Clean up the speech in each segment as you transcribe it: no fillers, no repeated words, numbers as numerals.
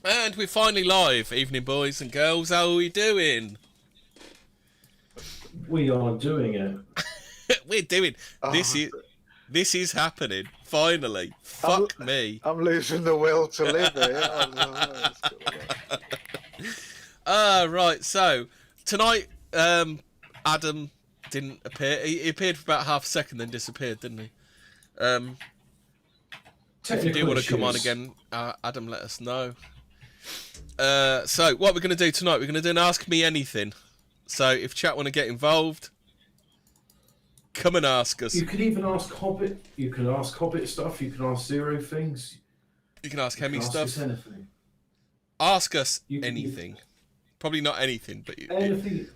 And we're finally live. Evening, boys and girls. How are we doing? We are doing it. We're doing. This is happening. Finally. Fuck me. I'm losing the will to live here. Right. So tonight, Adam didn't appear. He appeared for about half a second, then disappeared, didn't he? If you do want to come on again, Adam, let us know. So what we're going to do tonight, we're going to do an Ask Me Anything. So if chat want to get involved, come and ask us. You can even ask Hobbit. You can ask Hobbit stuff. You can ask Zero things. You can ask Hemi stuff. Ask us anything. Ask us anything. Probably not anything, but anything.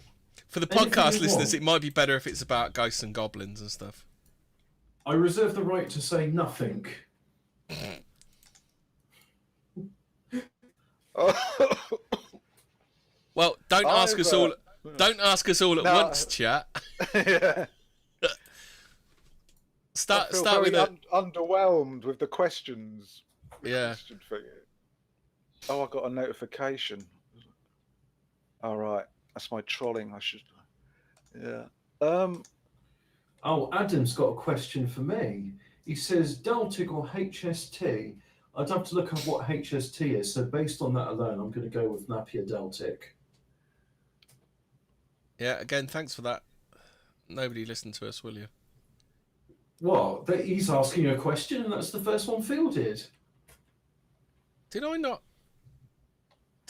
For the podcast listeners, it might be better if it's about ghosts and goblins and stuff. I reserve the right to say nothing. Well, don't ask us all. Don't ask us all at once, chat. Yeah. Start very with underwhelmed with the questions. Yeah. Question thing. Oh, I got a notification. All right, that's my trolling. I should. Yeah. Oh, Adam's got a question for me. He says Deltic or HST. I'd have to look up what HST is. So based on that alone, I'm going to go with Napier Deltic. Yeah. Again, thanks for that. Nobody listened to us, will you? What? He's asking a question, and that's the first one fielded. Did I not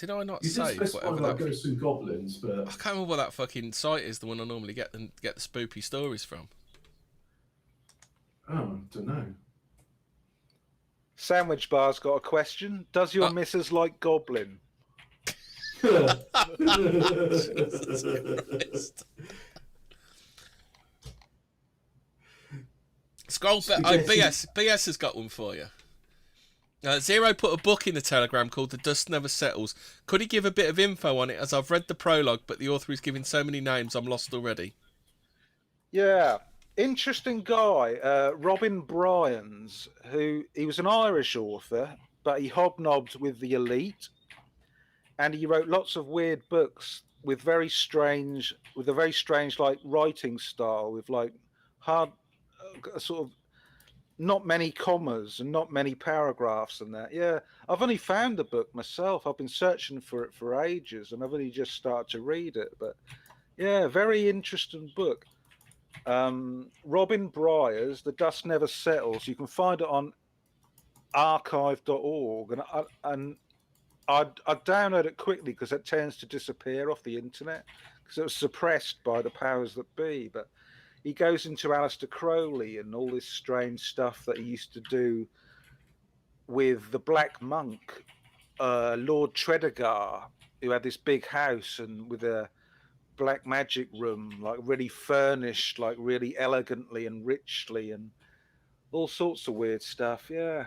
You say did specify whatever like that? ghosts and goblins, but I can't remember what that fucking site is. The one I normally get the spoopy stories from. oh, don't know. Sandwich Bar's got a question. Does your missus like goblin? Scroll back. Oh, BS has got one for you. Zero put a book in the Telegram called The Dust Never Settles. Could he give a bit of info on it, as I've read the prologue, but the author is giving so many names I'm lost already? Yeah, interesting guy. Robin Bryans, he was an Irish author, but he hobnobbed with the elite, and he wrote lots of weird books with a very strange like writing style, with like hard sort of not many commas and not many paragraphs and that. Yeah, I've only found the book myself. I've been searching for it for ages, and I've only just started to read it. But yeah, very interesting book. Robin Bryars, The Dust Never Settles. You can find it on archive.org, and I'd download it quickly because it tends to disappear off the internet because it was suppressed by the powers that be. But he goes into Aleister Crowley and all this strange stuff that he used to do with the Black Monk, Lord Tredegar, who had this big house and with a black magic room, like really furnished, like really elegantly and richly, and all sorts of weird stuff. Yeah,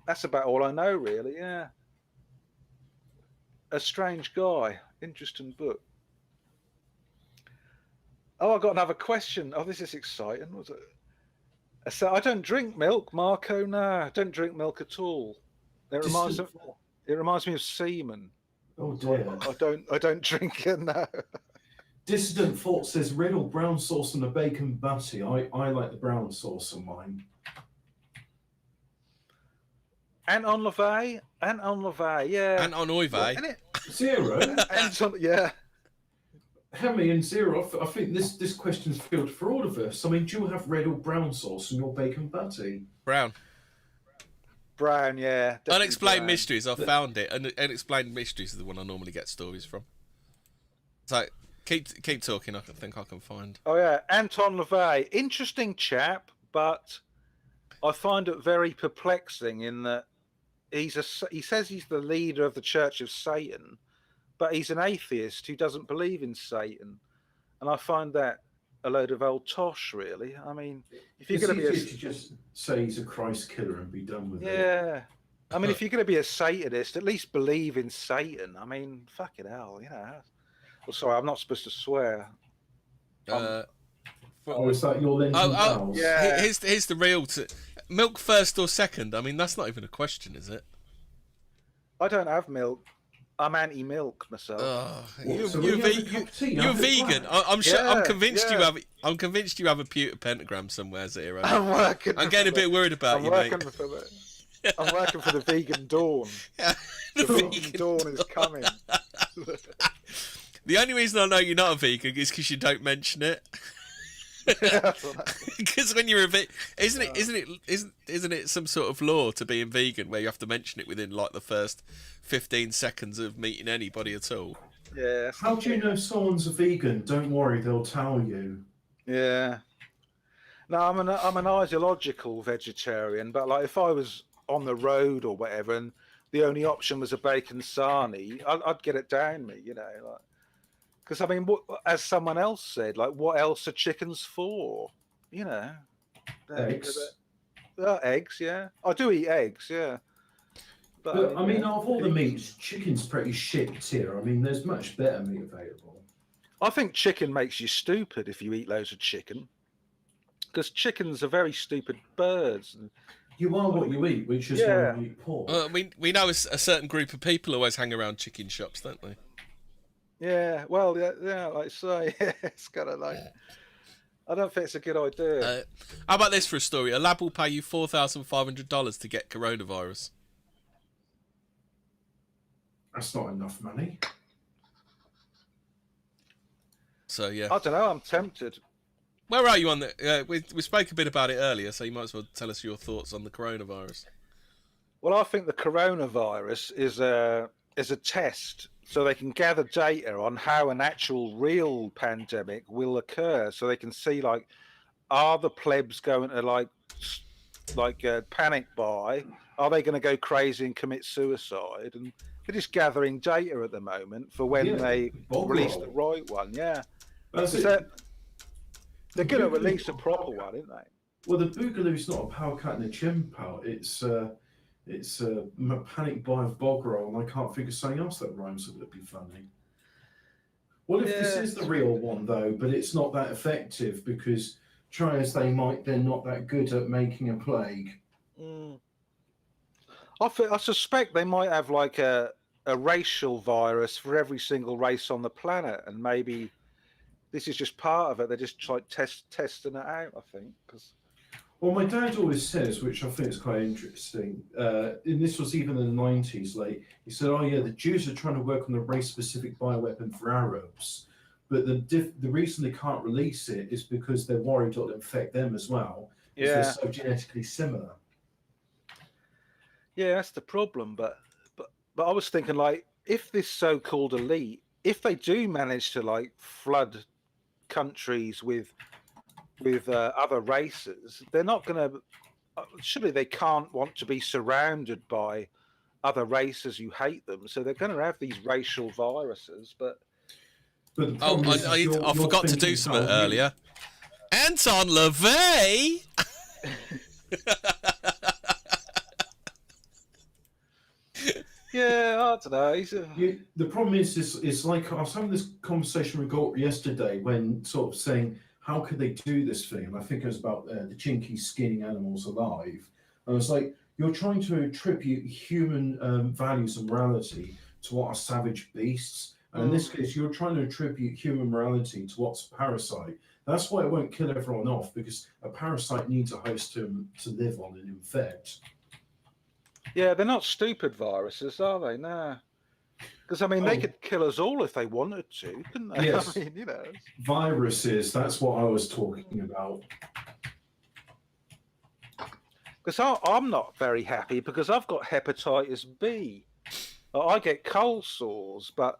that's about all I know, really. Yeah, a strange guy, interesting book. Oh, I got another question. Oh, this is exciting. Was it? So I don't drink milk, Marco. No, I don't drink milk at all. It reminds me of semen. Oh dear. I don't drink it. No. Dissident Thought says red or brown sauce on a bacon butty. I like the brown sauce on mine. And on Levay, yeah. And on Oive. Zero. Yeah. Hemi and Zero, I think this question's filled for all of us. I mean, do you have red or brown sauce on your bacon butty? Brown, yeah. Unexplained brown. Mysteries. I found it. And Unexplained Mysteries is the one I normally get stories from. So keep talking. I think I can find. Oh yeah, Anton LaVey, interesting chap, but I find it very perplexing in that he says he's the leader of the Church of Satan, but he's an atheist who doesn't believe in Satan, and I find that a load of old tosh, really. I mean, if you're going to be to just say he's a Christ killer and be done with it. Yeah, I mean, if you're going to be a Satanist, at least believe in Satan. I mean, fucking hell, you know. Well, sorry, I'm not supposed to swear. Is that your Lenten yeah. Here's the real milk first or second. I mean, that's not even a question, is it? I don't have milk. I'm anti-milk myself. So when you have a cup of tea, you're have it vegan. black. I'm sure. I'm Yeah, convinced you yeah. have. I'm convinced you have a pewter pentagram somewhere, Zero. I'm working. I'm getting a bit worried about you, mate. I'm working for the vegan dawn. The The vegan vegan dawn is coming. The only reason I know you're not a vegan is because you don't mention it. Because when you're a vegan, isn't it some sort of law to being vegan where you have to mention it within like the first 15 seconds of meeting anybody at all? Yeah. How do you know someone's a vegan? Don't worry, they'll tell you. Yeah. No, I'm an ideological vegetarian, but like if I was on the road or whatever, and the only option was a bacon sarnie, I'd get it down me, you know, like. Because I mean, as someone else said, like, what else are chickens for? You know, Eggs. Eggs, yeah. I do eat eggs, yeah. But I mean, out of all the meats, chicken's pretty shit tier. I mean, there's much better meat available. I think chicken makes you stupid if you eat loads of chicken, because chickens are very stupid birds. And you are what you eat, which is why we eat pork. We know a certain group of people always hang around chicken shops, don't they? Yeah, well, yeah, like I say, it's kind of like, I don't think it's a good idea. How about this for a story? A lab will pay you $4,500 to get coronavirus. That's not enough money. So, yeah. I don't know, I'm tempted. Where are you on the... we spoke a bit about it earlier, so you might as well tell us your thoughts on the coronavirus. Well, I think the coronavirus is a test, so they can gather data on how an actual real pandemic will occur, so they can see, like, are the plebs going to like panic buy? Are they going to go crazy and commit suicide? And they're just gathering data at the moment for when they release the right one. Yeah, they're going to release a proper one, aren't they? Well, the Boogaloo's not a power cut and a chimp out. It's a panic buy of bog roll, and I can't think of something else that rhymes that would be funny. What if this is the real one, though, but it's not that effective because try as they might, they're not that good at making a plague? I suspect they might have like a racial virus for every single race on the planet, and maybe this is just part of it. They're just like testing it out, I think. Well, my dad always says, which I think is quite interesting, and this was even in the 90s, like, he said, oh yeah, the Jews are trying to work on a race-specific bioweapon for Arabs, but the reason they can't release it is because they're worried it'll infect them as well, because they're so genetically similar. Yeah, that's the problem, but I was thinking, like, if this so-called elite, if they do manage to, like, flood countries with other races, they're not going to. Surely they can't want to be surrounded by other races who hate them, so they're going to have these racial viruses. But I forgot to do something earlier. Anton LaVey. Yeah, I don't know. The problem is like I was having this conversation with Gort yesterday when sort of saying, how could they do this thing? And I think it was about the Chinkies skinning animals alive. And I was like, you're trying to attribute human values and morality to what are savage beasts. And in this case, you're trying to attribute human morality to what's a parasite. That's why it won't kill everyone off, because a parasite needs a host to live on and infect. Yeah, they're not stupid viruses, are they? Nah. Because, I mean, they could kill us all if they wanted to, couldn't they? Yes. I mean, you know. Viruses, that's what I was talking about. Because I'm not very happy because I've got hepatitis B. I get cold sores, but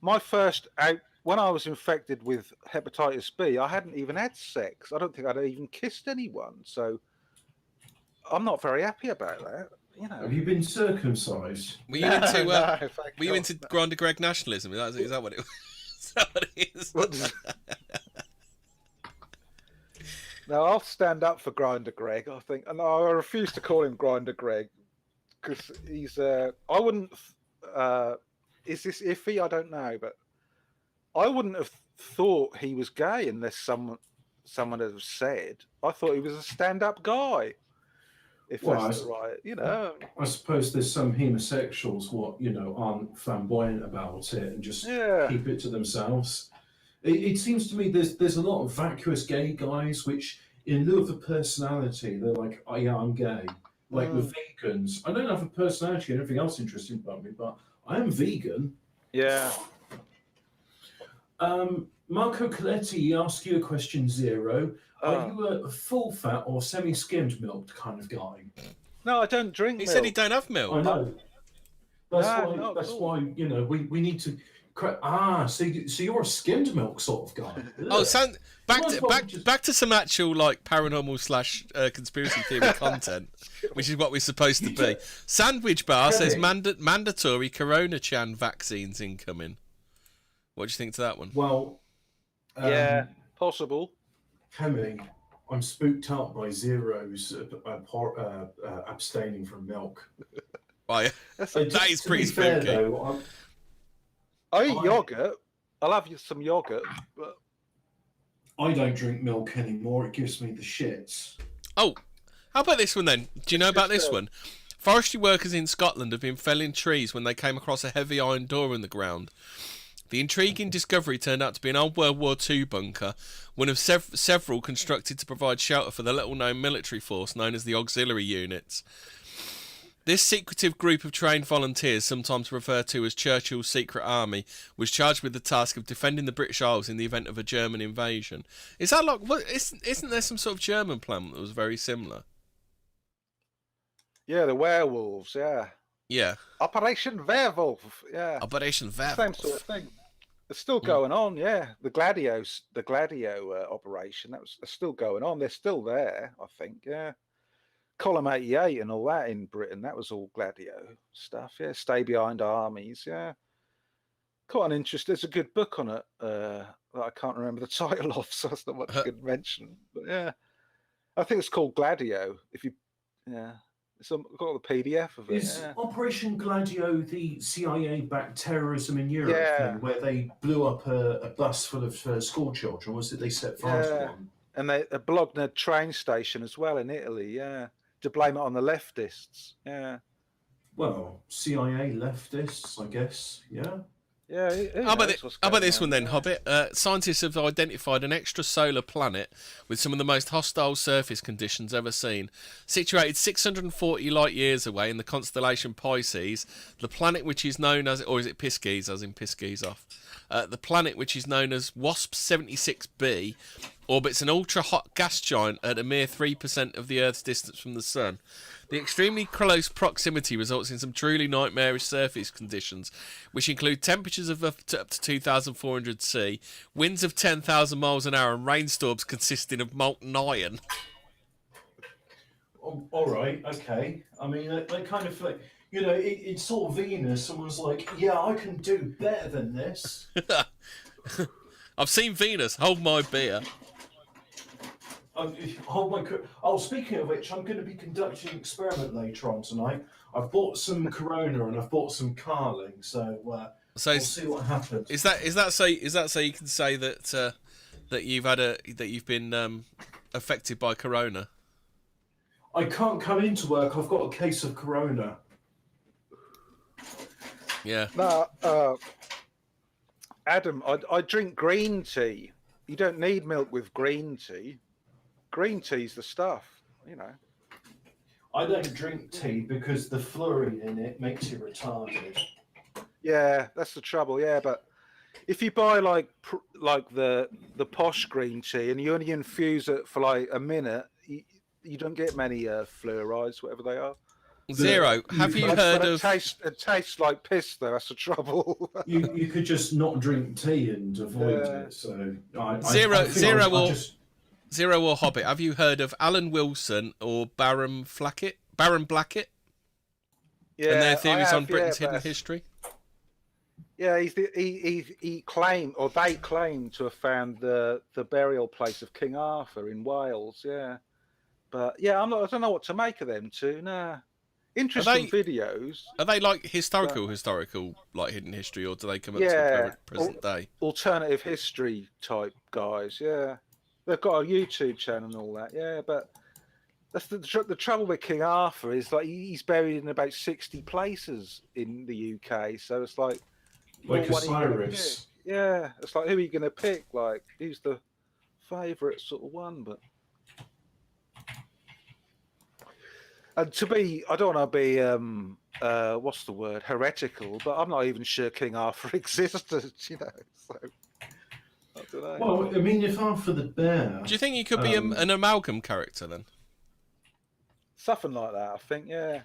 my first when I was infected with hepatitis B, I hadn't even had sex. I don't think I'd even kissed anyone. So I'm not very happy about that. You know. Have you been circumcised? Were you into were you into Grinder Greg nationalism? Is that what it was? Is that what it is? No, I'll stand up for Grinder Greg. I think, and I refuse to call him Grinder Greg because he's. I wouldn't. Is this iffy? I don't know, but I wouldn't have thought he was gay unless someone had said. I thought he was a stand-up guy. if Well, that's the right, you know. I suppose there's some homosexuals aren't flamboyant about it and just Yeah. keep it to themselves. It seems to me there's a lot of vacuous gay guys which, in lieu of a personality, they're like, oh yeah, I'm gay. Like with vegans, I don't have a personality and everything else interesting about me, but I am vegan. Yeah. Marco Coletti asked you a question, Zero. Are Oh. you a full fat or semi-skimmed milked kind of guy? No, I don't drink He milk. said he don't have milk. I know. That's No, why we need to. So you're a skimmed milk sort of guy. Oh, Ugh. back to some actual like paranormal / conspiracy theory content, which is what we're supposed to be. Sandwich Bar says mandatory Corona-chan vaccines incoming. What do you think to that one? Well, yeah, possible. Hemi, I'm spooked out by Zero's abstaining from milk. Oh, yeah. That is pretty spooky. Though, I eat yogurt. I'll have some yogurt, but I don't drink milk anymore. It gives me the shits. Oh, how about this one then? Do you know about this one? Forestry workers in Scotland have been felling trees when they came across a heavy iron door in the ground. The intriguing discovery turned out to be an old World War II bunker, one of several constructed to provide shelter for the little-known military force known as the Auxiliary Units. This secretive group of trained volunteers, sometimes referred to as Churchill's Secret Army, was charged with the task of defending the British Isles in the event of a German invasion. Is that like isn't there some sort of German plan that was very similar? yeah, the werewolves. Yeah. Operation Werewolf. Yeah. Operation Werewolf. Same sort of thing. It's still going on. Yeah, the Gladio operation that's still going on. They're still there, I think. Yeah. Column 88 and all that in Britain, that was all Gladio stuff. Yeah, stay behind armies. Yeah, quite an interest. There's a good book on it that I can't remember the title of, so that's not much I could mention. But yeah, I think it's called Gladio. I've got the PDF of it. Is Operation Gladio the CIA-backed terrorism in Europe thing, where they blew up a bus full of school children? Was it they set fire to one? And a Bologna train station as well in Italy. Yeah. To blame it on the leftists. Yeah. Well, CIA leftists, I guess. Yeah. Yeah. How about this one then, Hobbit? Scientists have identified an extrasolar planet with some of the most hostile surface conditions ever seen. Situated 640 light years away in the constellation Pisces, the planet which is known as, or is it Pisces, as in Pisces off? The planet which is known as WASP 76b orbits an ultra-hot gas giant at a mere 3% of the Earth's distance from the Sun. The extremely close proximity results in some truly nightmarish surface conditions, which include temperatures of up to 2,400 C, winds of 10,000 miles an hour, and rainstorms consisting of molten iron. Oh, all right, okay. I mean, they kind of like, it's sort of Venus. Someone's like, yeah, I can do better than this. I've seen Venus. Hold my beer. Speaking of which, I'm going to be conducting an experiment later on tonight. I've bought some Corona and I've bought some Carling, so we'll see what happens. Is that so you can say that you've been affected by Corona? I can't come into work. I've got a case of Corona. Yeah. No, Adam, I drink green tea. You don't need milk with green tea. Green tea's the stuff, I don't drink tea because the fluorine in it makes you retarded. Yeah, that's the trouble. Yeah, but if you buy like the posh green tea and you only infuse it for like a minute, you don't get many fluorides, whatever they are. Zero. Have you heard of? It tastes like piss, though. That's the trouble. you could just not drink tea and avoid it. So Zero or Hobbit. Have you heard of Alan Wilson or Baron Blackett? Yeah, and their theories on Britain's hidden history. Yeah, he claimed, or they claim, to have found the burial place of King Arthur in Wales. Yeah, but yeah, I don't know what to make of them two. Nah. Interesting videos. Are they like historical, like hidden history, or do they come up to the present day? Alternative history type guys, yeah. They've got a YouTube channel and all that, yeah. But That's the trouble with King Arthur is like he's buried in about 60 places in the UK. So it's like Like what one are you gonna Osiris. pick? Yeah, it's like who are you going to pick? Like who's the favourite sort of one? But and I don't want to be what's the word, heretical, but I'm not even sure King Arthur existed. You know, so I don't know. Well, I mean, if Arthur the Bear. Do you think he could be an amalgam character then? Something like that, I think. Yeah.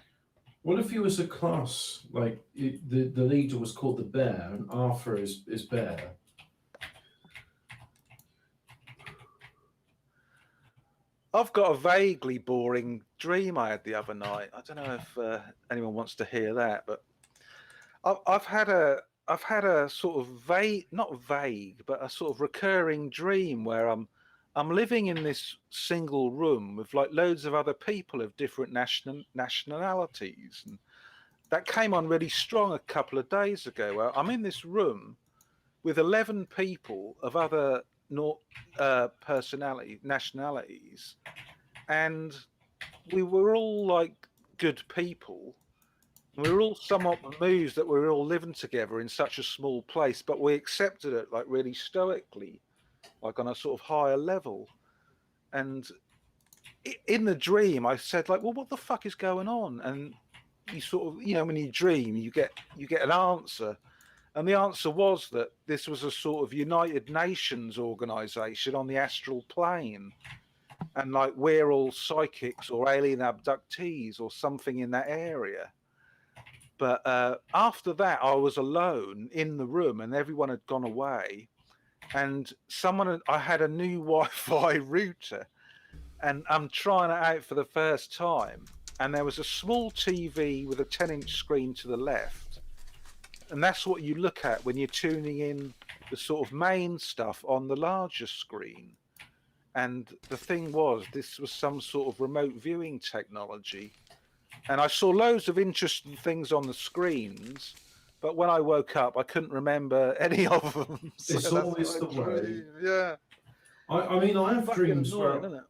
What if he was a class, like the leader was called the Bear and Arthur is Bear? I've got a vaguely boring dream I had the other night. I don't know if anyone wants to hear that, but I've had a sort of not vague, but a sort of recurring dream where I'm living in this single room with like loads of other people of different nationalities, and that came on really strong a couple of days ago. Where I'm in this room with 11 people of other nationalities, and we were all like good people. We were all somewhat amused that we were all living together in such a small place, but we accepted it like really stoically, like on a sort of higher level. And in the dream, I said like, "Well, what the fuck is going on?" And you sort of, when you dream, you get an answer. And the answer was that this was a sort of United Nations organization on the astral plane. And like we're all psychics or alien abductees or something in that area. But after that, I was alone in the room and everyone had gone away. And I had a new Wi-Fi router and I'm trying it out for the first time. And there was a small TV with a 10-inch screen to the left. And that's what you look at when you're tuning in the sort of main stuff on the larger screen. And the thing was, this was some sort of remote viewing technology. And I saw loads of interesting things on the screens, but when I woke up, I couldn't remember any of them. So it's always the way. Yeah. I mean, I have dreams annoying,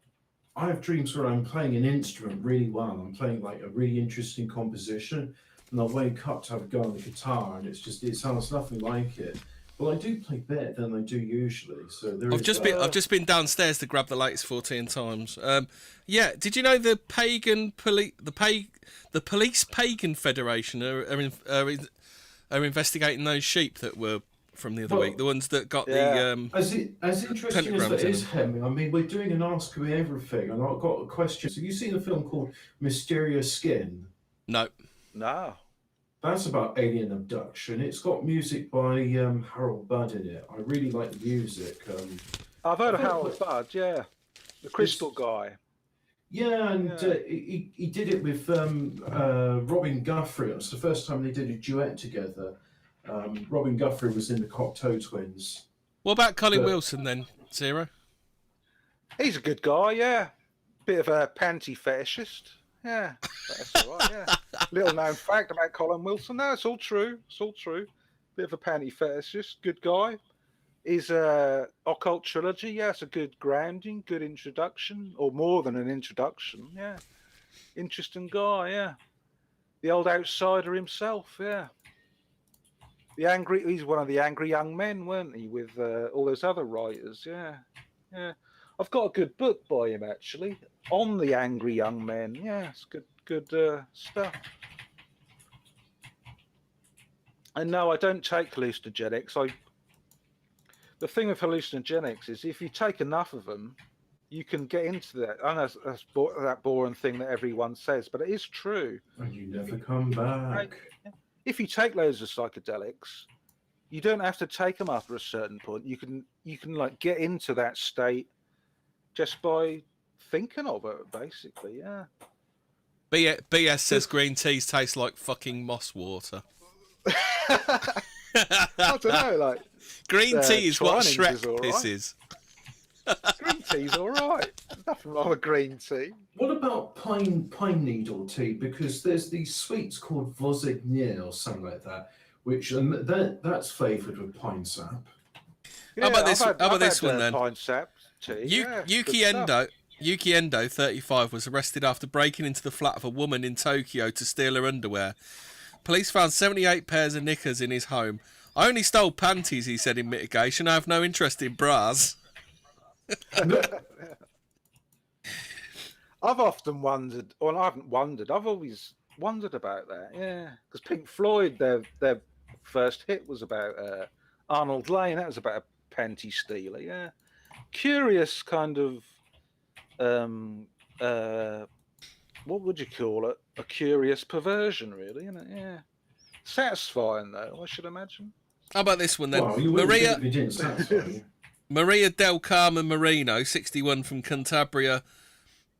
where I'm playing an instrument really well. I'm playing like a really interesting composition, and I wake up to have a go on the guitar, and it sounds nothing like it. Well, I do play better than I do usually. So I've just been downstairs to grab the latest Fortean Times. Yeah, did you know the Police Pagan Federation are investigating those sheep that were from the other week, the ones that got the as interesting as that is, Hemi. I mean, we're doing an Ask Me Everything, and I've got a question. So, have you seen a film called Mysterious Skin? No. That's about alien abduction. It's got music by Harold Budd in it. I really like the music. I've heard of Harold Budd, yeah. The Crystal guy. Yeah, and he did it with Robin Guthrie. It was the first time they did a duet together. Robin Guthrie was in the Cocteau Twins. What about Colin Wilson then, Zero? He's a good guy, yeah. Bit of a panty fetishist. Yeah, that's all right, yeah. Little known fact about Colin Wilson. No, it's all true. It's all true. Bit of a panty fetishist. Good guy. Is Occult Trilogy. Yeah, it's a good grounding, good introduction, or more than an introduction. Yeah. Interesting guy, yeah. The old outsider himself, yeah. He's one of the angry young men, weren't he, with all those other writers, yeah. Yeah. I've got a good book by him, actually, on the angry young men. Yeah, it's good stuff. And no, I don't take hallucinogenics. The thing with hallucinogenics is if you take enough of them, you can get into that. I know that's that boring thing that everyone says, but it is true. And you never come back. If you take loads of psychedelics, you don't have to take them after a certain point. You can like get into that state just by thinking of it, basically, yeah. BS says green teas taste like fucking moss water. I don't know, like... Green tea is what Shrek pisses. Green tea's all right. Nothing wrong with green tea. What about pine needle tea? Because there's these sweets called Vosegnier or something like that, which that's flavoured with pine sap. Yeah, how about this one then? Pine sap tea. Yuki Endo. Yuki Endo, 35, was arrested after breaking into the flat of a woman in Tokyo to steal her underwear. Police found 78 pairs of knickers in his home. I only stole panties, he said in mitigation. I have no interest in bras. I've often wondered, or I haven't wondered, I've always wondered about that, yeah. Because Pink Floyd, their first hit was about Arnold Lane. That was about a panty stealer, yeah. Curious kind of, what would you call it? A curious perversion, really, isn't it? Yeah. Satisfying, though, I should imagine. How about this one then? Well, you wouldn't if it didn't satisfy you. Maria del Carmen Marino, 61, from Cantabria,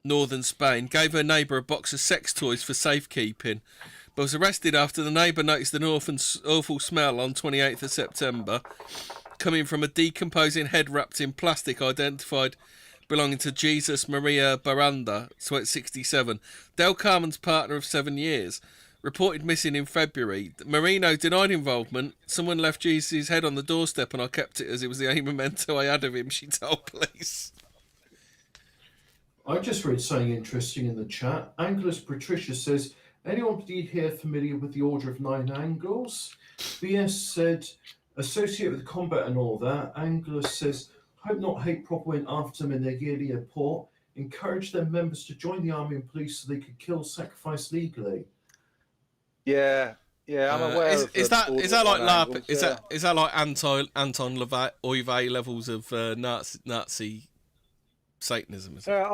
northern Spain, gave her neighbour a box of sex toys for safekeeping, but was arrested after the neighbour noticed an awful smell on 28th of September, coming from a decomposing head wrapped in plastic identified belonging to Jesus Maria Baranda, 67. Del Carmen's partner of 7 years, reported missing in February. Marino denied involvement. Someone left Jesus' head on the doorstep and I kept it as it was the only memento I had of him, she told police. I just read something interesting in the chat. Anglers Patricia says, anybody here familiar with the Order of Nine Angles? BS said, associated with combat and all that. Angler says, hope not hate proper went after them in their yearly report. Encourage their members to join the army and police so they could kill, sacrifice legally. Yeah, I'm aware. Is that like Anton LaVey levels of Nazi Satanism? Is it?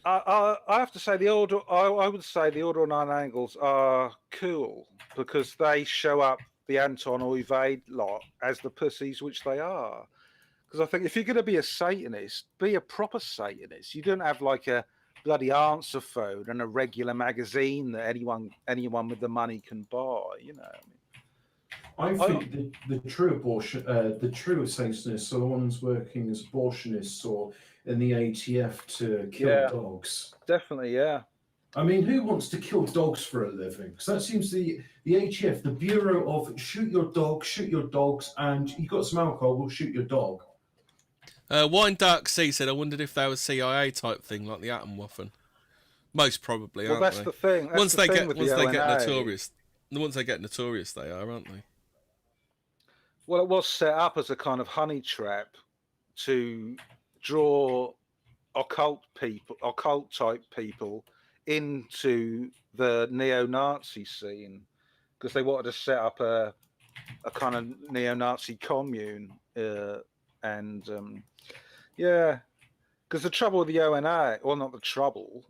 I have to say the order. I would say the Order of Nine Angles are cool because they show up the Anton Oivade lot as the pussies which they are. Because I think if you're going to be a Satanist, be a proper Satanist. You don't have like a bloody answer phone and a regular magazine that anyone with the money can buy. You know. I think the true abortion, the true Satanists are the ones working as abortionists or in the ATF to kill dogs. Definitely, yeah. I mean, who wants to kill dogs for a living? Because that seems the ATF, the Bureau of shoot your dogs, and you got some alcohol, we'll shoot your dog. Wine Dark Sea said, I wondered if they were CIA type thing like the Atomwaffen. Most probably, aren't that's they? The thing. That's once the they thing get notorious, they are, aren't they? Well, it was set up as a kind of honey trap to draw occult type people into the neo-Nazi scene because they wanted to set up a kind of neo-Nazi commune, because the trouble with the ONA, or not the trouble,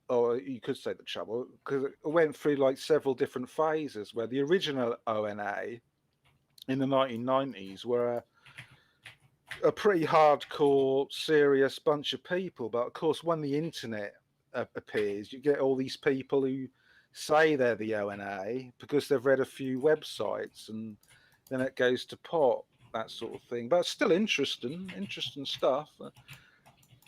or you could say the trouble, because it went through like several different phases where the original ONA in the 1990s were a pretty hardcore, serious bunch of people. But of course, when the internet appears, you get all these people who say they're the ONA because they've read a few websites, and then it goes to pot, that sort of thing. But still interesting stuff.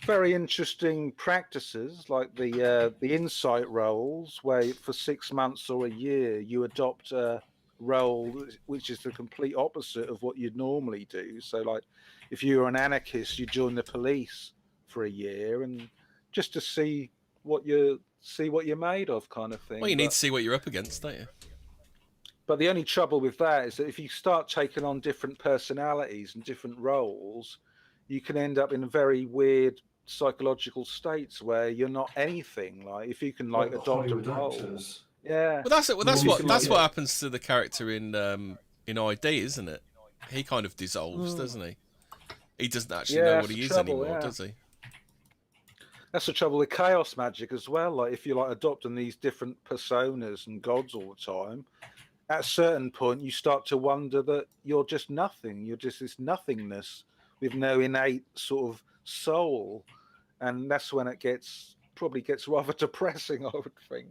Very interesting practices like the insight roles, where for 6 months or a year you adopt a role which is the complete opposite of what you'd normally do. So, like, if you're an anarchist, you join the police for a year, and just to see what you're made of, kind of thing. Well, you need to see what you're up against, don't you? But the only trouble with that is that if you start taking on different personalities and different roles, you can end up in very weird psychological states where you're not anything. Like if you can like adopt a role. Yeah. Well, that's what happens to the character in ID, isn't it? He kind of dissolves, doesn't he? He doesn't actually know what he is anymore, does he? That's the trouble with chaos magic as well. Like if you're like adopting these different personas and gods all the time, at a certain point you start to wonder that you're just nothing. You're just this nothingness with no innate sort of soul, and that's when it probably gets rather depressing, I would think.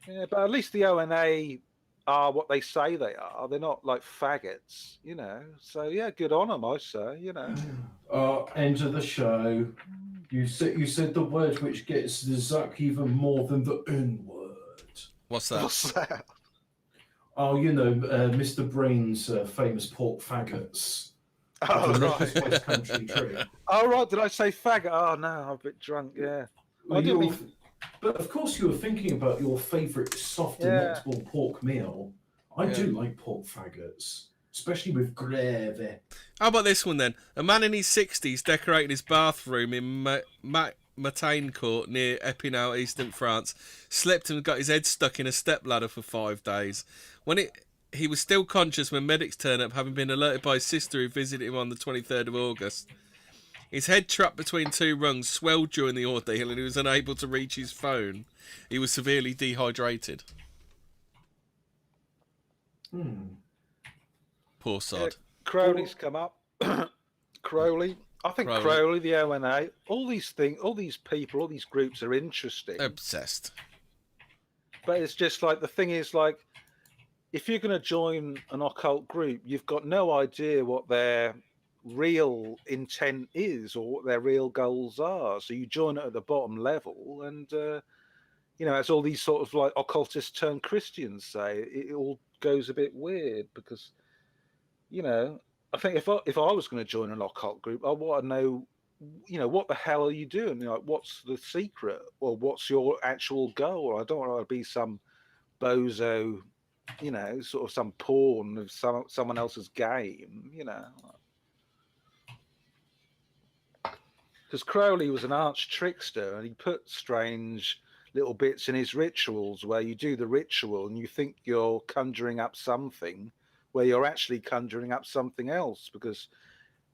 But at least the ONA are what they say they are. They're not like faggots, you know. So yeah, good on them, I say. You know. End of the show. You said the word which gets the Zuck even more than the N-word. What's that? Oh, you know, Mr. Brain's famous pork faggots. Oh, The right. North West Country Tree. Oh, right. Did I say faggot? Oh, no, I'm a bit drunk. Yeah. I didn't mean... But of course, you were thinking about your favourite soft delectable pork meal. I do like pork faggots, especially with gravy. How about this one then? A man in his 60s decorating his bathroom in Matane Court near Epinal, eastern France, slipped and got his head stuck in a stepladder for 5 days. He was still conscious when medics turned up, having been alerted by his sister who visited him on the 23rd of August. His head trapped between 2 rungs swelled during the ordeal and he was unable to reach his phone. He was severely dehydrated. Poor sod. Crowley's come up. Crowley. I think Crowley, the ONA, all these people, all these groups are interesting. Obsessed. But it's just like, the thing is, like, if you're going to join an occult group, you've got no idea what their real intent is or what their real goals are. So you join it at the bottom level, and as all these sort of like occultists turned Christians say, it all goes a bit weird because, I think if I was going to join an occult group, I want to know, what the hell are you doing? Like, what's the secret, or what's your actual goal? I don't want to be some bozo, sort of some pawn of someone else's game, Because Crowley was an arch trickster, and he put strange little bits in his rituals where you do the ritual and you think you're conjuring up something where you're actually conjuring up something else, because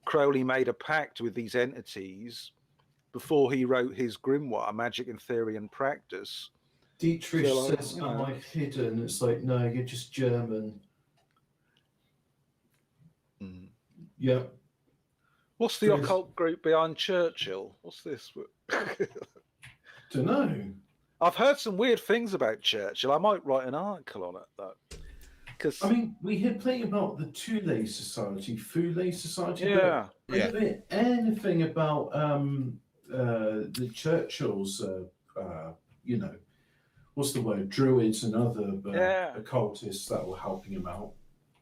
Crowley made a pact with these entities before he wrote his grimoire, Magic in Theory and Practice. Dietrich says, am I hidden? It's like, no, you're just German. Yeah. What's the occult group behind Churchill? What's this? Don't know. I've heard some weird things about Churchill. I might write an article on it, though. Because we hear plenty about the Thule Society, Thule Society. Yeah. But I don't hear anything about the Churchills. What's the word? Druids and other occultists that were helping him out.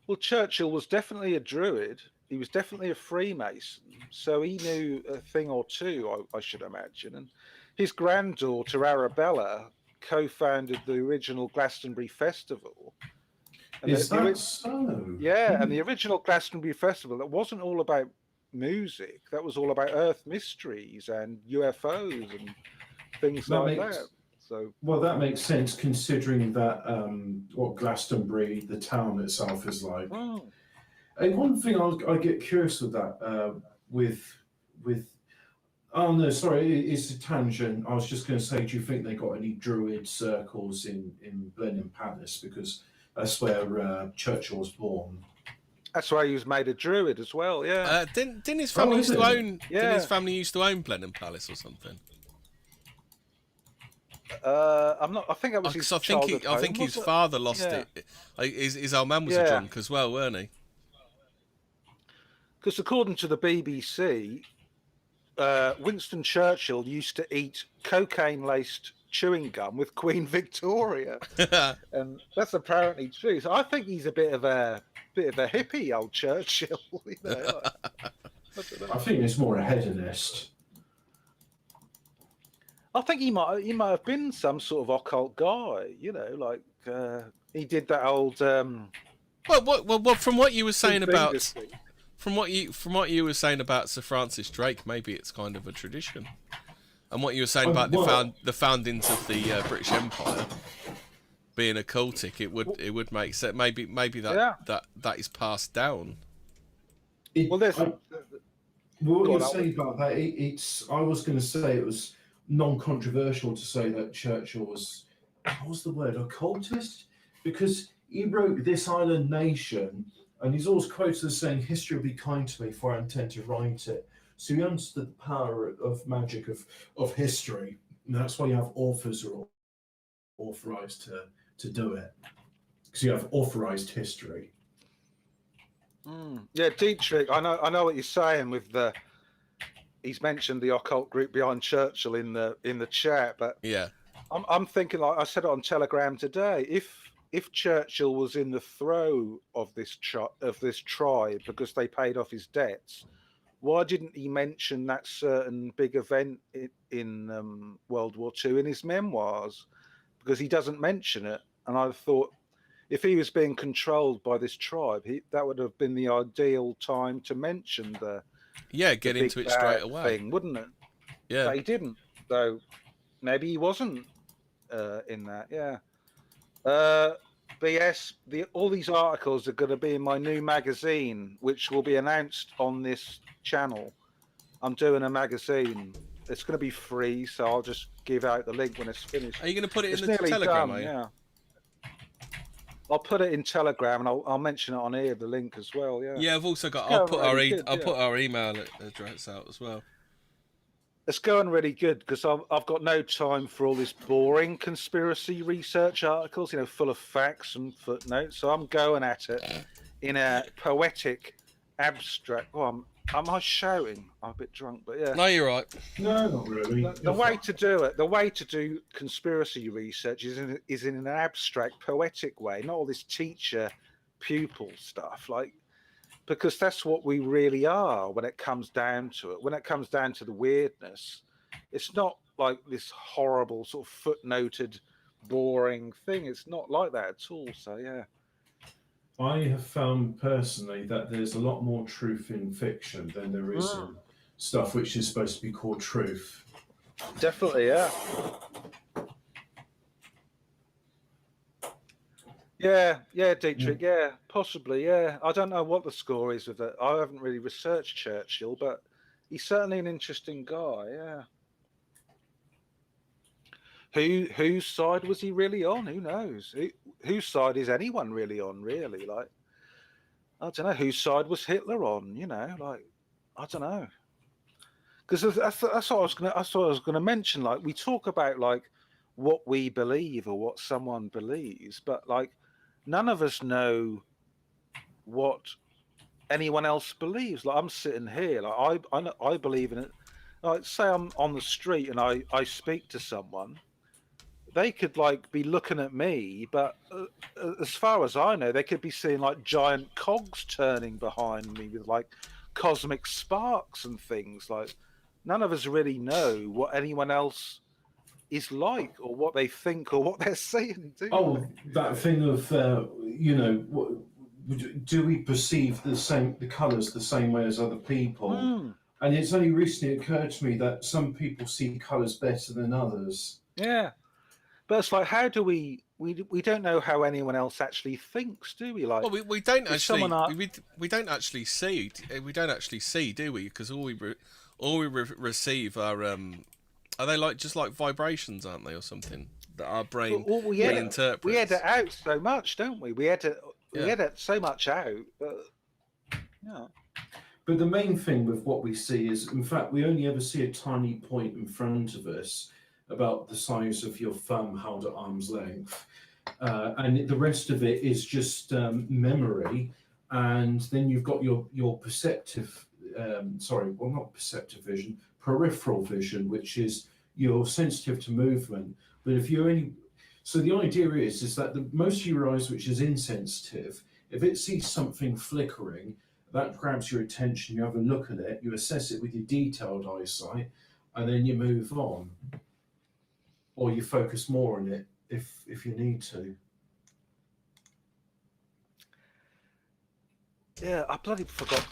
Well, Churchill was definitely a Druid. He was definitely a Freemason, so he knew a thing or two, I should imagine. And his granddaughter, Arabella, co-founded the original Glastonbury Festival. And Is that so? Yeah, and the original Glastonbury Festival, that wasn't all about music. That was all about Earth mysteries and UFOs and things like that. So, well, that makes sense considering that what Glastonbury, the town itself, is like. Oh. And one thing I get curious with that, oh no, sorry, it's a tangent. I was just going to say, do you think they got any Druid circles in Blenheim Palace? Because that's where Churchill was born. That's why he was made a Druid as well. Yeah. Didn't his family used to own? Yeah. Didn't his family used to own Blenheim Palace or something? I'm not. I think that was his childhood home. I think his father lost it. His old man was a drunk as well, weren't he? Because according to the BBC, Winston Churchill used to eat cocaine-laced chewing gum with Queen Victoria, and that's apparently true. So I think he's a bit of a hippie, old Churchill. I think it's more a hedonist. I think he might have been some sort of occult guy. Like he did that old. Well, from what you were saying about. From what you were saying about Sir Francis Drake, maybe it's kind of a tradition. And what you were saying about the foundings of the British Empire being occultic, it would make sense. Maybe that is passed down. What you say about that? I was going to say it was non-controversial to say that Churchill was, what was the word, occultist, because he wrote This Island Nation. And he's always quoted as saying, history will be kind to me, for I intend to write it. So he understood the power of magic, of history. And that's why you have authors who are authorized to do it. Because you have authorized history. Yeah, Dietrich, I know what you're saying with he's mentioned the occult group behind Churchill in the chat, but yeah, I'm thinking, like I said it on Telegram today, if Churchill was in the throe of this tribe because they paid off his debts, why didn't he mention that certain big event in World War II in his memoirs? Because he doesn't mention it. And I thought, if he was being controlled by this tribe, that would have been the ideal time to mention get into it straight away, thing, wouldn't it? Yeah, but he didn't. So maybe he wasn't in that. Yeah. But yes, all these articles are going to be in my new magazine, which will be announced on this channel. I'm doing a magazine. It's going to be free, so I'll just give out the link when it's finished. Are you going to put it it's in the Telegram? done, yeah. I'll put it in Telegram, and I'll mention it on here, the link as well. Yeah. Yeah, I've also got. I'll put our email address out as well. It's going really good because I've got no time for all this boring conspiracy research articles, full of facts and footnotes. So I'm going at it in a poetic, abstract. Oh, am I shouting? I'm a bit drunk, but yeah. No, you're right. No, not really. The way to do it, the way to do conspiracy research is in an abstract, poetic way, not all this teacher-pupil stuff. Because that's what we really are when it comes down to it. When it comes down to the weirdness, it's not like this horrible sort of footnoted, boring thing. It's not like that at all. So yeah. I have found personally that there's a lot more truth in fiction than there is in stuff which is supposed to be called truth. Definitely, yeah. Yeah, Dietrich, yeah, possibly, yeah. I don't know what the score is with it. I haven't really researched Churchill, but he's certainly an interesting guy, yeah. Whose side was he really on? Who knows? Whose side is anyone really on, really? I don't know. Whose side was Hitler on, I don't know. Because that's what I was gonna mention. We talk about what we believe or what someone believes, but none of us know what anyone else believes. I'm sitting here, I believe in it. Say I'm on the street and I speak to someone, they could be looking at me, but as far as I know, they could be seeing giant cogs turning behind me with cosmic sparks and things. None of us really know what anyone else is like, or what they think, or what they're saying. That thing of do we perceive the colours the same way as other people? And it's only recently occurred to me that some people see colours better than others. Yeah, but it's how do we don't know how anyone else actually thinks, do we? Well, we don't actually we don't actually see, do we? Because all we receive are they just like vibrations, aren't they, or something that our brain interprets? We edit out so much, don't we? We edit so much out. But the main thing with what we see is, in fact, we only ever see a tiny point in front of us, about the size of your thumb held at arm's length. And the rest of it is just memory. And then you've got your perceptive, not perceptive vision, peripheral vision, which is you're sensitive to movement. But if you only, so the idea is that the most of your eyes, which is insensitive, if it sees something flickering, that grabs your attention, you have a look at it, you assess it with your detailed eyesight, and then you move on. Or you focus more on it if you need to. Yeah, I bloody forgot.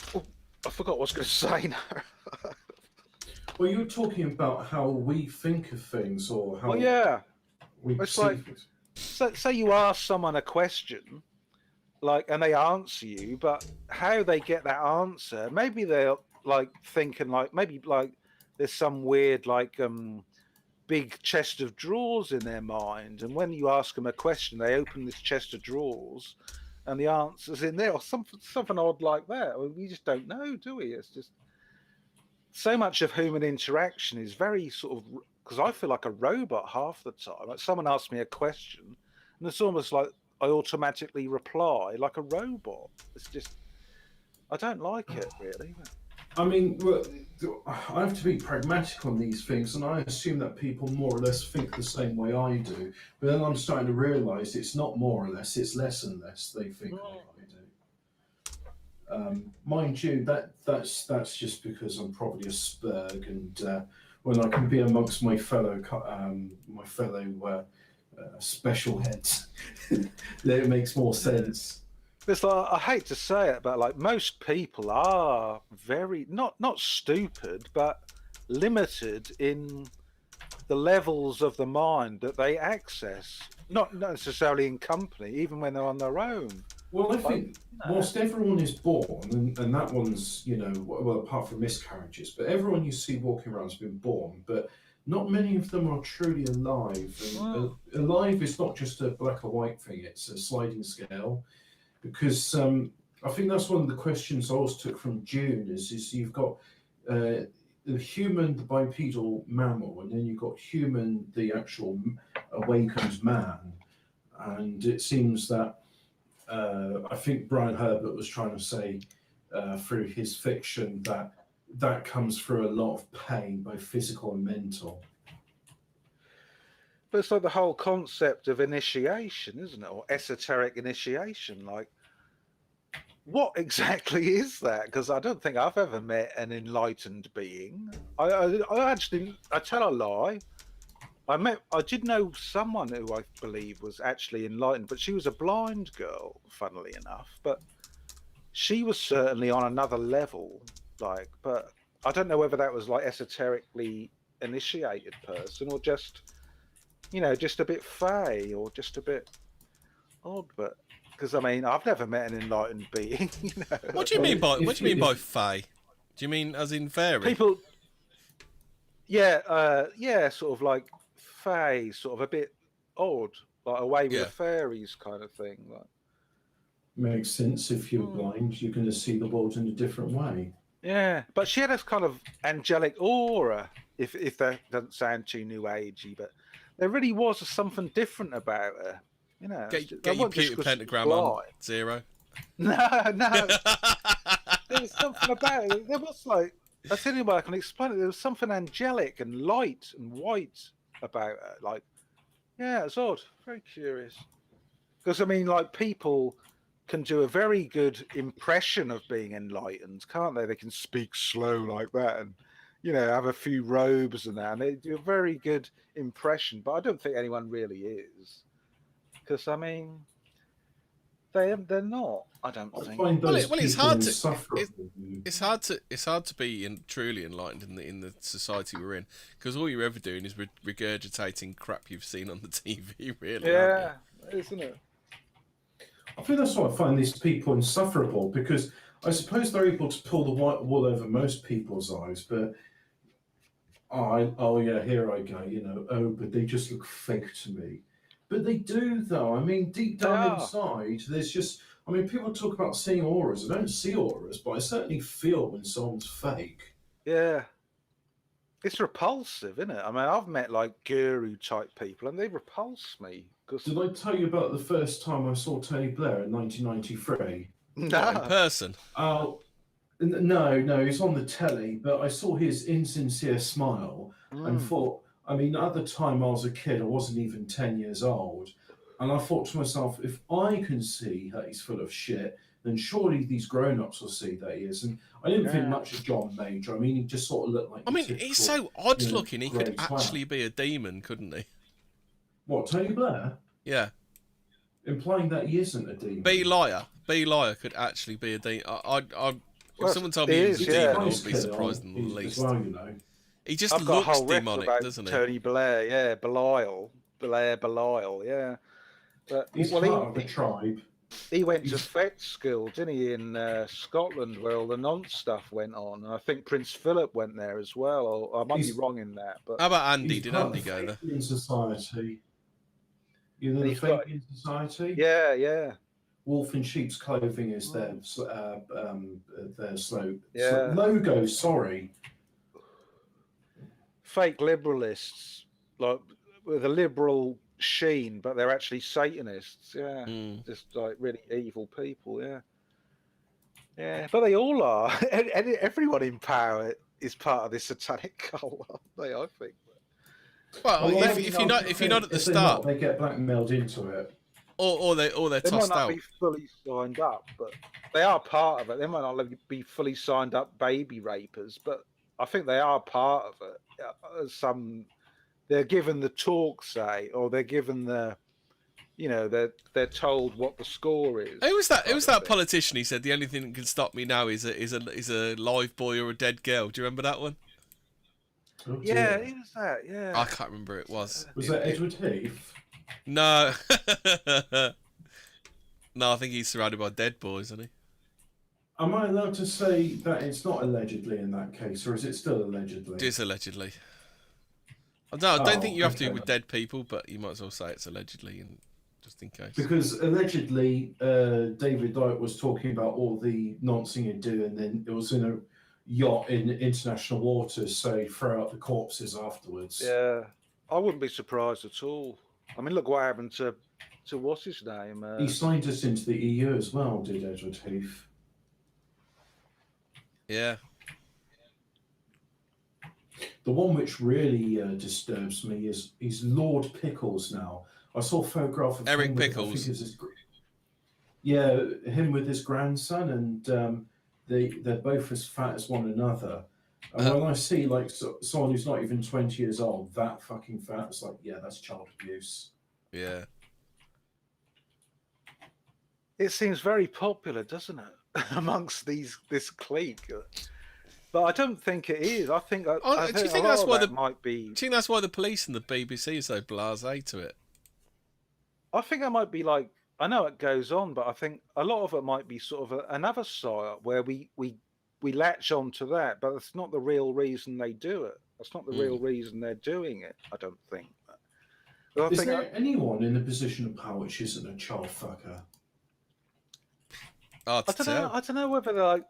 I forgot what I was going to say now. Well, you were talking about how we think of things, or how we perceive things. Say you ask someone a question, and they answer you, but how they get that answer, maybe they're thinking maybe there's some weird big chest of drawers in their mind, and when you ask them a question, they open this chest of drawers, and the answer's in there, or something odd like that. I mean, we just don't know, do we? It's just so much of human interaction is very sort of, because I feel like a robot half the time. Someone asks me a question, and it's almost like I automatically reply like a robot. It's just, I don't like it really. I mean, look, I have to be pragmatic on these things, and I assume that people more or less think the same way I do. But then I'm starting to realise it's not more or less; it's less and less they think like I do. Mind you, that's just because I'm probably a spurg, and when I can be amongst my fellow special heads, then it makes more sense. It's like, I hate to say it, but like most people are very not stupid, but limited in the levels of the mind that they access. Not necessarily in company, even when they're on their own. Well, I Like, think whilst everyone is born, and that one's, well, apart from miscarriages, but everyone you see walking around has been born, but not many of them are truly alive. And alive is not just a black or white thing; it's a sliding scale. Because I think that's one of the questions I always took from June is you've got the human, the bipedal mammal, and then you've got human, the actual awakened man. And it seems that I think Brian Herbert was trying to say through his fiction that comes through a lot of pain, both physical and mental. but it's like the whole concept of initiation, isn't it? Or esoteric initiation. Like, what exactly is that? Because I don't think I've ever met an enlightened being. I actually, I tell a lie. I did know someone who I believe was actually enlightened, but she was a blind girl, funnily enough. But she was certainly on another level. Like, but I don't know whether that was like esoterically initiated person or just, just a bit fey or just a bit odd. But because I mean, I've never met an enlightened being. What do you mean by fae? Do you mean as in fairy? People, yeah, sort of like fey, sort of a bit odd, like away with the fairies kind of thing. Like, makes sense. If you're blind, you're going to see the world in a different way. Yeah, but she had this kind of angelic aura. If that doesn't sound too new agey, but there really was something different about her. Get your pewter pentagram on, Zero. No. There was something about it. There was like, that's the only way I can explain it. There was something angelic and light and white about her. Like, yeah, it's odd. Very curious. Because, I mean, like, people can do a very good impression of being enlightened, can't they? They can speak slow like that and, have a few robes and that. And they do a very good impression. But I don't think anyone really is. Because, I mean, they're not. I don't think. Well, it's hard to be truly enlightened in the society we're in, because all you're ever doing is regurgitating crap you've seen on the TV. Really, yeah, isn't it? I think that's why I find these people insufferable, because I suppose they're able to pull the white wool over most people's eyes, but here I go, but they just look fake to me. But they do, though. I mean, deep down inside, there's just, people talk about seeing auras. I don't see auras, but I certainly feel when someone's fake. Yeah. It's repulsive, isn't it? I mean, I've met like guru type people and they repulse me. Did I tell you about the first time I saw Tony Blair in 1993? No. In person? Oh, no, he's on the telly, but I saw his insincere smile and thought, at the time I was a kid, I wasn't even 10 years old, and I thought to myself, if I can see that he's full of shit, then surely these grown-ups will see that he is. And I didn't think much of John Major. He just sort of looked like... he's so odd-looking, he could actually be a demon, couldn't he? What, Tony Blair? Yeah. Implying that he isn't a demon. B. Liar could actually be a demon. If someone told me he was a demon, I would be surprised in the least. Well, He just looks demonic, doesn't he? Tony Blair, yeah, Belial, yeah. But he's part of the tribe. He went to vet school, didn't he, in Scotland, where all the nonce stuff went on. And I think Prince Philip went there as well. Or I might be wrong in that. But how about Andy? Did Andy go there? In society. You know the Fabian Society? Yeah. Wolf in sheep's clothing is their logo. Sorry. Fake liberalists, like with a liberal sheen, but they're actually Satanists. Yeah, just like really evil people. Yeah. Yeah, but they all are. Everyone in power is part of this satanic cult, aren't they? I think. Well, Well, if you're not at the if they're not, start, they get blackmailed into it. or they're They might tossed not out. be fully signed up, but they are part of it. They might not be fully signed up baby rapers, but I think they are part of it. They're given the talk, say, or they're given the, they're told what the score is. Who was that? Who was that politician? He said the only thing that can stop me now is a live boy or a dead girl. Do you remember that one? Oh, Yeah, dear. who was that? Yeah. I can't remember who it was. Was that Edward Heath? No. No, I think he's surrounded by dead boys, isn't he? Am I allowed to say that it's not allegedly in that case, or is it still allegedly? It is allegedly. I don't think you have to with dead people, but you might as well say it's allegedly, and just in case. Because allegedly, David Icke was talking about all the nonsense he'd do, and then it was in a yacht in international waters, so he'd throw out the corpses afterwards. Yeah, I wouldn't be surprised at all. I mean, look what happened to what's his name? He signed us into the EU as well, did Edward Heath? Yeah. The one which really disturbs me is he's Lord Pickles now. I saw a photograph of Eric him Pickles. Him with his grandson, and they're both as fat as one another. And when I see like someone who's not even 20 years old that fucking fat, it's like, yeah, that's child abuse. Yeah. It seems very popular, doesn't it, amongst this clique? But I don't think it is. I think. Do you think that's why might be? Do you think that's why the police and the BBC are so blasé to it? I think that might be like. I know it goes on, but I think a lot of it might be sort of another side where we latch on to that, but it's not the real reason they do it. That's not the real reason they're doing it. I don't think. Is there anyone in a position of power which isn't a child fucker? I don't know whether they're like.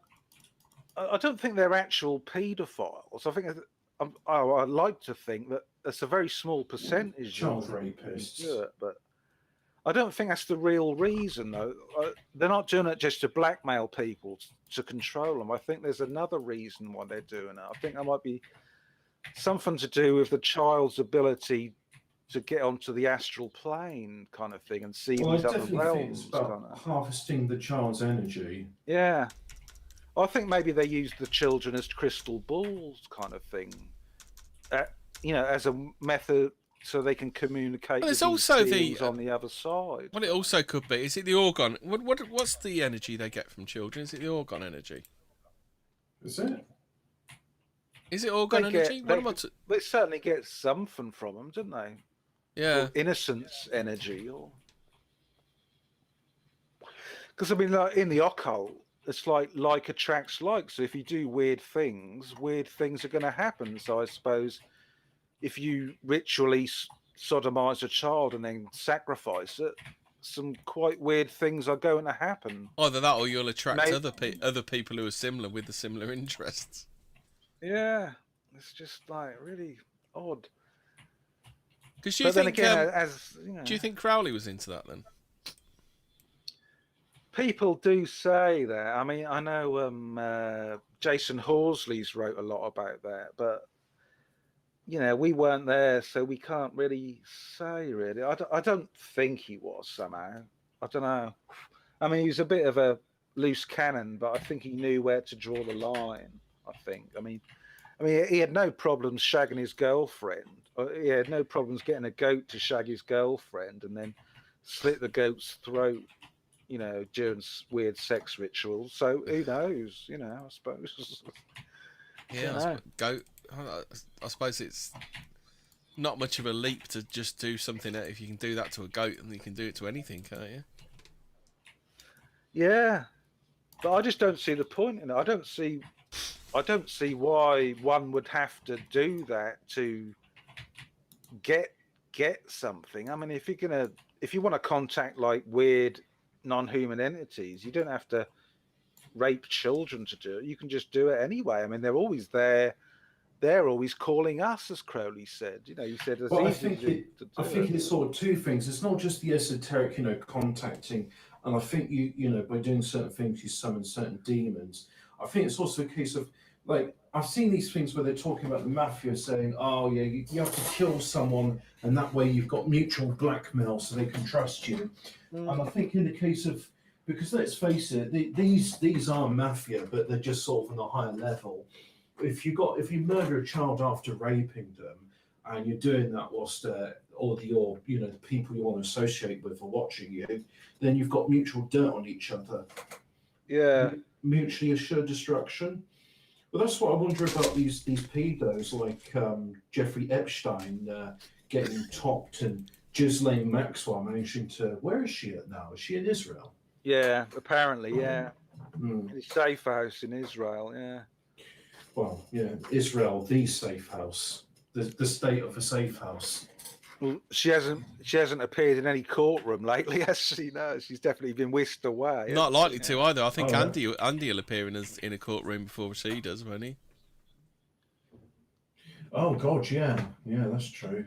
I don't think they're actual paedophiles. I think I'd like to think that it's a very small percentage child rapists. Do it, but I don't think that's the real reason, though. They're not doing it just to blackmail people to control them. I think there's another reason why they're doing it. I think there might be something to do with the child's ability to get onto the astral plane, kind of thing, and see these other realms. It's about harvesting the child's energy. Yeah. I think maybe they use the children as crystal balls, kind of thing, as a method so they can communicate. Well, there's also on the other side. Well, it also could be. Is it the organ? What's the energy they get from children? Is it the organ energy? Is it? Is it organ energy? They certainly get something from them, don't they? Yeah. Or innocence energy, or because I mean, like in the occult. It's like attracts like. So if you do weird things are going to happen. So I suppose if you ritually sodomize a child and then sacrifice it, some quite weird things are going to happen. Either that, or you'll attract other people who are similar with the similar interests. Yeah, it's just like really odd. Because do you think Crowley was into that then? People do say that. I mean, I know Jason Horsley's wrote a lot about that, but we weren't there, so we can't really say. Really, I don't think he was somehow. I don't know. I mean, he was a bit of a loose cannon, but I think he knew where to draw the line. I think. I mean, he had no problems shagging his girlfriend. He had no problems getting a goat to shag his girlfriend and then slit the goat's throat. During weird sex rituals. So who knows? I suppose. Yeah, goat. I suppose it's not much of a leap to just do something that if you can do that to a goat, and you can do it to anything, can't you? Yeah, but I just don't see the point in it. I don't see why one would have to do that to get something. I mean, if you want to contact like weird non-human entities, you don't have to rape children to do it. You can just do it anyway. I mean, they're always there. They're always calling us, as Crowley said. He said. Well, I think it's sort of two things. It's not just the esoteric, contacting And I think by doing certain things, you summon certain demons. I think it's also a case of, like, I've seen these things where they're talking about the mafia saying, oh, yeah, you have to kill someone, and that way you've got mutual blackmail so they can trust you. And I think in the case of, because let's face it, these are mafia, but they're just sort of on a higher level. If you murder a child after raping them, and you're doing that whilst all of your, the people you want to associate with are watching you, then you've got mutual dirt on each other. Yeah. Mutually assured destruction. But that's what I wonder about these pedos like Jeffrey Epstein getting topped, and Ghislaine Maxwell managing to. Where is she at now? Is she in Israel? Yeah, apparently, yeah. In a safe house in Israel, yeah. Well, yeah, Israel, the safe house, the state of a safe house. Well, she hasn't appeared in any courtroom lately, has she? No, she's definitely been whisked away. Not likely to either. I think Oh, Andy will appear in a courtroom before she does, won't he? Oh God, yeah, that's true.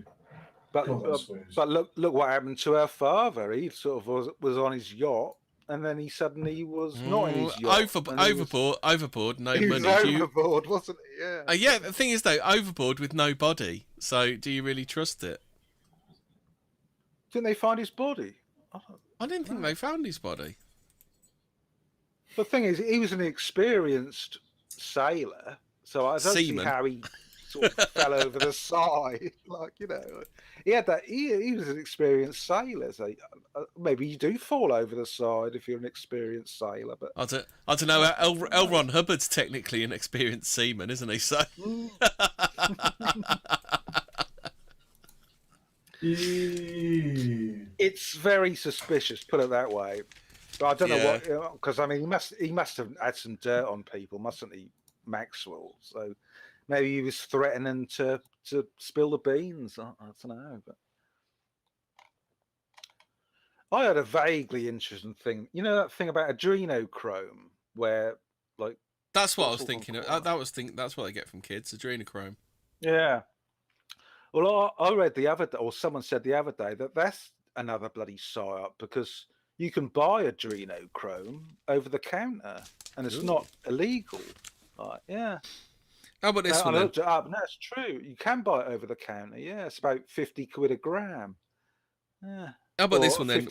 But God, but look what happened to her father. He sort of was on his yacht, and then he suddenly was not in his yacht. Overboard, no he money. was overboard, wasn't he? Yeah. Yeah. The thing is, though, overboard with no body. So, do you really trust it? Didn't they find his body? I didn't think they found his body. The thing is, he was an experienced sailor, so I don't see how he sort of fell over the side. Like, he had that. He was an experienced sailor, so maybe you do fall over the side if you're an experienced sailor. But I don't know. L. Ron Hubbard's technically an experienced seaman, isn't he? So. It's very suspicious, put it that way. But I don't know what, because I mean, he must have had some dirt on people, mustn't he, Maxwell? So maybe he was threatening to spill the beans. I don't know. But I had a vaguely interesting thing. You know that thing about adrenochrome, where like that's what I was thinking. That's what I get from kids, adrenochrome. Yeah. Well, I read the other day, or someone said the other day, that that's another bloody psyop, because you can buy adrenochrome over the counter, and it's not illegal. Like, yeah. How about this one? I looked it up, and that's true. You can buy it over the counter. Yeah, it's about 50 quid a gram. Yeah. How about this one then?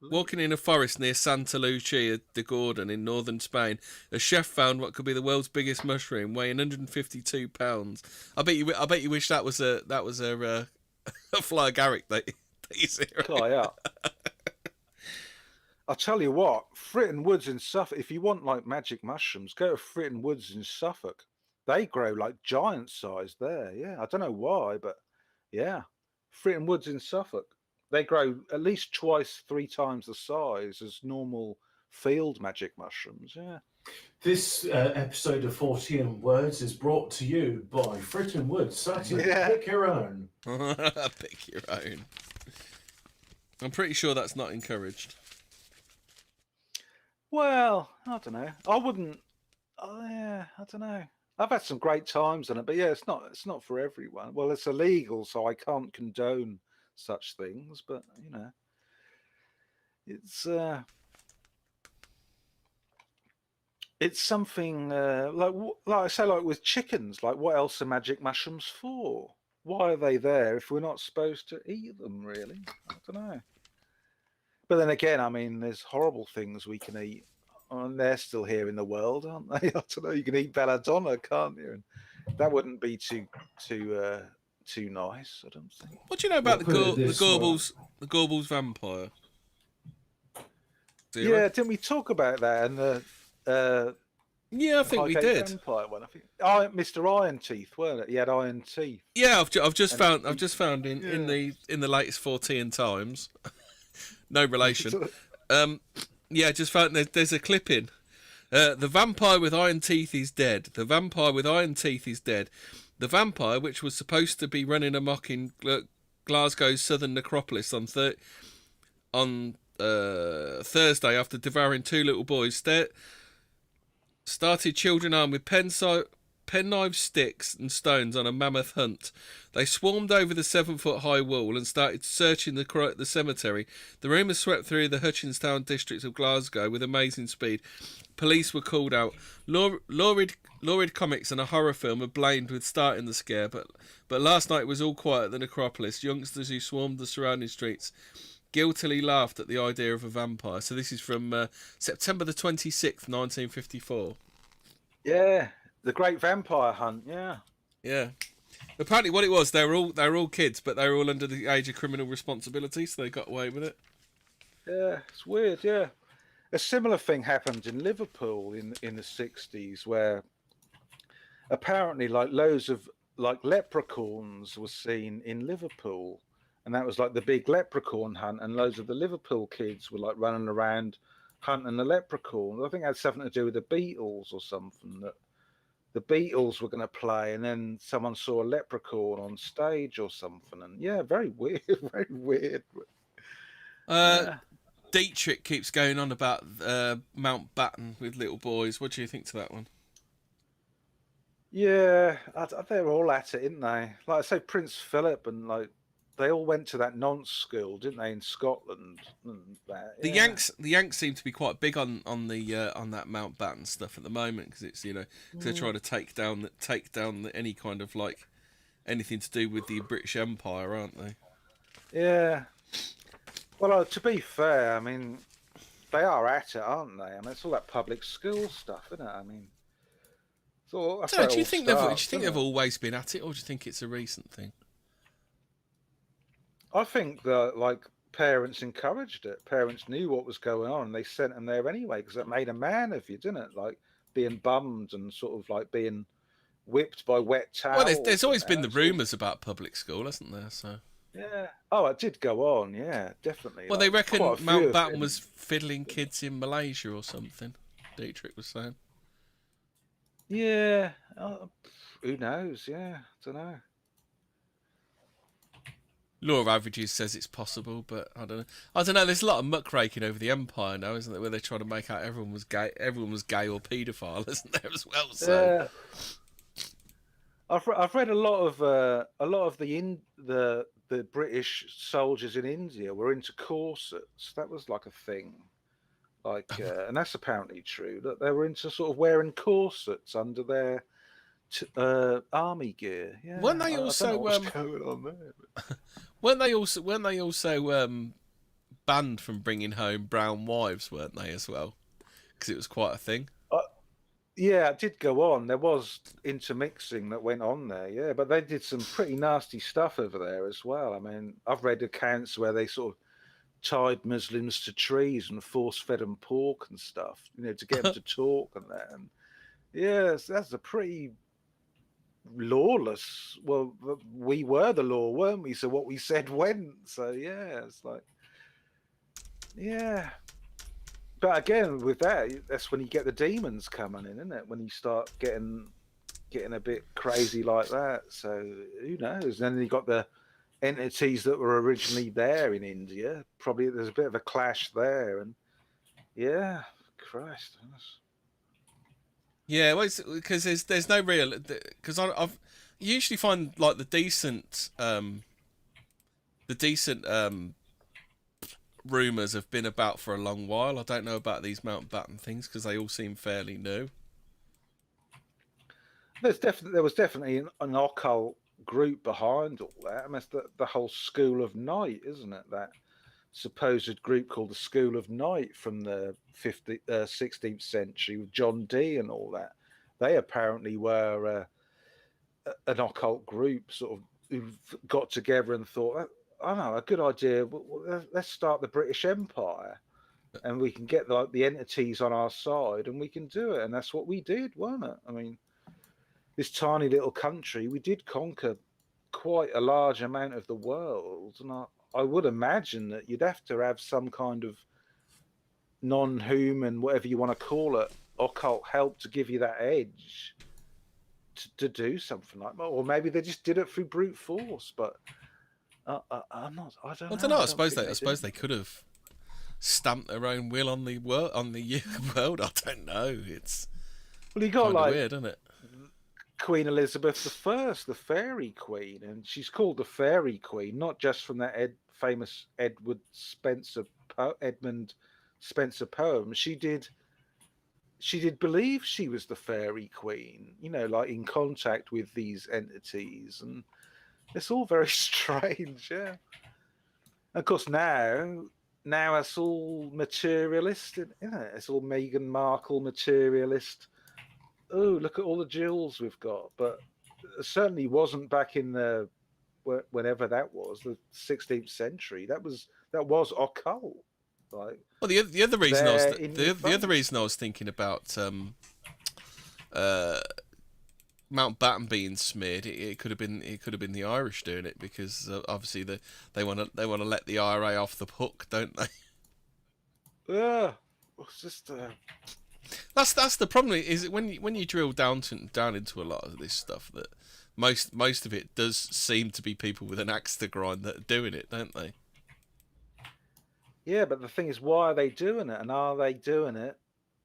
Walking in a forest near Santa Lucia de Gordon in northern Spain, a chef found what could be the world's biggest mushroom, weighing 152 pounds. I bet you wish that was a fly Garrick that you see. Fly up. I'll tell you what, Fortean Woods in Suffolk. If you want like magic mushrooms, go to Fortean Woods in Suffolk. They grow like giant size there. Yeah, I don't know why, but yeah, Fortean Woods in Suffolk. They grow at least twice, 3 times the size as normal field magic mushrooms. Yeah. This episode of Fortean Words is brought to you by Fortean Woods. Pick your own. Pick your own. I'm pretty sure that's not encouraged. Well, I don't know. I wouldn't. I don't know. I've had some great times on it, but yeah, it's not for everyone. Well, it's illegal, so I can't condone such things, but it's something like I say, like with chickens. Like, what else are magic mushrooms for? Why are they there if we're not supposed to eat them? Really, I don't know. But then again, I mean, there's horrible things we can eat, and they're still here in the world, aren't they? I don't know. You can eat belladonna, can't you? And that wouldn't be too nice, I don't think. What do you know about the Gorbals vampire? Yeah, didn't we talk about that? And yeah, I think we did. Vampire one, I think. Mr. Iron Teeth, weren't it? He had iron teeth. Yeah, I've just found in the latest Fortean Times. No relation. Just found there's a clip in. The vampire with iron teeth is dead. The vampire with iron teeth is dead. The vampire, which was supposed to be running amok in Glasgow's southern necropolis on Thursday after devouring 2 little boys, started children armed with penknives, sticks and stones on a mammoth hunt. They swarmed over the 7-foot-high wall and started searching the cemetery. The rumours swept through the Hutchinstown district of Glasgow with amazing speed. Police were called out. Lurid comics and a horror film are blamed with starting the scare, but last night was all quiet at the necropolis. Youngsters who swarmed the surrounding streets guiltily laughed at the idea of a vampire. So this is from September the 26th, 1954. Yeah, the Great Vampire Hunt. Yeah. Apparently, what it was, they were all kids, but they were all under the age of criminal responsibility, so they got away with it. Yeah, it's weird. Yeah, a similar thing happened in Liverpool in the 60s, where apparently like loads of like leprechauns were seen in Liverpool. And that was like the big leprechaun hunt, and loads of the Liverpool kids were like running around hunting the leprechauns. I think it had something to do with the Beatles or something, that the Beatles were going to play, and then someone saw a leprechaun on stage or something. And yeah, very weird, very weird. Dietrich keeps going on about Mountbatten with little boys. What do you think to that one? Yeah, they're all at it, isn't they? Like I say, Prince Philip and like. They all went to that nonce school, didn't they, in Scotland? And that, yeah. The Yanks seem to be quite big on that Mountbatten stuff at the moment, because it's cause they're trying to take down any kind of like anything to do with the British Empire, aren't they? Yeah. Well, to be fair, I mean, they are at it, aren't they? I mean, it's all that public school stuff, isn't it? I mean, do you think they've always been at it, or do you think it's a recent thing? I think that like parents encouraged it. Parents knew what was going on, and they sent them there anyway, because it made a man of you, didn't it? Like being bummed and sort of like being whipped by wet towels. Well, there's always been the rumours about public school, hasn't there? So yeah. Oh, it did go on. Yeah, definitely. Well, they reckon Mountbatten was fiddling kids in Malaysia or something. Dietrich was saying. Yeah. Who knows? Yeah, don't know. Law of Averages says it's possible, but I don't know. There's a lot of muckraking over the Empire now, isn't there? Where they're trying to make out everyone was gay or paedophile, isn't there as well? So I've read a lot of the British soldiers in India were into corsets. That was like a thing, like, and that's apparently true, that they were into sort of wearing corsets under their army gear. Yeah. Weren't they also I don't know what's going on there? Weren't they also banned from bringing home brown wives? Weren't they as well? Because it was quite a thing. Yeah, it did go on. There was intermixing that went on there. Yeah, but they did some pretty nasty stuff over there as well. I mean, I've read accounts where they sort of tied Muslims to trees and force-fed them pork and stuff, to get them to talk and that. And yes, that's a pretty lawless. Well, we were the law, weren't we? So what we said went. So yeah, it's like, yeah. But again, with that's when you get the demons coming in, isn't it? When you start getting a bit crazy like that. So who knows? And then you got the entities that were originally there in India. Probably there's a bit of a clash there, and yeah, Christ. Yeah, well, because there's no real, because I've usually find like the decent rumours have been about for a long while. I don't know about these Mountbatten things because they all seem fairly new. There was definitely an occult group behind all that. I mean, it's the whole School of Night, isn't it? That supposed group called the School of Night from the 16th century with John Dee and all that. They apparently were an occult group, sort of, who got together and thought, I don't know, a good idea. Let's start the British Empire, and we can get the entities on our side, and we can do it. And that's what we did, weren't it? I mean, this tiny little country, we did conquer quite a large amount of the world, and I would imagine that you'd have to have some kind of non-human, whatever you want to call it, occult help to give you that edge to do something like that. Or maybe they just did it through brute force, but I don't know. I don't know. I suppose they could have stamped their own will on the world. I don't know. It's you got like weird, isn't it? Queen Elizabeth I, the Fairy Queen, and she's called the Fairy Queen not just from that famous Edmund Spenser poem. She did believe she was the Fairy Queen, like in contact with these entities, and it's all very strange. Yeah. Of course, now it's all materialist, it's all Meghan Markle materialist. Oh, look at all the jewels we've got. But it certainly wasn't back in whenever that was, the 16th century. That was occult. Like, well, the other reason the other reason I was thinking about Mountbatten being smeared, it could have been the Irish doing it, because obviously they want to let the IRA off the hook, don't they? Yeah, it's just that's the problem. Is when you drill down into a lot of this stuff, that most of it does seem to be people with an axe to grind that are doing it, don't they? Yeah, but the thing is, why are they doing it? And are they doing it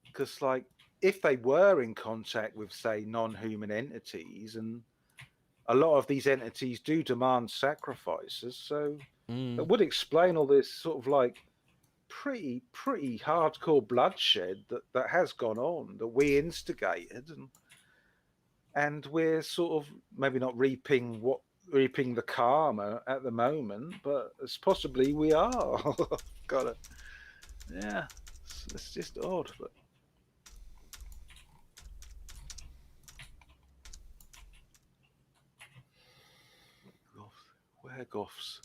because, like, if they were in contact with, say, non-human entities, and a lot of these entities do demand sacrifices, so that would explain all this sort of like pretty hardcore bloodshed that has gone on, that we instigated, and we're sort of maybe not reaping the karma at the moment, but it's possibly we are. Got it. Yeah, it's just odd, but. Werewolves.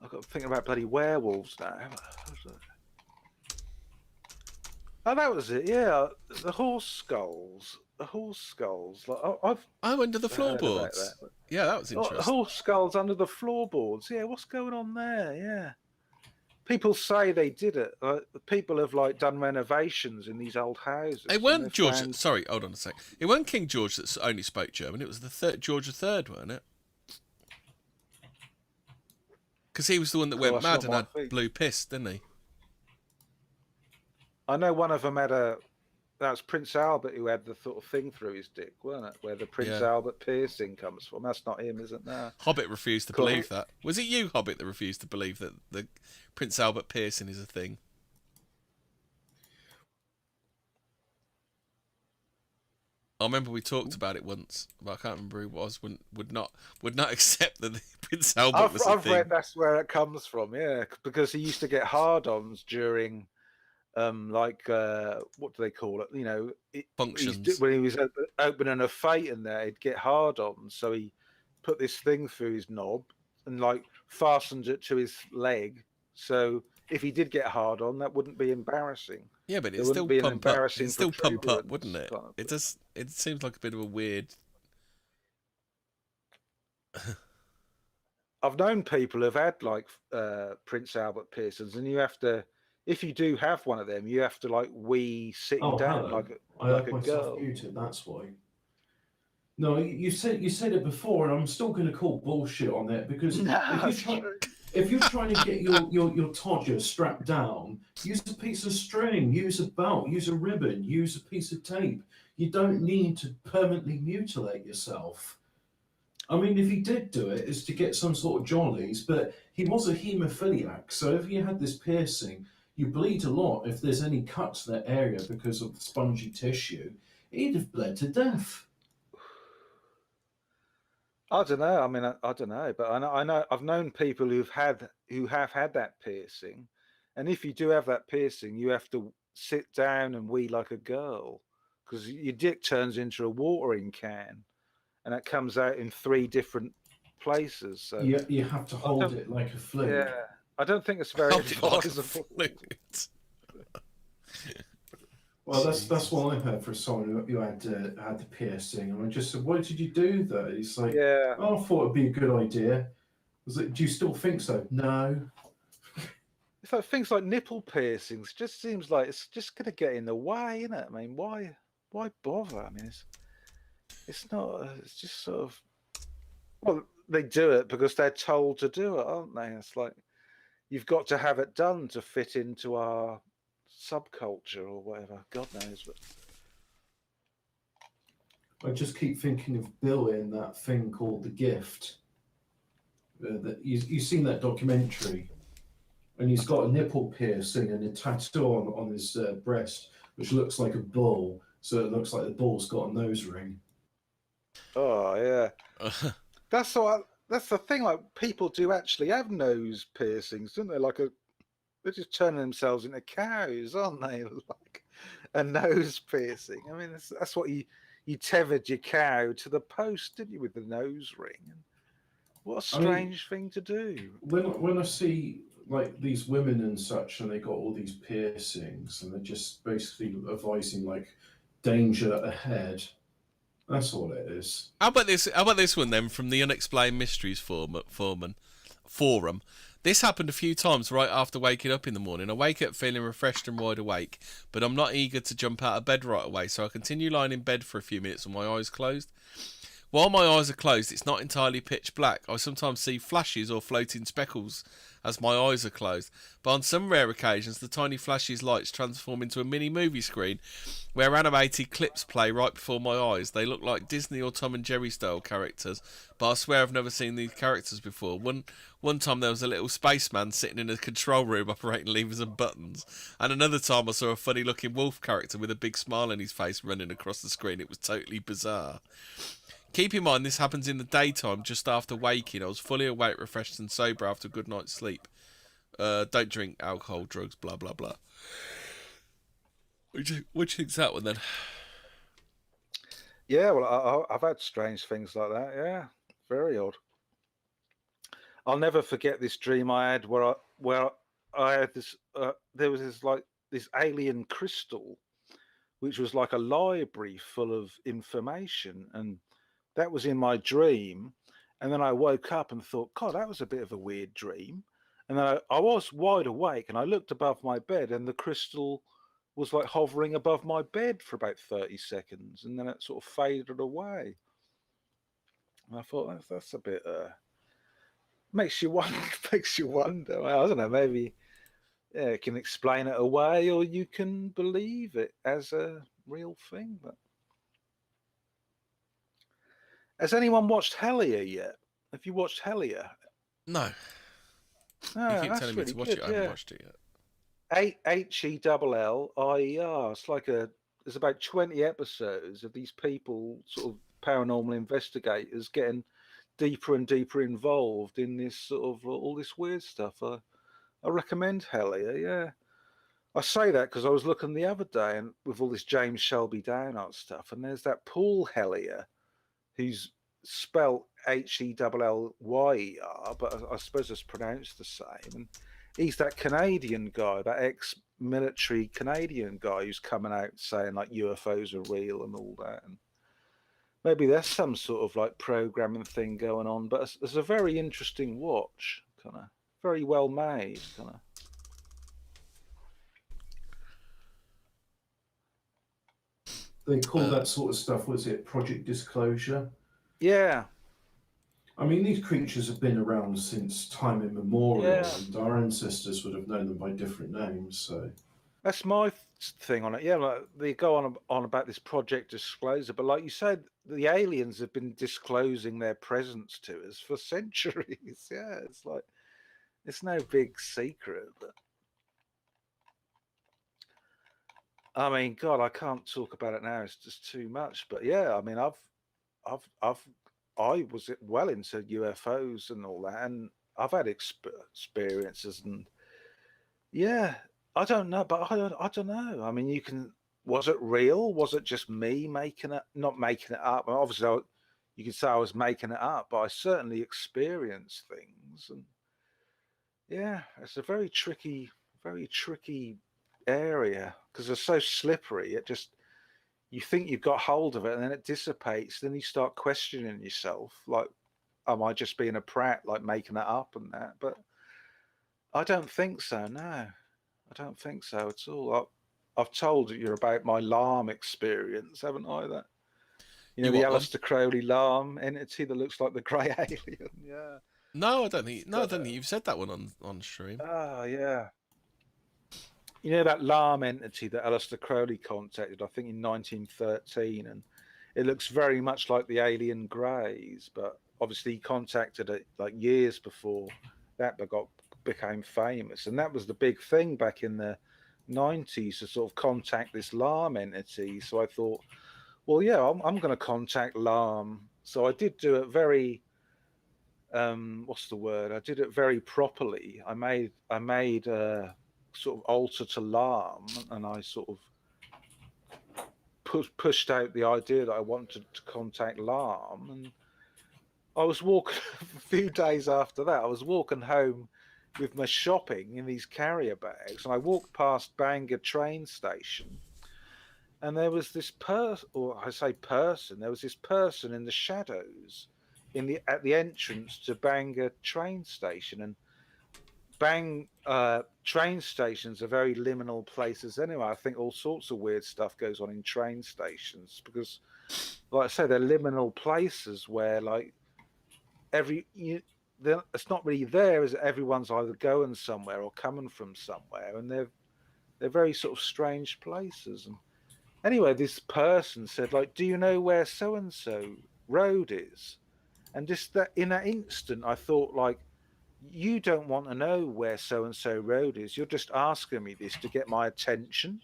I've got to think about bloody werewolves now. Oh, that was it. Yeah, the horse skulls. Like, I've under the floorboards. Yeah, that was interesting. Horse skulls under the floorboards. Yeah, what's going on there? Yeah, people say they did it. People have like done renovations in these old houses. It weren't George. Sorry, hold on a sec. It weren't King George that only spoke German. It was the George III, weren't it? Because he was the one that went mad and had blue piss, didn't he? I know one of them had that was Prince Albert, who had the sort of thing through his dick, wasn't it? Where the Prince Albert piercing comes from. That's not him, is it? No. Hobbit refused to believe that. Was it you, Hobbit, that refused to believe that the Prince Albert piercing is a thing? I remember we talked about it once, but I can't remember who it was. Would not accept that Prince Albert was a thing. I've read that's where it comes from, yeah, because he used to get hard-ons during, what do they call it? Functions. When he was opening a fete in there, he'd get hard-ons, so he put this thing through his knob and like fastened it to his leg, so if he did get hard on, that wouldn't be embarrassing. Yeah, but it's still pump up. It's still pump up, wouldn't it? It seems like a bit of a weird. I've known people who've had like Prince Albert piercings, and you have to, if you do have one of them, you have to like sitting down like a girl. Muted, that's why. No, you said it before, and I'm still going to call bullshit on it, because if you're trying to get your todger strapped down, use a piece of string, use a belt, use a ribbon, use a piece of tape. You don't need to permanently mutilate yourself. I mean, if he did do it, it's to get some sort of jollies, but he was a haemophiliac, so if you had this piercing, you bleed a lot if there's any cut to that area because of the spongy tissue. He'd have bled to death. I don't know. I mean, I don't know, but I know I've known people who have had that piercing, and if you do have that piercing, you have to sit down and wee like a girl, because your dick turns into a watering can, and it comes out in 3 different places. So you have to hold it like a flute. Yeah, I don't think it's very advisable. Well, that's what I heard from someone who had the piercing, and I just said, "Why did you do that?" He's like, "Oh, I thought it'd be a good idea." I was like, "Do you still think so?" No. It's like things like nipple piercings. Just seems like it's just going to get in the way, isn't it? I mean, why bother? I mean, it's not. It's just sort of. Well, they do it because they're told to do it, aren't they? It's like you've got to have it done to fit into our subculture or whatever. God knows, but I just keep thinking of Bill in that thing called The Gift. That you've seen that documentary, and he's got a nipple piercing and a tattoo on his breast, which looks like a bull. So it looks like the bull's got a nose ring. Oh yeah, that's the thing. Like people do actually have nose piercings, don't they? They're just turning themselves into cows, aren't they? Like a nose piercing. I mean, that's what you tethered your cow to the post, didn't you, with the nose ring? What a strange thing to do. When I see like these women and such, and they got all these piercings, and they're just basically advising like danger ahead. That's all it is. How about this one then from the Unexplained Mysteries forum. This happened a few times right after waking up in the morning. I wake up feeling refreshed and wide awake, but I'm not eager to jump out of bed right away, so I continue lying in bed for a few minutes with my eyes closed. While my eyes are closed, it's not entirely pitch black. I sometimes see flashes or floating speckles as my eyes are closed, but on some rare occasions the tiny flashes lights transform into a mini movie screen where animated clips play right before my eyes. They look like Disney or Tom and Jerry style characters, but I swear I've never seen these characters before. One time there was a little spaceman sitting in a control room operating levers and buttons, and another time I saw a funny looking wolf character with a big smile on his face running across the screen. It was totally bizarre. Keep in mind this happens in the daytime just after waking. I was fully awake, refreshed and sober after a good night's sleep. Don't drink alcohol, drugs, blah blah blah. What do you think's that one then? Yeah, well, I've had strange things like that. Yeah, very odd. I'll never forget this dream I had where I had this. There was this alien crystal, which was like a library full of information, and that was in my dream. And then I woke up and thought, God, that was a bit of a weird dream. And then I was wide awake and I looked above my bed and the crystal was like hovering above my bed for about 30 seconds. And then it sort of faded away. And I thought, that's a bit, makes you wonder, makes you wonder. I don't know, maybe you can explain it away or you can believe it as a real thing. But has anyone watched Hellier yet? Have you watched Hellier? No. You keep telling me to watch it. I haven't watched it yet. Hellier. It's like there's about 20 episodes of these people, sort of paranormal investigators, getting deeper and deeper involved in this sort of all this weird stuff. I recommend Hellier. Yeah. I say that because I was looking the other day and with all this James Shelby Downard stuff, and there's that Paul Hellier, who's spelled Hellyer, but I suppose it's pronounced the same. And he's that Canadian guy, that ex-military Canadian guy who's coming out saying like UFOs are real and all that. And maybe there's some sort of like programming thing going on, but it's a very interesting watch, kind of very well made, kind of. They call that sort of stuff, was it Project Disclosure? Yeah. I mean, these creatures have been around since time immemorial, and our ancestors would have known them by different names. So that's my thing on it. Yeah, like they go on about this Project Disclosure, but like you said, the aliens have been disclosing their presence to us for centuries. Yeah, it's like it's no big secret. But I mean, God, I can't talk about it now. It's just too much. But yeah, I mean, I was well into UFOs and all that, and I've had experiences, and yeah, I don't know, but I don't know. I mean, was it real? Was it just me not making it up? Well, obviously, you could say I was making it up, but I certainly experienced things, and yeah, it's a very tricky area because it's so slippery. You think you've got hold of it and then it dissipates. Then you start questioning yourself, like, am I just being a prat, like making it up and that? But I don't think so. No, I don't think so at all. I've told you about my LARM experience, haven't I? That the Aleister Crowley LARM entity that looks like the grey alien. Yeah. No, I don't think. No, I don't think you've said that one on stream. Ah, yeah. You know that LARM entity that Aleister Crowley contacted, I think in 1913, and it looks very much like the alien greys, but obviously he contacted it like years before that became famous, and that was the big thing back in the 90s to sort of contact this LARM entity. So I thought, well, yeah, I'm going to contact LARM. So I did do it very, what's the word? I did it very properly. I made a sort of altar to LARM, and I sort of pushed out the idea that I wanted to contact LARM. And I was walking a few days after that. I was walking home with my shopping in these carrier bags, and I walked past Bangor train station, and there was this person there was this person in the shadows at the entrance to Bangor train station. And train stations are very liminal places anyway. I think all sorts of weird stuff goes on in train stations because, like I say, they're liminal places where like it's not really there, is everyone's either going somewhere or coming from somewhere, and they're very sort of strange places. And anyway, this person said, like, do you know where so and so road is? And just that in that instant, I thought, like, you don't want to know where so and so road is. You're just asking me this to get my attention.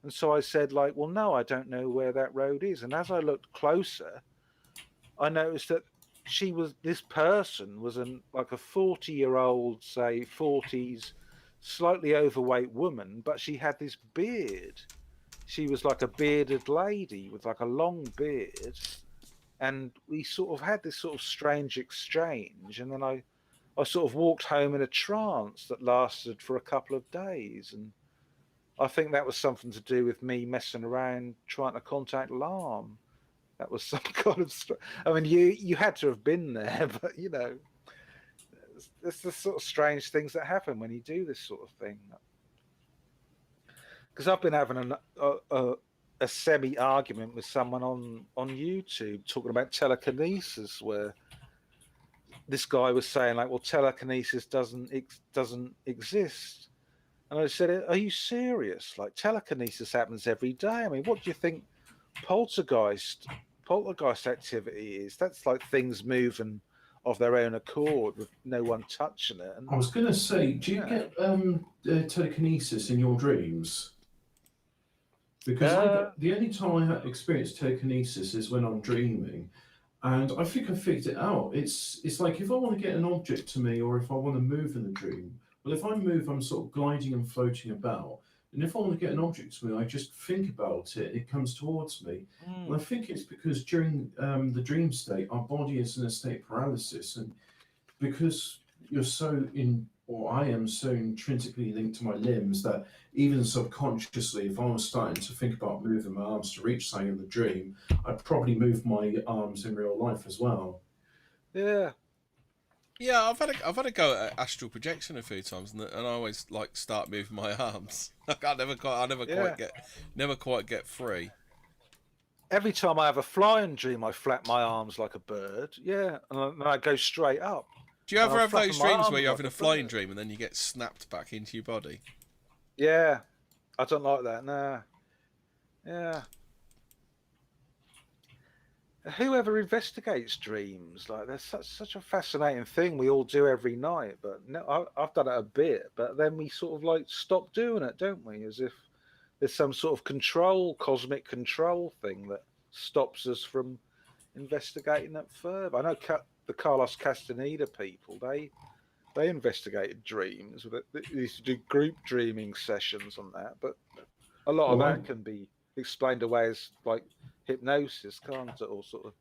And so I said, like, well, no, I don't know where that road is. And as I looked closer, I noticed that this person was like a 40-year-old, say 40s, slightly overweight woman, but she had this beard. She was like a bearded lady with like a long beard. And we sort of had this sort of strange exchange. And then I sort of walked home in a trance that lasted for a couple of days. And I think that was something to do with me messing around trying to contact LARM. That was some kind of... I mean, you had to have been there, but, you know, it's the sort of strange things that happen when you do this sort of thing. Because I've been having a semi-argument with someone on YouTube talking about telekinesis, where this guy was saying, like, well, telekinesis doesn't exist. And I said, are you serious? Like, telekinesis happens every day. I mean, what do you think poltergeist activity is? That's like things moving of their own accord with no one touching it. And I was going to say, do you get telekinesis in your dreams? Because the only time I have experienced telekinesis is when I'm dreaming, and I think I figured it out. It's like if I want to get an object to me, or if I want to move in the dream. Well, if I move, I'm sort of gliding and floating about. And if I want to get an object to me, I just think about it, it comes towards me. And I think it's because during the dream state, our body is in a state of paralysis. And because you're I am so intrinsically linked to my limbs that even subconsciously, if I was starting to think about moving my arms to reach something in the dream, I'd probably move my arms in real life as well. Yeah. Yeah, I've had a go at astral projection a few times, and I always like start moving my arms. I never quite get free. Every time I have a flying dream, I flap my arms like a bird. Yeah, and then I go straight up. Do you ever have those dreams where you're having a flying dream and then you get snapped back into your body? Yeah, I don't like that. Nah. Yeah. Whoever investigates dreams, like, there's such a fascinating thing we all do every night. But no, I've done it a bit, but then we sort of like stop doing it, don't we? As if there's some sort of cosmic control thing that stops us from investigating it further. I know the Carlos Castaneda people, they investigated dreams. They used to do group dreaming sessions on that, but a lot of that can be explained away as like hypnosis, can't it? Or sort of,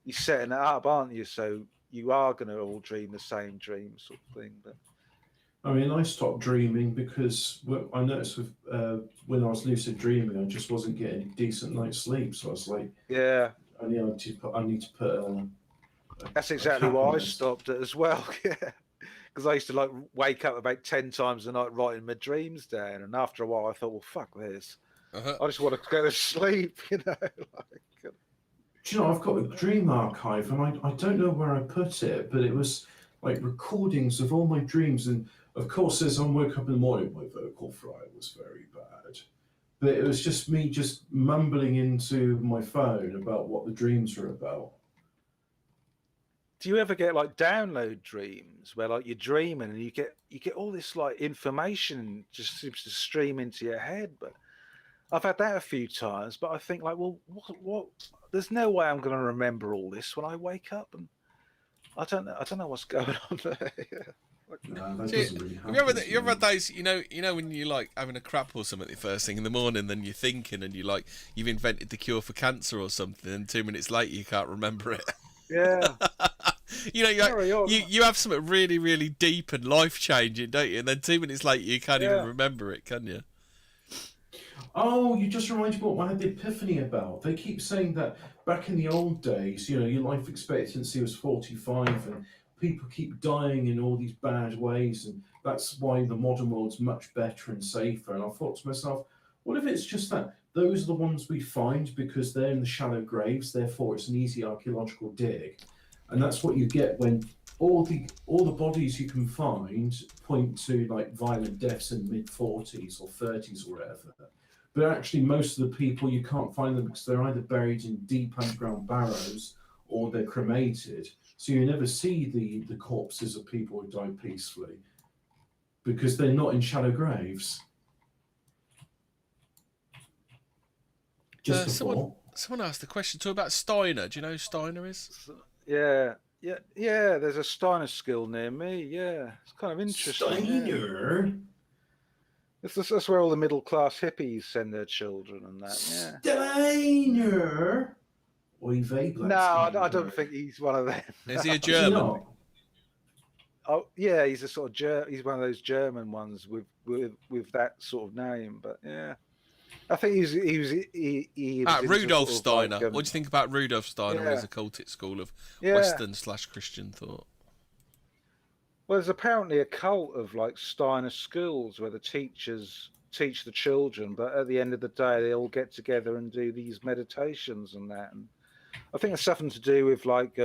you're setting it up, aren't you? So you are going to all dream the same dream, sort of thing. But I mean, I stopped dreaming because I noticed with when I was lucid dreaming, I just wasn't getting a decent night's sleep. So I was like, yeah, I need to put. That's exactly why I stopped it as well. Yeah, because I used to like wake up about 10 times a night writing my dreams down, and after a while I thought, well, fuck this. I just want to go to sleep, you know. Do you know, I've got a dream archive, and I don't know where I put it, but it was like recordings of all my dreams. And of course, as I woke up in the morning, my vocal fry was very bad. But it was just me just mumbling into my phone about what the dreams were about. Do you ever get like download dreams where like you're dreaming and you get all this like information just seems to stream into your head? But I've had that a few times, but I think like, well, what? There's no way I'm going to remember all this when I wake up, and I don't know what's going on there. No, that See, doesn't really happen. you ever had days, you know when you like having a crap or something the first thing in the morning, then you're thinking and you've invented the cure for cancer or something, and 2 minutes later you can't remember it. Yeah. You have something really, really deep and life changing, don't you? And then 2 minutes later you can't even remember it, can you? Oh, you just reminded me what I had the epiphany about. They keep saying that back in the old days, your life expectancy was 45 and people keep dying in all these bad ways, and that's why the modern world's much better and safer. And I thought to myself, what if it's just that those are the ones we find because they're in the shallow graves, therefore it's an easy archaeological dig. And that's what you get when all the bodies you can find point to like violent deaths in mid-40s or 30s or whatever. But actually, most of the people, you can't find them because they're either buried in deep underground barrows or they're cremated. So you never see the corpses of people who died peacefully because they're not in shallow graves. Just someone asked the question too about Steiner. Do you know who Steiner is? Yeah. There's a Steiner skill near me. Yeah, it's kind of interesting. Steiner. Yeah. That's where all the middle class hippies send their children and that. Yeah. Steiner. No, I don't think he's one of them. Is he a German? Oh yeah, he's a sort of he's one of those German ones with that sort of name. But yeah, I think he was Rudolf sort of Steiner. like, What do you think about Rudolf Steiner yeah. as a cultic school of Western/Christian thought? Well, there's apparently a cult of like Steiner schools where the teachers teach the children, but at the end of the day, they all get together and do these meditations and that. And I think it's something to do with like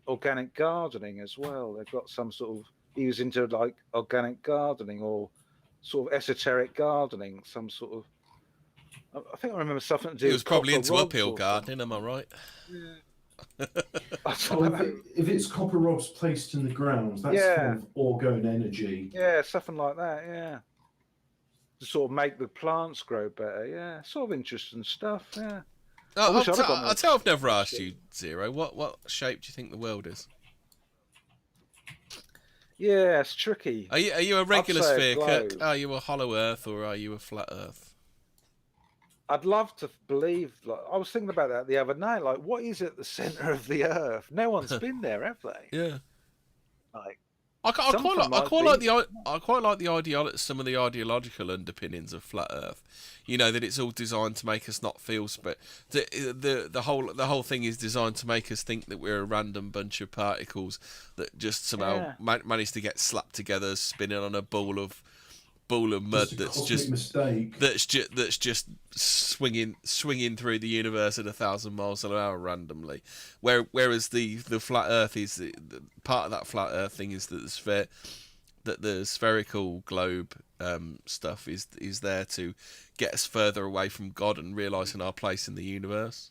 organic gardening as well. They've got some sort of, he was into like organic gardening or sort of esoteric gardening, some sort of, I think I remember something to do with. He was probably into uphill gardening, am I right? Yeah. If it's copper rods placed in the ground, that's full of orgone energy. Yeah, something like that, yeah. To sort of make the plants grow better, yeah. Sort of interesting stuff, yeah. I'll tell I've never asked you, Zero. What shape do you think the world is? Yeah, it's tricky. Are you a regular sphere, Kirk? Are you a hollow Earth or are you a flat Earth? I'd love to believe. Like, I was thinking about that the other night. Like, what is at the center of the Earth? No one's been there, have they? Yeah. Like, I quite like some of the ideological underpinnings of flat Earth. You know that it's all designed to make us not feel, but the whole thing is designed to make us think that we're a random bunch of particles that just somehow managed to get slapped together, spinning on a ball of mud that's just swinging through the universe at 1,000 miles an hour randomly. Whereas the flat Earth is the part of that flat Earth thing is that the spherical globe stuff is there to get us further away from God and realising our place in the universe.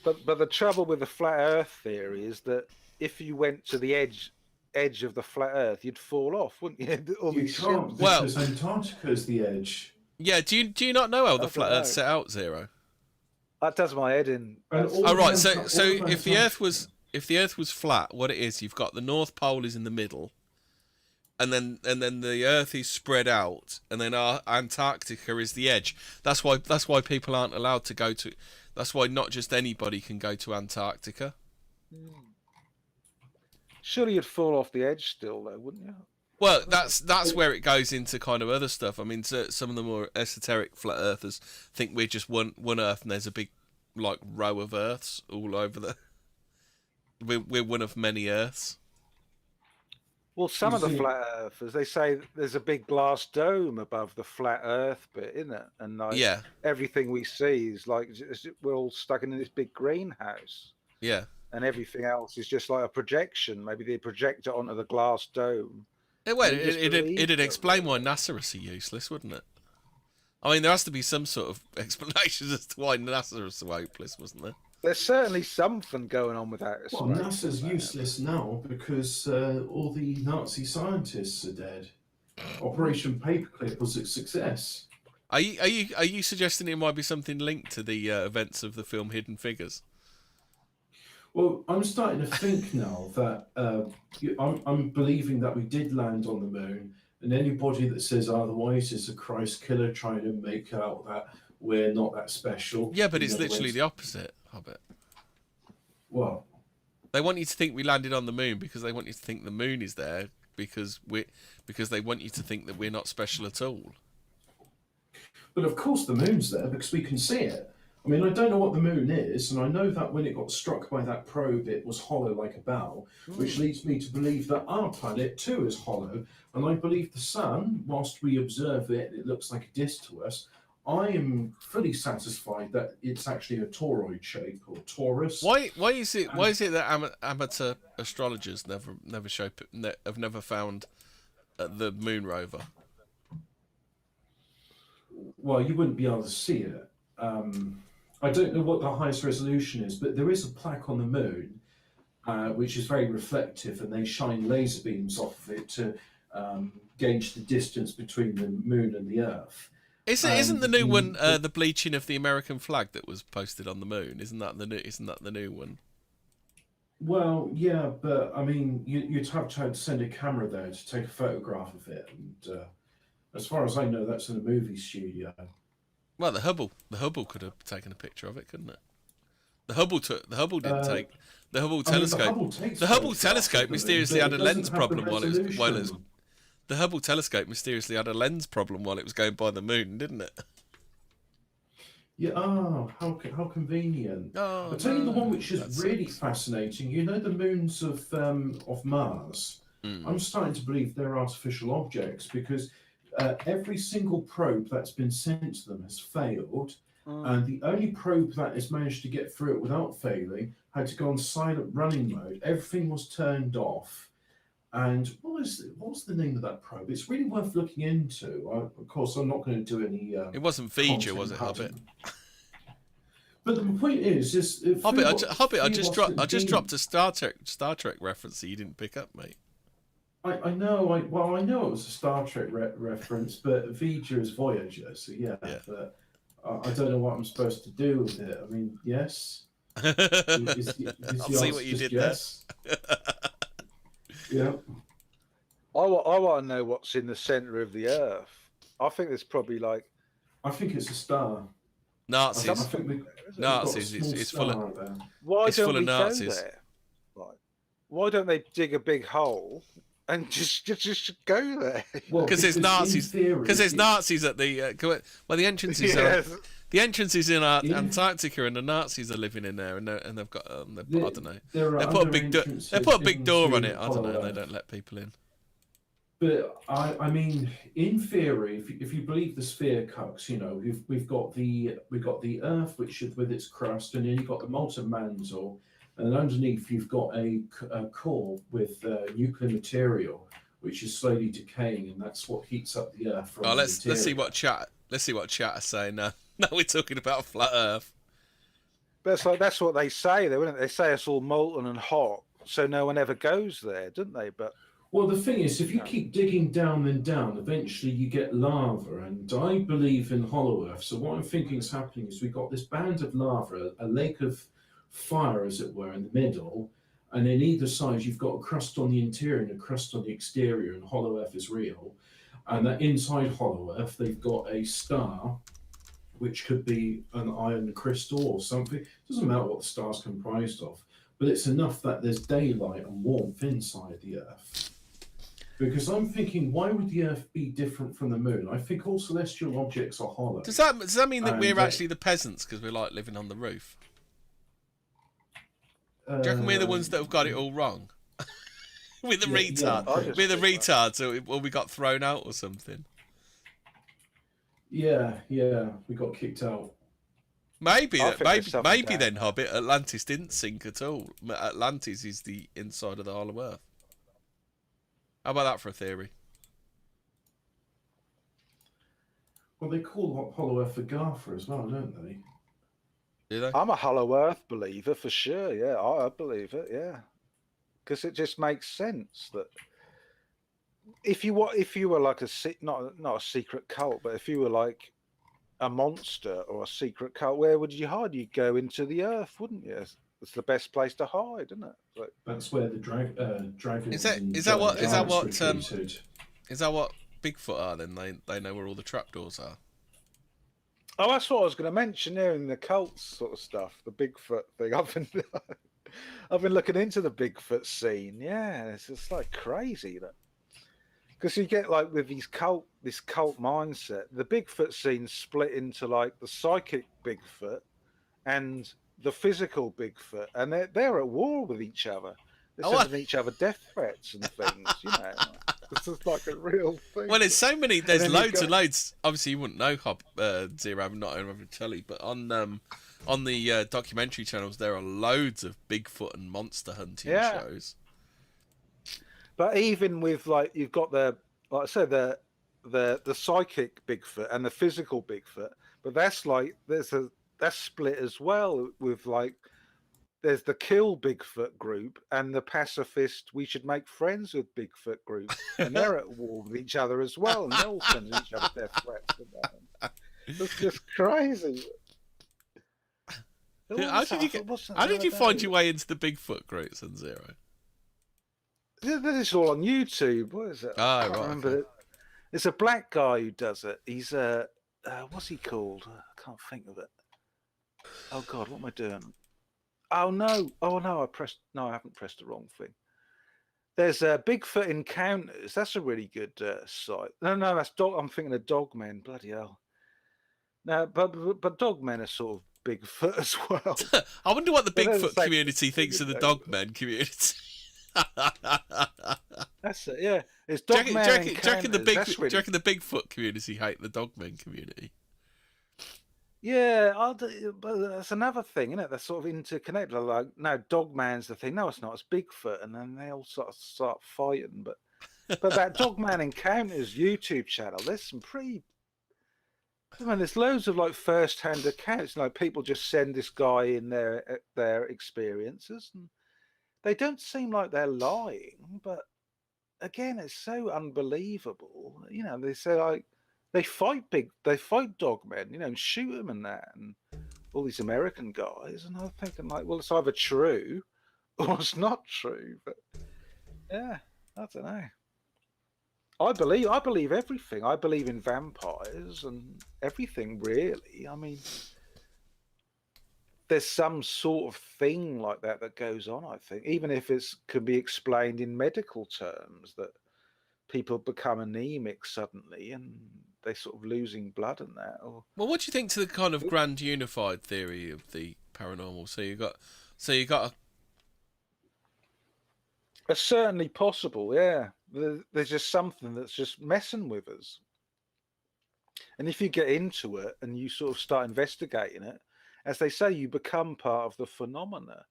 But the trouble with the flat Earth theory is that if you went to the edge of the flat Earth, you'd fall off, wouldn't you? You can't, because Antarctica's the edge. Yeah, do you not know how the flat Earth's set out, Zero? That does my head in. Right. So if the Earth was flat, what it is, you've got the North Pole is in the middle, and then the Earth is spread out, and then our Antarctica is the edge. That's why people aren't allowed to go to. That's why not just anybody can go to Antarctica. Surely you'd fall off the edge still, though, wouldn't you? Well, that's where it goes into kind of other stuff. I mean, some of the more esoteric flat earthers think we're just one Earth, and there's a big like row of Earths all over the. We're one of many Earths. Well, some of the flat earthers, they say there's a big glass dome above the flat Earth bit, isn't it? And like everything we see is like we're all stuck in this big greenhouse. Yeah. And everything else is just like a projection. Maybe they project it onto the glass dome. It'd explain why NASA is so useless, wouldn't it? I mean, there has to be some sort of explanation as to why NASA is so hopeless, wasn't there? There's certainly something going on with outer space. Well, NASA's useless now because all the Nazi scientists are dead. Operation Paperclip was a success. Are you suggesting it might be something linked to the events of the film Hidden Figures? Well, I'm starting to think now that I'm believing that we did land on the moon, and anybody that says otherwise is a Christ killer trying to make out that we're not that special. Yeah, but it's literally the opposite, Hobbit. Well, they want you to think we landed on the moon because they want you to think the moon is there because they want you to think that we're not special at all. But of course the moon's there because we can see it. I mean, I don't know what the moon is, and I know that when it got struck by that probe, it was hollow like a bell, which leads me to believe that our planet too is hollow. And I believe the sun, whilst we observe it, it looks like a disc to us. I am fully satisfied that it's actually a toroid shape or torus. Why is it that amateur astrologers have never found the moon rover? Well, you wouldn't be able to see it. I don't know what the highest resolution is, but there is a plaque on the moon, which is very reflective, and they shine laser beams off of it to gauge the distance between the moon and the Earth. Isn't the new one the bleaching of the American flag that was posted on the moon? Isn't that the new one? Well, yeah, but I mean, you'd have to send a camera there to take a photograph of it, and as far as I know, that's in a movie studio. Well, the Hubble could have taken a picture of it, couldn't it? The Hubble didn't take. The Hubble telescope. The Hubble telescope mysteriously had a lens problem while it was. The Hubble telescope mysteriously had a lens problem while it was going by the moon, didn't it? Yeah. Oh, how convenient. Oh, I'll tell you the one which is really fascinating. You know the moons of Mars. I'm starting to believe they're artificial objects because every single probe that's been sent to them has failed, and the only probe that has managed to get through it without failing had to go on silent running mode. Everything was turned off. And what was the name of that probe? It's really worth looking into. Of course, I'm not going to do any. It wasn't Voyager, was it, Hobbit? But the point is Hobbit. I just dropped a Star Trek reference that you didn't pick up, mate. I know. I know it was a Star Trek reference, but Voyager is Voyager, so yeah. But I don't know what I'm supposed to do with it. I mean, yes. I'll see what you did yes? There. Yeah. I want to know what's in the centre of the Earth. I think there's probably like. I think it's a star. Nazis. I think Nazis. It's full of. Why it's don't full of we Nazis. go there? Like, why don't they dig a big hole and just go there? Because there's Nazis. Because there's Nazis at the. The entrances are. The entrance is in Antarctica, and the Nazis are living in there, and they've got I don't know. They put a big door on it. I don't know. They don't let people in. But I mean, in theory, if you believe the sphere cucks, you know, we've got the Earth, which is with its crust, and then you've got the molten mantle, and underneath you've got a core with nuclear material, which is slowly decaying, and that's what heats up the Earth. From let's see what chat are saying now. No, we're talking about a flat Earth. But it's like that's what they say, though, isn't it? They say it's all molten and hot, so no one ever goes there, don't they? But well, the thing is, if you keep digging down and down, eventually you get lava, and I believe in Hollow Earth. So what I'm thinking is happening is we've got this band of lava, a lake of fire, as it were, in the middle, and then either side you've got a crust on the interior and a crust on the exterior, and Hollow Earth is real. And that inside Hollow Earth, they've got a star, which could be an iron crystal or something. It doesn't matter what the star's comprised of, but it's enough that there's daylight and warmth inside the Earth. Because I'm thinking, why would the Earth be different from the Moon? I think all celestial objects are hollow. Does that mean that we're actually the peasants because we're like living on the roof? Do you reckon we're the ones that have got it all wrong? We're the retards. We're the retards, or we got thrown out or something. Yeah, we got kicked out. Maybe then, Hobbit, Atlantis didn't sink at all. Atlantis is the inside of the Hollow Earth. How about that for a theory? Well, they call Hollow Earth Agartha as well, don't they? Do they? I'm a Hollow Earth believer for sure. Yeah, I believe it. Yeah, because it just makes sense that if you were like not a secret cult, but if you were like a monster or a secret cult, where would you hide? You'd go into the earth, wouldn't you? It's the best place to hide, isn't it? Like, That's where the dragons and Is that what giants retreated. is that what Bigfoot are? Then they know where all the trapdoors are. oh, that's what I was going to mention there in the cults sort of stuff, the Bigfoot thing. I've been looking into the Bigfoot scene. Yeah, it's just like crazy that because you get like with this cult mindset, the Bigfoot scene's split into like the psychic Bigfoot and the physical Bigfoot, and they're at war with each other. They're sending each other death threats and things. You know, it's just like a real thing. Well, there's so many. There's loads and loads. Obviously, you wouldn't know Zero, not over telly, but on the documentary channels, there are loads of Bigfoot and monster hunting shows. But even with like you've got like I said, the psychic Bigfoot and the physical Bigfoot, but that's like that's split as well with like there's the kill Bigfoot group and the pacifist we should make friends with Bigfoot group, and they're at war with each other as well, and they're all sending each other death threats. It's just crazy. How did you find your way into the Bigfoot groups on Zero? This is all on YouTube. What is it? I can't remember it. It's a black guy who does it. He's what's he called? I can't think of it. Oh God, what am I doing? Oh no! I haven't pressed the wrong thing. There's Bigfoot Encounters. That's a really good site. No, that's Dog. I'm thinking of Dogmen. Bloody hell. No, but Dogmen are sort of Bigfoot as well. I wonder what the Bigfoot community thinks of the Dogmen community. That's it, yeah. It's do you reckon the Bigfoot community hate the Dogmen community? Yeah, but that's another thing, isn't it? They're sort of interconnected. They're like, no, Dogman's the thing. No, it's not. It's Bigfoot, and then they all sort of start fighting. But that Dogman Encounters YouTube channel, there's some pretty. I mean, there's loads of like first-hand accounts. Like people just send this guy in their experiences, and they don't seem like they're lying, but again, it's so unbelievable. You know, they say like they fight dogmen, you know, and shoot them and that, and all these American guys. And I'm thinking like, well, it's either true or it's not true. But yeah, I don't know. I believe everything. I believe in vampires and everything, really. I mean, there's some sort of thing like that goes on, I think, even if it can be explained in medical terms, that people become anemic suddenly and they sort of losing blood and that. Well, what do you think to the kind of grand unified theory of the paranormal? So you got it's certainly possible, yeah. There's just something that's just messing with us. And if you get into it and you sort of start investigating it, as they say, you become part of the phenomena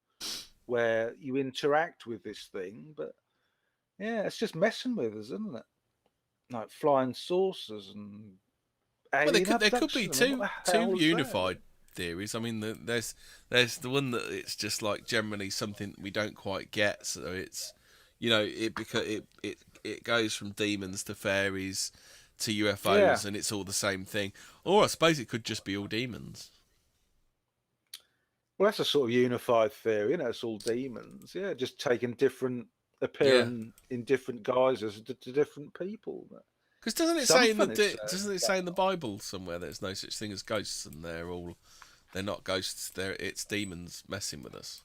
where you interact with this thing. But yeah, it's just messing with us, isn't it? Like flying saucers and alien there could be two unified theories. I mean, there's the one that it's just like generally something we don't quite get. So it's, you know, it goes from demons to fairies to UFOs, and it's all the same thing. Or I suppose it could just be all demons. Well, that's a sort of unified theory, you know, it's all demons. Yeah, just taking different, appearing in different guises to different people. Because doesn't it say in the Bible somewhere there's no such thing as ghosts, and they're not ghosts, it's demons messing with us?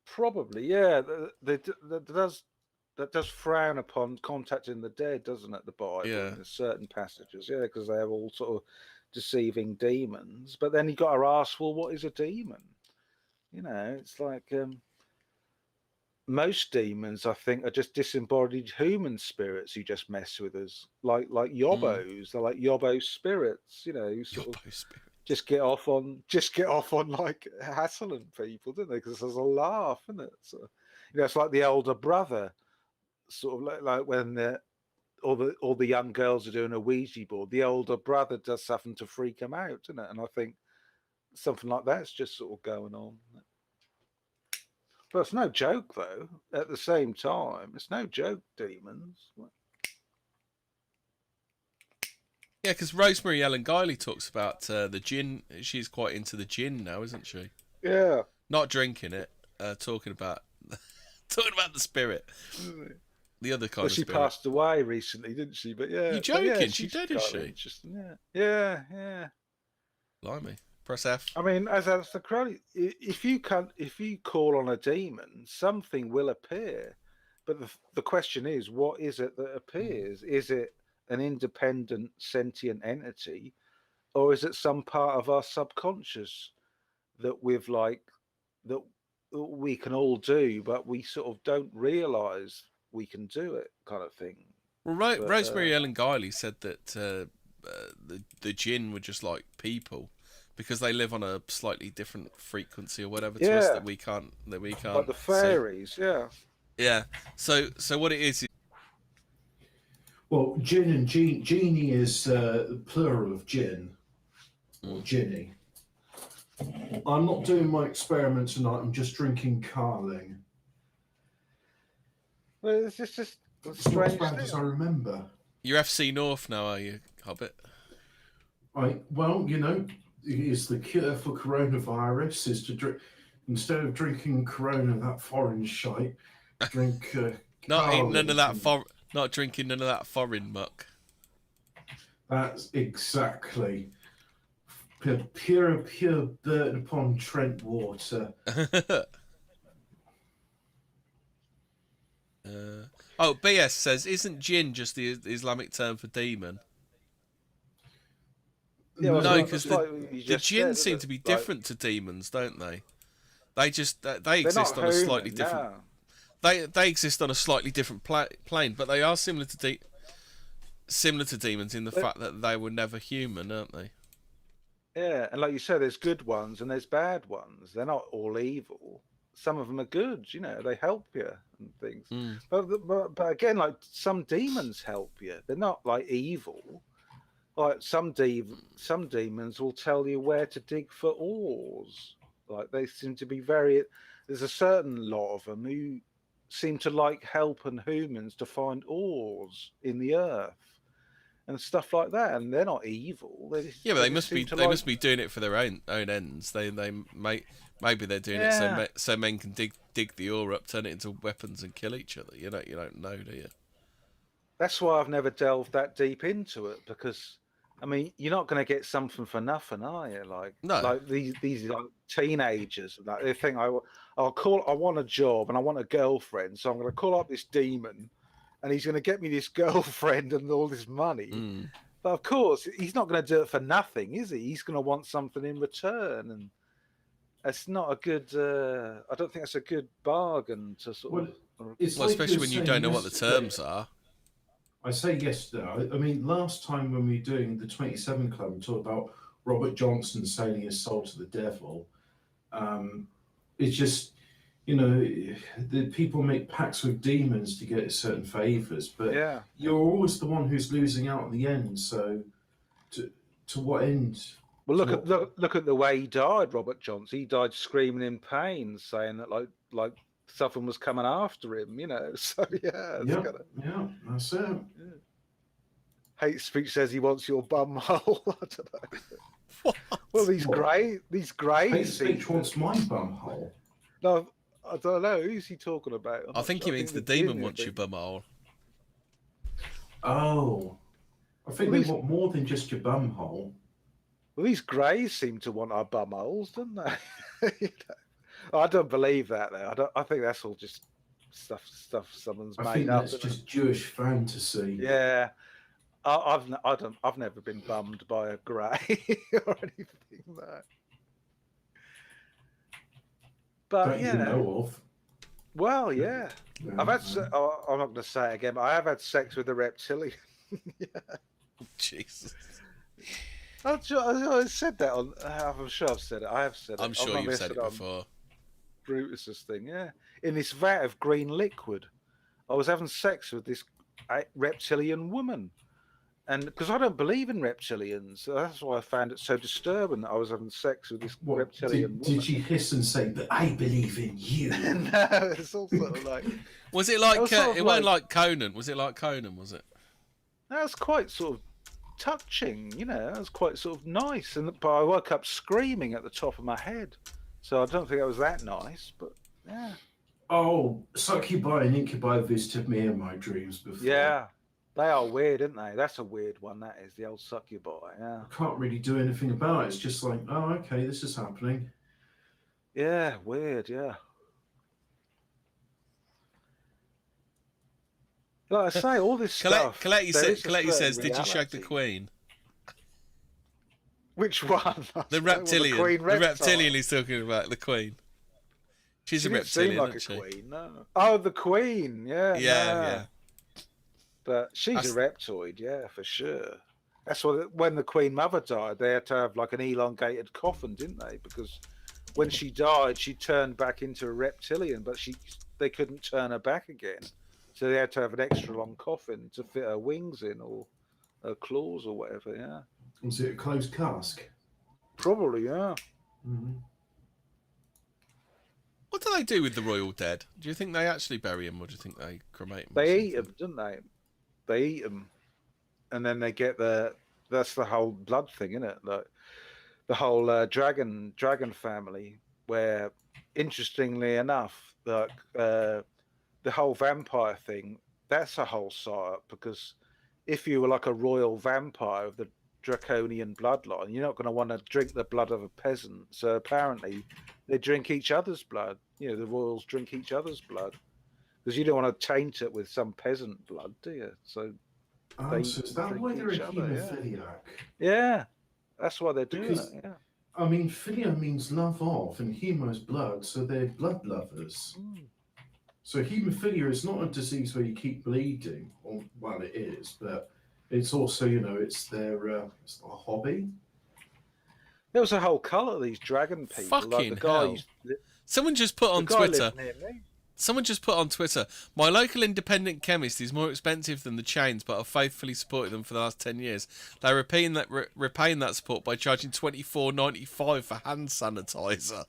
Probably, yeah. That does frown upon contacting the dead, doesn't it? The Bible, in certain passages, because they have all sort of deceiving demons. But then you got to ask, well, what is a demon? You know, it's like most demons, I think, are just disembodied human spirits who just mess with us, like yobbos. They're like yobbo spirits, you know, just get off on like hassling people, don't they? Because there's a laugh, isn't it? So, you know, it's like the older brother, sort of like when all the young girls are doing a Ouija board, the older brother does something to freak them out, isn't it? And I think something like that's just sort of going on. But it's no joke, though. At the same time, it's no joke, demons. Yeah, because Rosemary Ellen Guiley talks about the gin. She's quite into the gin now, isn't she? Yeah. Not drinking it, talking about the spirit. The other kind of she spirit. Passed away recently, didn't she? But yeah. You joking? Yeah, she did, is she? Interesting. Yeah. Blimey. Press F. I mean, as the Crowley, if you call on a demon, something will appear. But the question is, what is it that appears? Is it an independent sentient entity, or is it some part of our subconscious that that we can all do, but we sort of don't realize we can do it, kind of thing? Well, Rosemary Ellen Guiley said that the jinn were just like people, because they live on a slightly different frequency or whatever to us that we can't. Like the fairies, yeah. So what it is. Well, jinn and genie is plural of jinn or ginny. I'm not doing my experiment tonight. I'm just drinking Carling. Well, it's just it's not as bad as I remember. You're FC North now, are you, Hobbit? Well, is the cure for coronavirus is to drink, instead of drinking Corona, that foreign shite, drink not eating none of that and... not drinking none of that foreign muck. That's exactly pure Burton upon Trent water. BS says, isn't jinn just the Islamic term for demon? Yeah, no, because the jinn seem to be different to demons, don't they? They exist on a slightly different. They exist on a slightly different plane, but they are similar to demons in the fact that they were never human, aren't they? Yeah, and like you said, there's good ones and there's bad ones. They're not all evil. Some of them are good, they help you and things. But again, like some demons help you. They're not like evil. Like some demons will tell you where to dig for ores. Like they seem to be there's a certain lot of them who seem to like helping humans to find ores in the earth and stuff like that. And they're not evil. But they must be doing it for their own ends. Maybe they're doing it so men can dig the ore up, turn it into weapons, and kill each other. You don't know, do you? That's why I've never delved that deep into it, because I mean, you're not going to get something for nothing, are you? Like these like teenagers, they think I want a job and I want a girlfriend, so I'm going to call up this demon, and he's going to get me this girlfriend and all this money. But of course, he's not going to do it for nothing, is he? He's going to want something in return, and it's not a good. I don't think that's a good bargain to sort of. Especially when you don't know what the terms are. I say yesterday. I mean, last time when we were doing the 27 Club and talked about Robert Johnson selling his soul to the devil, it's just, the people make pacts with demons to get certain favors, but you're always the one who's losing out at the end. So, to what end? Well, look at the way he died, Robert Johnson. He died screaming in pain, saying that like something was coming after him, So that's it. Yeah. Hate speech says he wants your bum hole. I don't know. What? Well, these greys. Hate speech wants my bum hole. No, I don't know. Who's he talking about? I think he means the demon wants your bum hole. Oh, I think they want more than just your bum hole. Well, these greys seem to want our bum holes, don't they? I don't believe that, though. I think that's all just stuff someone's made up. I think that's just Jewish fantasy. Yeah, I've never been bummed by a grey or anything like that. But that you know of. Well, yeah. I've had. I'm not going to say it again, but I have had sex with a reptilian. Jesus. I said that on. I'm sure I've said it. I have said it. I'm sure you've said it before. Brutus's thing, yeah. In this vat of green liquid, I was having sex with this a reptilian woman. And because I don't believe in reptilians, so that's why I found it so disturbing that I was having sex with this What reptilian woman. did she hiss and say, "But I believe in you"? No, it's all sort of like. Was it like it wasn't like Conan? Was it like Conan? Was it? That was quite sort of touching, you know. That was quite sort of nice, but I woke up screaming at the top of my head, so I don't think it was that nice. But yeah. Oh, succubi and incubi visited me in my dreams before. Yeah, they are weird, aren't they? That's a weird one. That is the old succubi. Yeah. I can't really do anything about it. It's just like, oh, okay, this is happening. Yeah, weird. Yeah. Like I say, all this stuff. Coletti says, "Did you shag the Queen?" Which one? The reptilian. The reptilian he's talking about, the Queen. She's a reptilian, seem like isn't a she? queen, no. Oh, the Queen, yeah. Yeah. But she's a reptoid, yeah, for sure. That's what when the Queen Mother died, they had to have like an elongated coffin, didn't they? Because when she died, she turned back into a reptilian, but they couldn't turn her back again. So they had to have an extra long coffin to fit her wings in or her claws or whatever, yeah. Was it a closed cask? Probably, yeah. Mm-hmm. What do they do with the royal dead? Do you think they actually bury him, or do you think they cremate him? They eat them, don't they? They eat them, and then they get that's the whole blood thing, isn't it? Like the whole dragon family, where interestingly enough, like the whole vampire thing, that's a whole psyop, because if you were like a royal vampire of the draconian bloodline, you're not going to want to drink the blood of a peasant. So apparently they drink each other's blood. You know, the royals drink each other's blood because you don't want to taint it with some peasant blood, do you? So so is that why they're a hemophiliac? Yeah, that's why they're doing it. Yeah. I mean, philia means love of, and hemo is blood, so they're blood lovers. So hemophilia is not a disease where you keep bleeding, or well, it is, but it's also, you know, it's their it's a hobby. There was a whole cult of these dragon people. Fucking like the guy hell. Someone just put on Twitter. Someone just put on Twitter, "My local independent chemist is more expensive than the chains, but I've faithfully supported them for the last 10 years. They're repaying that support by charging $24.95 for hand sanitizer."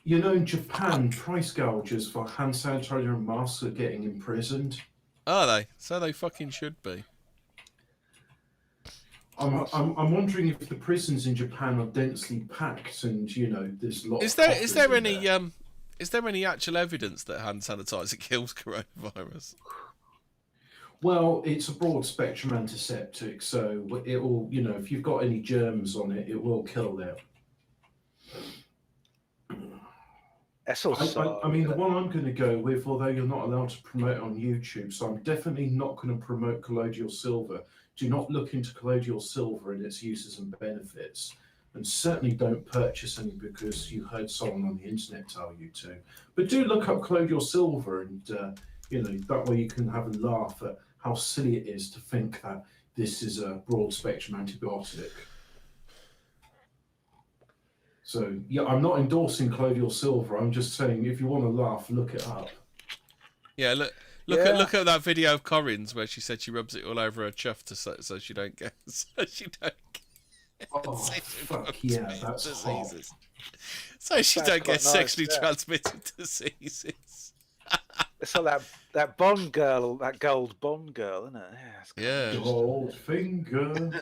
You know, in Japan, price gougers for hand sanitizer and masks are getting imprisoned. Are they? So they fucking should be. I'm wondering if the prisons in Japan are densely packed, and you know, there's lots. Is there any actual evidence that hand sanitizer kills coronavirus? Well, it's a broad spectrum antiseptic, so it will, you know, if you've got any germs on it, it will kill them. I mean, the one I'm going to go with, although you're not allowed to promote it on YouTube, so I'm definitely not going to promote colloidal silver. Do not look into colloidal silver and its uses and benefits. And certainly don't purchase any because you heard someone on the internet tell you to. But do look up colloidal silver, and you know, that way you can have a laugh at how silly it is to think that this is a broad spectrum antibiotic. So yeah, I'm not endorsing colloidal silver. I'm just saying, if you want to laugh, look it up. Yeah, look at that video of Corinne's where she said she rubs it all over her chuff so she don't get Oh fuck yeah, that's diseases. Hot. So she don't get sexually transmitted diseases. It's like that Bond girl, that gold Bond girl, isn't it? Yeah. Goldfinger,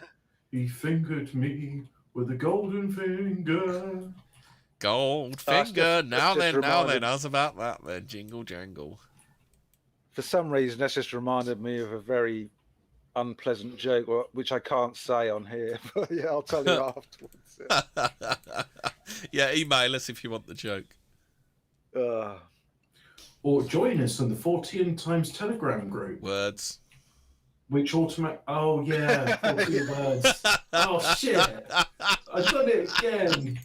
he fingered me with a golden finger. Goldfinger. Now then, how's about that then? Jingle jangle. For some reason, that's just reminded me of a very unpleasant joke, which I can't say on here, but yeah, I'll tell you afterwards. Yeah, email us if you want the joke. Or join us on the Fortean Times Telegram group. Words. Which oh yeah, Fortean Words. Oh shit, I've done it again.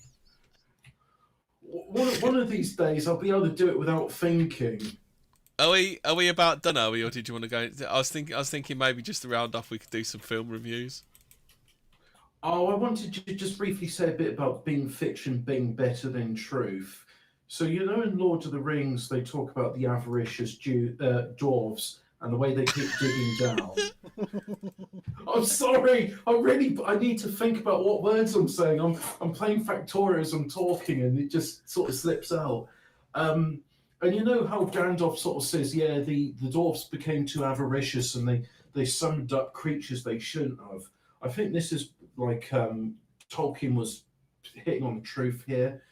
One of these days I'll be able to do it without thinking. Are we about done, are we, or did you want to go? I was thinking maybe just to round off we could do some film reviews. Oh, I wanted to just briefly say a bit about being fiction being better than truth. So you know, in Lord of the Rings, they talk about the avaricious dwarves and the way they keep digging down. I'm sorry. I need to think about what words I'm saying. I'm playing Factorio as I'm talking, and it just sort of slips out. And you know how Gandalf sort of says, yeah, the dwarfs became too avaricious and they summoned up creatures they shouldn't have. I think this is like Tolkien was hitting on the truth here,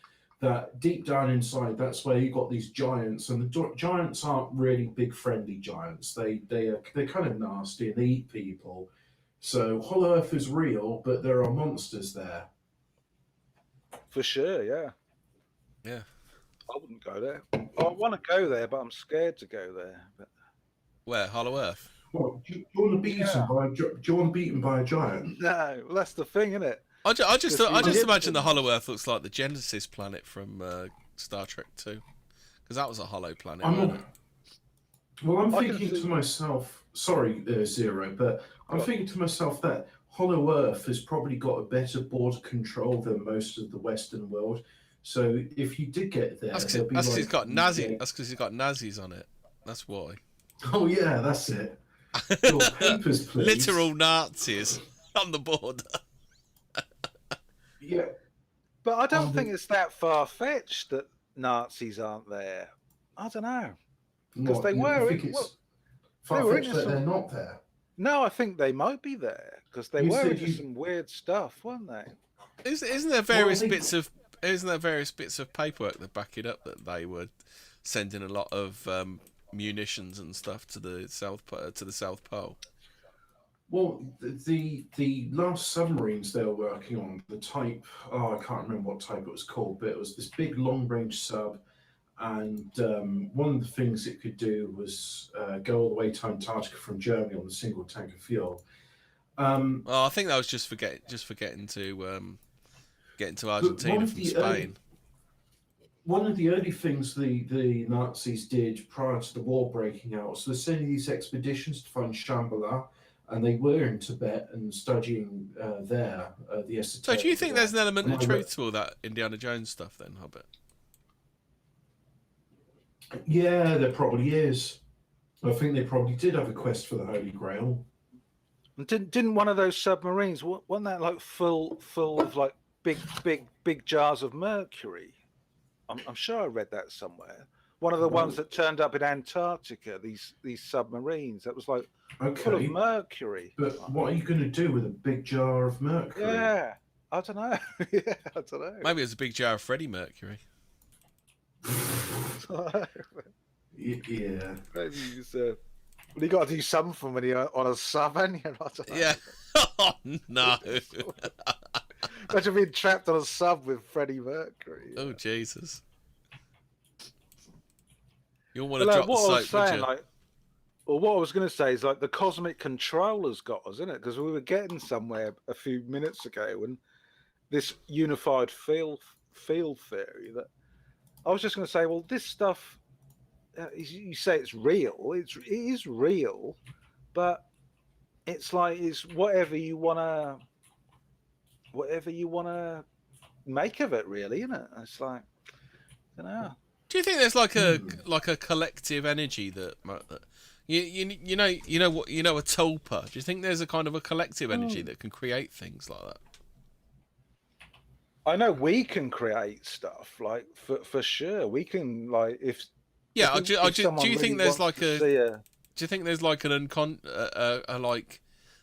that deep down inside, that's where you got these giants, and the giants aren't really big friendly giants. They're kind of nasty and they eat people. So Hollow Earth is real, but there are monsters there. For sure, yeah. Yeah. I wouldn't go there. I want to go there, but I'm scared to go there. But... Where? Hollow Earth? What, do you want to be eaten by? Do you want to be eaten by a giant? No, well, that's the thing, isn't it? I just imagine the Hollow Earth looks like the Genesis planet from Star Trek 2, because that was a hollow planet. I'm thinking to myself, sorry, Zero, but I'm thinking to myself that Hollow Earth has probably got a better border control than most of the Western world. So if you did get there, that's because he's got Nazi. That's because he's got Nazis on it. That's why. Oh yeah, that's it. Your papers, please. Literal Nazis on the border. Yeah, but I don't think it's that far fetched that Nazis aren't there. I don't know, because they were. I think it's far-fetched that they're not there. No, I think they might be there because they were into some weird stuff, weren't they? Isn't there various bits of paperwork that back it up that they were sending a lot of munitions and stuff to the South Pole? Well, the last submarines they were working on, the type, I can't remember what type it was called, but it was this big long-range sub, and one of the things it could do was go all the way to Antarctica from Germany on a single tank of fuel. I think that was just for getting to Argentina from Spain. One of the early things the Nazis did prior to the war breaking out was they're sending these expeditions to find Shambhala, and they were in Tibet and studying there the esoteric. So do you think there's an element of truth to all that Indiana Jones stuff then, Hobbit? Yeah, there probably is. I think they probably did have a quest for the Holy Grail. Didn't one of those submarines, wasn't that like full of like big jars of mercury? I'm sure I read that somewhere. One of the ones that turned up in Antarctica, these submarines, that was like full of mercury. But what are you going to do with a big jar of mercury? Yeah, I don't know. I don't know. Maybe it's a big jar of Freddie Mercury. Yeah. Maybe he's, well, you got to do something when you're on a sub, ain't you? Yeah. Oh, no. Imagine being trapped on a sub with Freddie Mercury. Oh, Jesus. You don't want to drop the soap, would you? Well, what I was going to say is like the cosmic controller's got us, isn't it? Because we were getting somewhere a few minutes ago when this unified field theory that I was just going to say, well, this stuff, you say it's real. It is real, but it's like it's whatever you want to make of it, really, isn't it? It's like, I don't know. Do you think there's like a collective energy that you know a tulpa? Do you think there's a kind of a collective energy that can create things like that? I know we can create stuff like for sure. We can like if yeah. Do you think there's like a? Do you think there's like an like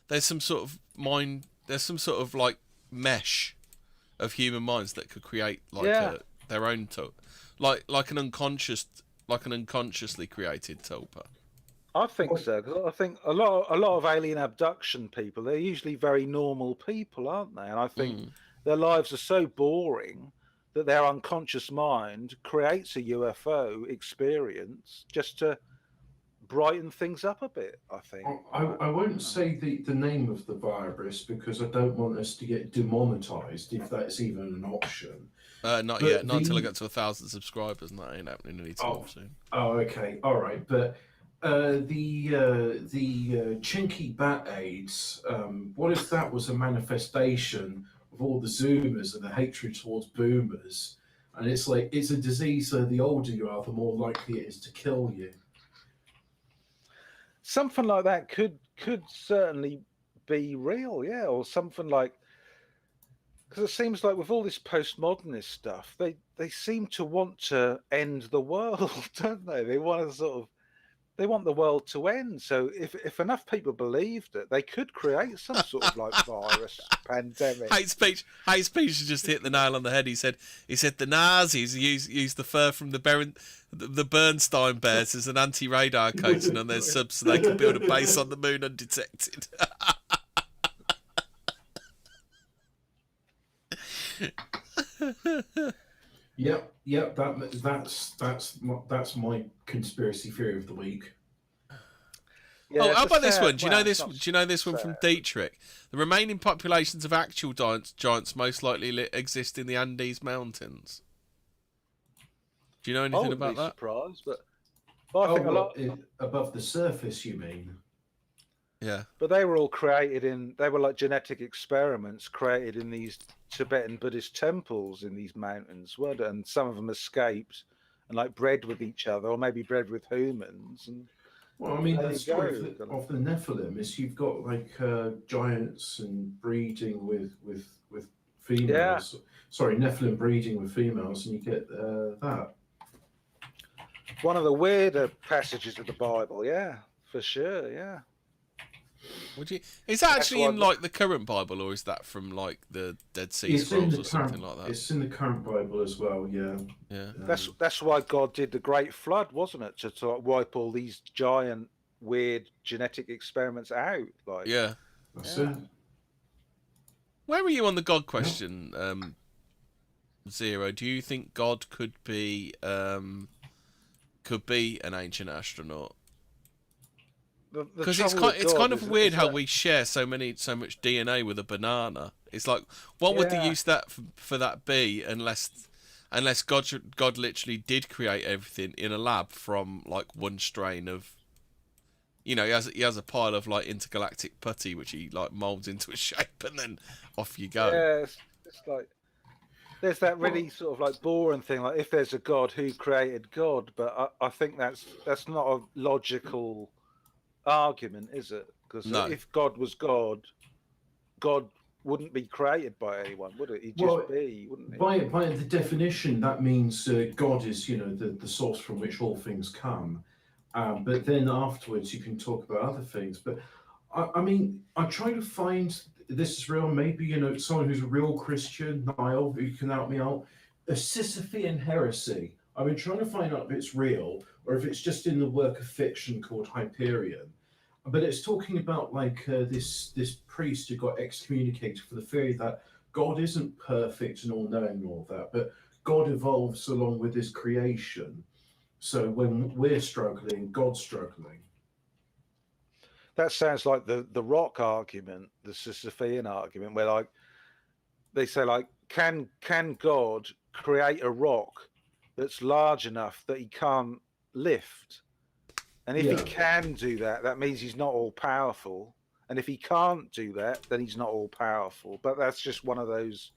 there's some sort of mind? There's some sort of like mesh of human minds that could create like their own tulpa. Like an unconsciously created tulpa. I think so, because I think a lot of alien abduction people, they're usually very normal people, aren't they? And I think their lives are so boring that their unconscious mind creates a UFO experience just to brighten things up a bit, I think. I won't say the name of the virus because I don't want us to get demonetized, if that's even an option. Not yet. Not until I get to 1,000 subscribers, and that ain't happening anytime soon. Oh, okay. All right. But the Chinky Bat AIDS, what if that was a manifestation of all the Zoomers and the hatred towards Boomers? And it's like, it's a disease, so the older you are, the more likely it is to kill you. Something like that could certainly be real, yeah, or something like, because it seems like with all this postmodernist stuff, they seem to want to end the world, don't they? They want to sort of, they want the world to end. So if enough people believed it, they could create some sort of like virus pandemic. Hate speech has just hit the nail on the head. He said the Nazis used the fur from the Bernstein bears as an anti-radar coating on their subs so they could build a base on the moon undetected. Yep. That's my conspiracy theory of the week. Yeah, how about this one? Do you know this? this? Do you know this one from Dietrich? The remaining populations of actual giants most likely exist in the Andes Mountains. Do you know anything about that? Surprised, but I think a lot above the surface. You mean? Yeah. But they were all created they were like genetic experiments created in these Tibetan Buddhist temples in these mountains, weren't it? And some of them escaped and like bred with each other, or maybe bred with humans. And well, I mean, the story of the Nephilim is you've got like giants and breeding with females. Yeah. Sorry, Nephilim breeding with females, and you get that. One of the weirder passages of the Bible, yeah, for sure, yeah. Is that actually in like the current Bible, or is that from like the Dead Sea Scrolls or something like that? It's in the current Bible as well, yeah. Yeah. That's why God did the Great Flood, wasn't it? To wipe all these giant, weird genetic experiments out. Like, yeah. That's it. Where are you on the God question, Zero? Do you think God could be an ancient astronaut? Because it's kind of weird how we share so much DNA with a banana. It's like, what would the use for that be unless God literally did create everything in a lab from like one strain of, he has a pile of like intergalactic putty which he like molds into a shape and then off you go. Yeah, it's like there's that really sort of like boring thing, like if there's a God, who created God? But I think that's not a logical argument, is it? Because if God was God wouldn't be created by anyone, would it? He'd just be, wouldn't he? By the definition, that means God is, the source from which all things come. But then afterwards, you can talk about other things. But I mean, I'm trying to find this is real. Maybe someone who's a real Christian, Niall, who can help me out. A Sisyphean heresy. I've been trying to find out if it's real or if it's just in the work of fiction called Hyperion. But it's talking about like this priest who got excommunicated for the theory that God isn't perfect and all-knowing and all that, but God evolves along with his creation. So when we're struggling, God's struggling. That sounds like the rock argument, the Sisyphean argument, where like they say like, can God create a rock that's large enough that he can't lift? And if he can do that, that means he's not all powerful. And if he can't do that, then he's not all powerful. But that's just one of those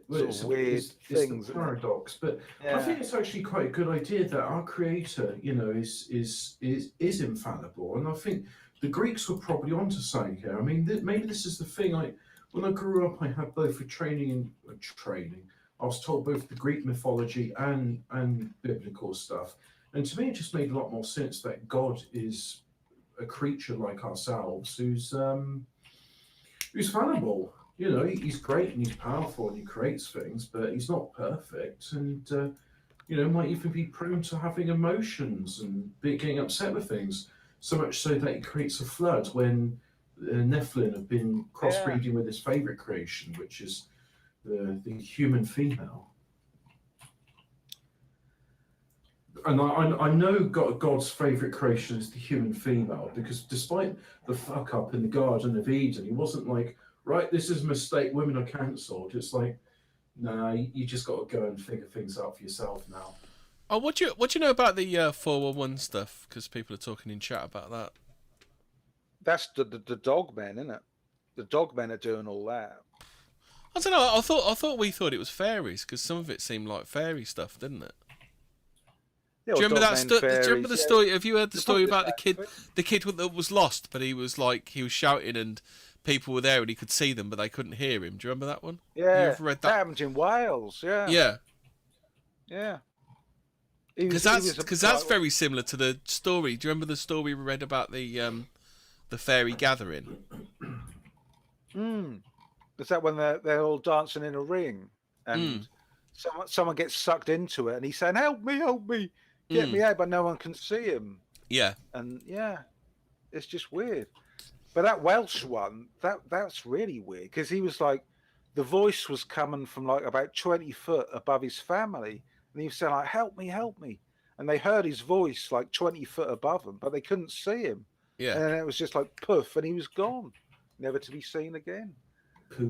sort of weird things. It's the paradox. But I think it's actually quite a good idea that our creator, is infallible. And I think the Greeks were probably onto something here. I mean, maybe this is the thing. When I grew up, I had both a training. I was told both the Greek mythology and biblical stuff. And to me, it just made a lot more sense that God is a creature like ourselves who's fallible. He's great and he's powerful and he creates things, but he's not perfect. And, might even be prone to having emotions and getting upset with things. So much so that he creates a flood when Nephilim have been crossbreeding with his favorite creation, which is the human female. And I know God's favourite creation is the human female, because despite the fuck up in the Garden of Eden, he wasn't like, right, this is a mistake, women are cancelled. It's like, nah, you just got to go and figure things out for yourself now. Oh, what do you know about the 411 stuff? Because people are talking in chat about that. That's the dogmen, isn't it? The dogmen are doing all that. I don't know. I thought we thought it was fairies because some of it seemed like fairy stuff, didn't it? Yeah, Do you or remember that dog-named story? Do you remember the fairies, story? Have you heard the They're story probably about the kid that was lost, but he was shouting and people were there and he could see them, but they couldn't hear him. Do you remember that one? Yeah, You ever read that that? happened in Wales. Yeah, Yeah, yeah. because that's very similar to the story. Do you remember the story we read about the fairy gathering? Is that when they're all dancing in a ring and someone gets sucked into it and he's saying, help me, get me out, but no one can see him. Yeah. And yeah, it's just weird. But that Welsh one, that's really weird because he was like, the voice was coming from like about 20 foot above his family, and he was saying like, help me, and they heard his voice like 20 foot above them, but they couldn't see him. Yeah. And then it was just like poof, and he was gone, never to be seen again.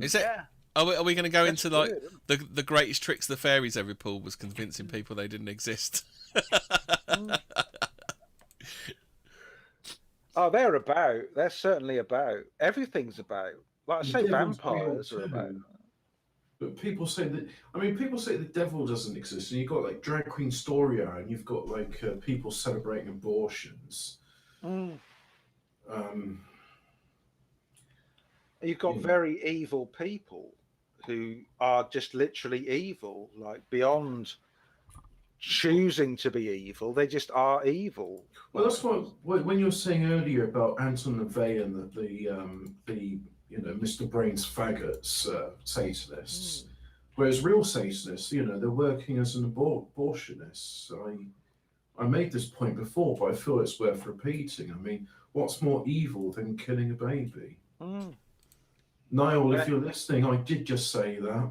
Is it? Yeah. Are we going to go That's into like weird, the greatest tricks the fairies ever pulled was convincing people they didn't exist? Oh, they're about. They're certainly about. Everything's about. Like I say, vampires are about. But people say people say the devil doesn't exist, and you've got like drag queen Storia, and you've got like people celebrating abortions. You've got very evil people who are just literally evil, like beyond choosing to be evil. They just are evil. Well, that's what when you were saying earlier about Anton LaVey and the Mr. Brain's faggots Satanists, whereas real Satanists, they're working as an abortionist. I made this point before, but I feel it's worth repeating. I mean, what's more evil than killing a baby? Niall, if you're listening, I did just say that.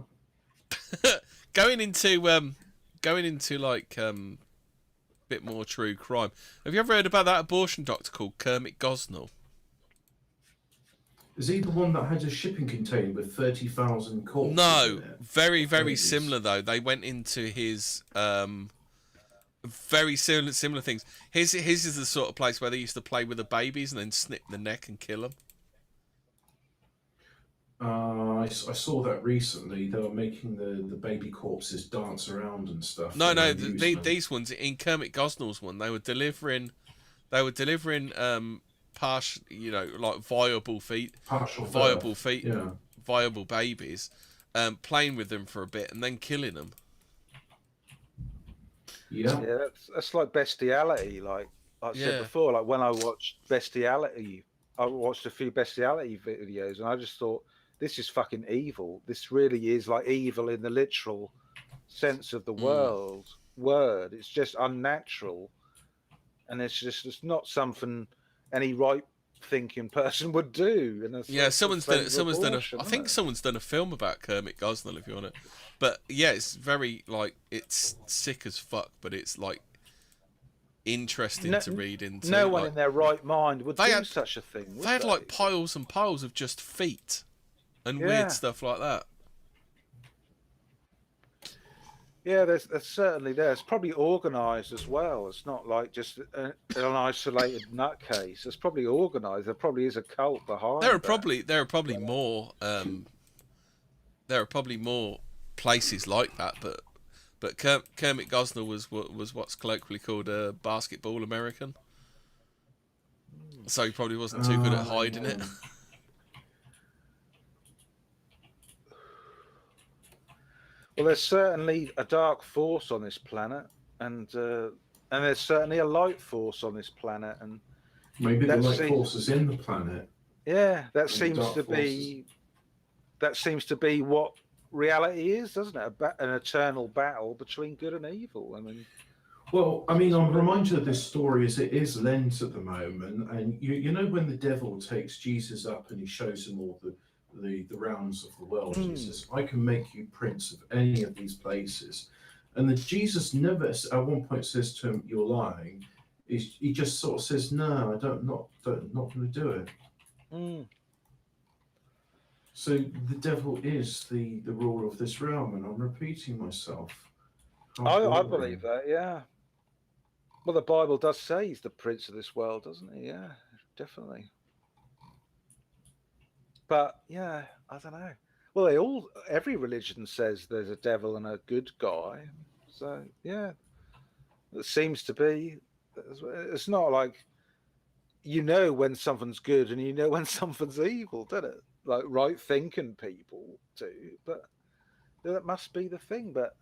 Going into like bit more true crime. Have you ever heard about that abortion doctor called Kermit Gosnell? Is he the one that had a shipping container with 30,000 corpses? No, very, very similar though. They went into his very similar things. His is the sort of place where they used to play with the babies and then snip the neck and kill them. I saw that recently. They were making the baby corpses dance around and stuff. No, these ones in Kermit Gosnell's one, they were delivering partial, like viable babies, playing with them for a bit and then killing them. Yeah, that's like bestiality. Like I said before, like when I watched bestiality, I watched a few bestiality videos, and I just thought, this is fucking evil. This really is like evil in the literal sense of the word. It's just unnatural, and it's not something any right-thinking person would do. And someone's done a film about Kermit Gosnell, if you want it. But yeah, it's very like it's sick as fuck, but it's like interesting to read into. No one in their right mind would do such a thing. They had like piles and piles of just feet and weird stuff like that. Yeah, there's certainly there. It's probably organised as well. It's not like just an isolated nutcase. It's probably organised. There probably is a cult behind. There are probably more. There are probably more places like that, but Kermit Gosnell was what's colloquially called a basketball American. So he probably wasn't too good at hiding it. Well, there's certainly a dark force on this planet, and there's certainly a light force on this planet, and maybe the light force is in the planet. Yeah, that seems to be what reality is, doesn't it? An eternal battle between good and evil. I mean, I'm reminded of this story as it is Lent at the moment, and you know when the devil takes Jesus up and he shows him all the rounds of the world, he says, I can make you prince of any of these places. And Jesus never at one point says to him, you're lying. He just sort of says, no, not going to do it. So the devil is the ruler of this realm, and I'm repeating myself. I believe that, yeah. Well, the Bible does say he's the prince of this world, doesn't he? Yeah, definitely. But yeah, I don't know. Well, every religion says there's a devil and a good guy. So yeah, it seems to be. It's not like when something's good and when something's evil, doesn't it? Like right thinking people do, but that must be the thing. But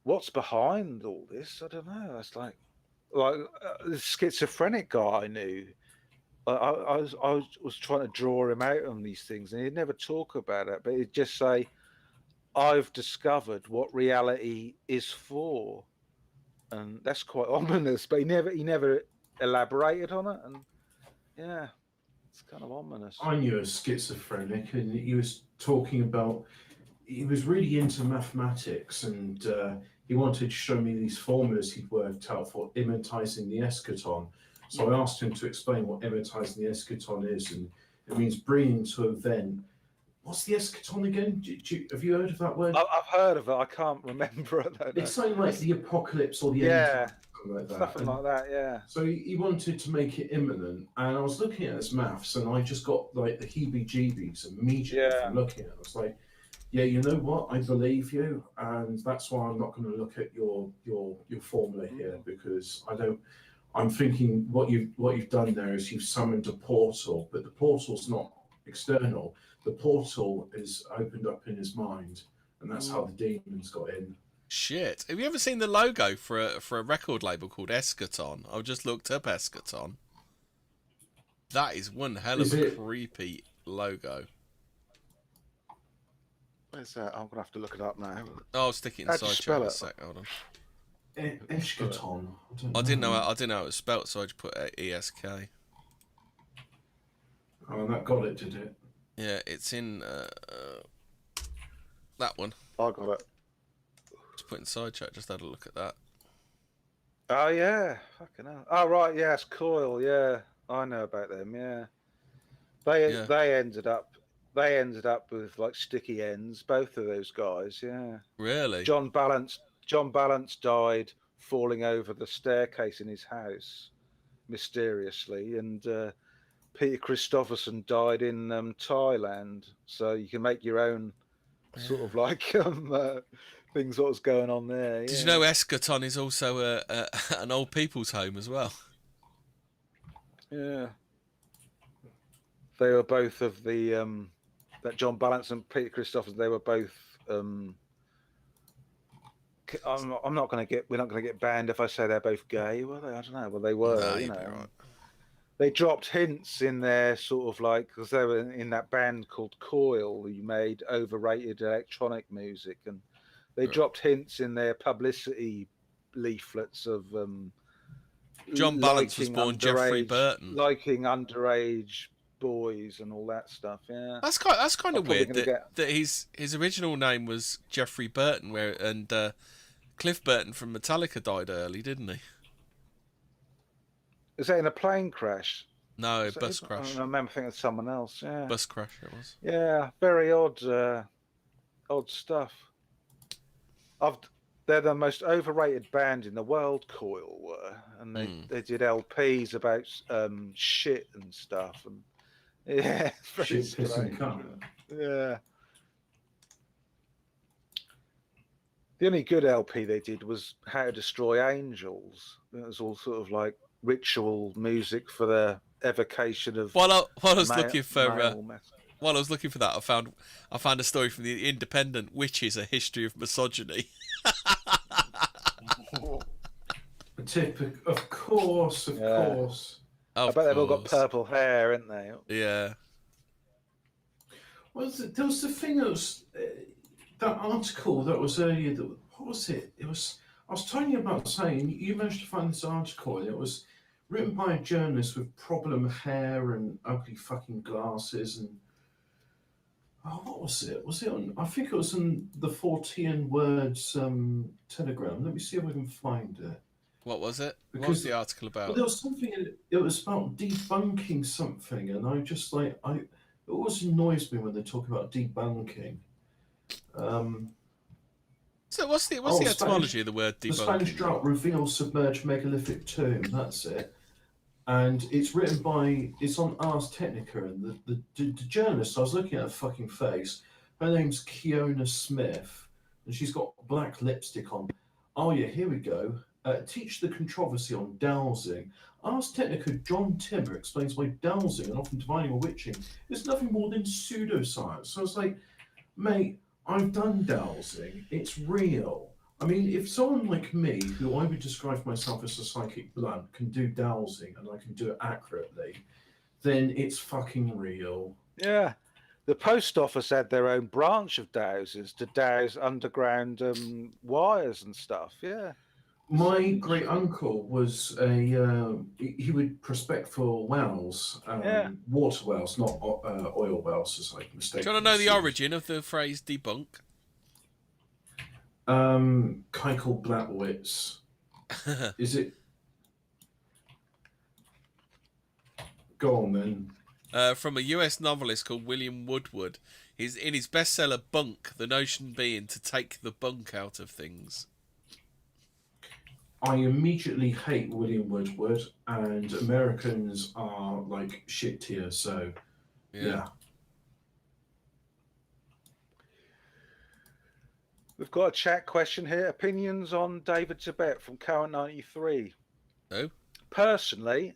what's behind all this? I don't know. It's like the schizophrenic guy I knew. I was trying to draw him out on these things, and he'd never talk about it, but he'd just say, "I've discovered what reality is for," and that's quite ominous. But he never elaborated on it, and yeah, it's kind of ominous. I knew a schizophrenic, and he was talking about. He was really into mathematics, and he wanted to show me these formulas he'd worked out for imitating the eschaton. So I asked him to explain what imitating the eschaton is, and it means bringing to event. What's the eschaton again? Have you heard of that word? I've heard of it. I can't remember it though. It's something like the apocalypse or the end. Something like that. Something like that, yeah. So he wanted to make it imminent, and I was looking at his maths, and I just got like the heebie-jeebies immediately from looking at it. I was like, yeah, you know what? I believe you, and that's why I'm not going to look at your formula here, because I don't. I'm thinking what you've done there is you've summoned a portal, but the portal's not external. The portal is opened up in his mind, and that's how the demons got in. Shit. Have you ever seen the logo for a record label called Eschaton? I've just looked up Eschaton. That is one hell of a creepy logo. Where's that? I'm gonna have to look it up now. Oh, I'll stick it inside chat in a sec. Hold on. Eschaton. I didn't know how it was spelt, so I just put ESK. Oh, that got it, did it? Yeah, it's in that one. I got it. Just put inside chat. Just had a look at that. Oh yeah, fucking hell. Oh right, yeah, it's Coil. Yeah, I know about them. Yeah, they ended up with like sticky ends. Both of those guys. Yeah. Really? John Balance died falling over the staircase in his house mysteriously, and Peter Christopherson died in Thailand. So you can make your own sort of like things. What was going on there? Did you know Eschaton is also an old people's home as well? Yeah, they were both of the that John Balance and Peter Christopherson. They were both. I'm not going to get. We're not going to get banned if I say they're both gay. Were they? I don't know. Well, they were. No, you know. right. They dropped hints in there, sort of like, because they were in that band called Coil, who made overrated electronic music, and they dropped hints in their publicity leaflets of John Balance was born Jeffrey Burton, liking underage boys and all that stuff. Yeah, that's kind of weird that his original name was Jeffrey Burton, and Cliff Burton from Metallica died early, didn't he? Is that in a plane crash? No, bus crash. I remember thinking of someone else. Yeah, bus crash it was. Yeah, very odd stuff. They're the most overrated band in the world, Coil were, and they did LPs about shit and stuff, and yeah, very shit, piss and cunt. Yeah. The only good LP they did was How to Destroy Angels. It was all sort of like ritual music for the evocation of. While I was looking for that, I found a story from the Independent, which is a history of misogyny. Of course. I bet they've all got purple hair, haven't they? Yeah. Well, there was the thing that was that article that was earlier. What was it? It was. I was telling you about saying you managed to find this article, and it was written by a journalist with problem hair and ugly fucking glasses, and what was it? Was it on? I think it was on the Fortean Words Telegram. Let me see if I can find it. What was it? What was the article about? Well, there was something. It was about debunking something, and I just like it always annoys me when they talk about debunking. So what's the etymology of the word debunking? The Spanish drought reveals submerged megalithic tomb. That's it. And it's written by. It's on Ars Technica, and the journalist. I was looking at her fucking face. Her name's Kiona Smith, and she's got black lipstick on. Oh yeah, here we go. Teach the controversy on dowsing. Ars Technica John Timmer explains why dowsing and often divining or witching is nothing more than pseudoscience. So I was like, mate, I've done dowsing. It's real. I mean, if someone like me, who I would describe myself as a psychic blunt, can do dowsing and I can do it accurately, then it's fucking real. Yeah. The post office had their own branch of dowsers to douse underground wires and stuff. Yeah. My great uncle was he would prospect for wells, water wells, not oil wells, as I mistakenly. Do you want to know the origin of the phrase debunk? Keikel Blattwitz. Is it? Go on then. From a US novelist called William Woodward. He's in his bestseller Bunk, the notion being to take the bunk out of things. I immediately hate William Woodward, and Americans are like shit tier, so yeah. We've got a chat question here. Opinions on David Tibet from Current 93. Oh? Personally,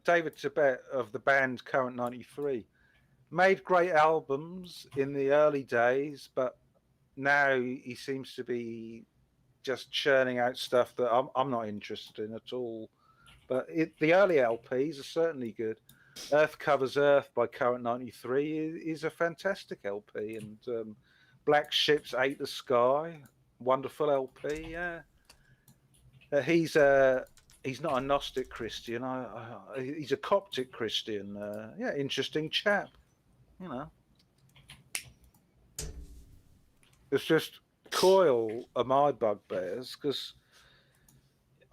David Tibet of the band Current 93 made great albums in the early days, but now he seems to be just churning out stuff that I'm not interested in at all. But the early LPs are certainly good. Earth Covers Earth by Current 93 is a fantastic LP, and Black Ships Ate the Sky, wonderful LP. Yeah, he's not a Gnostic Christian. He's a Coptic Christian. Yeah, interesting chap. You know, it's just Coil are my bugbears because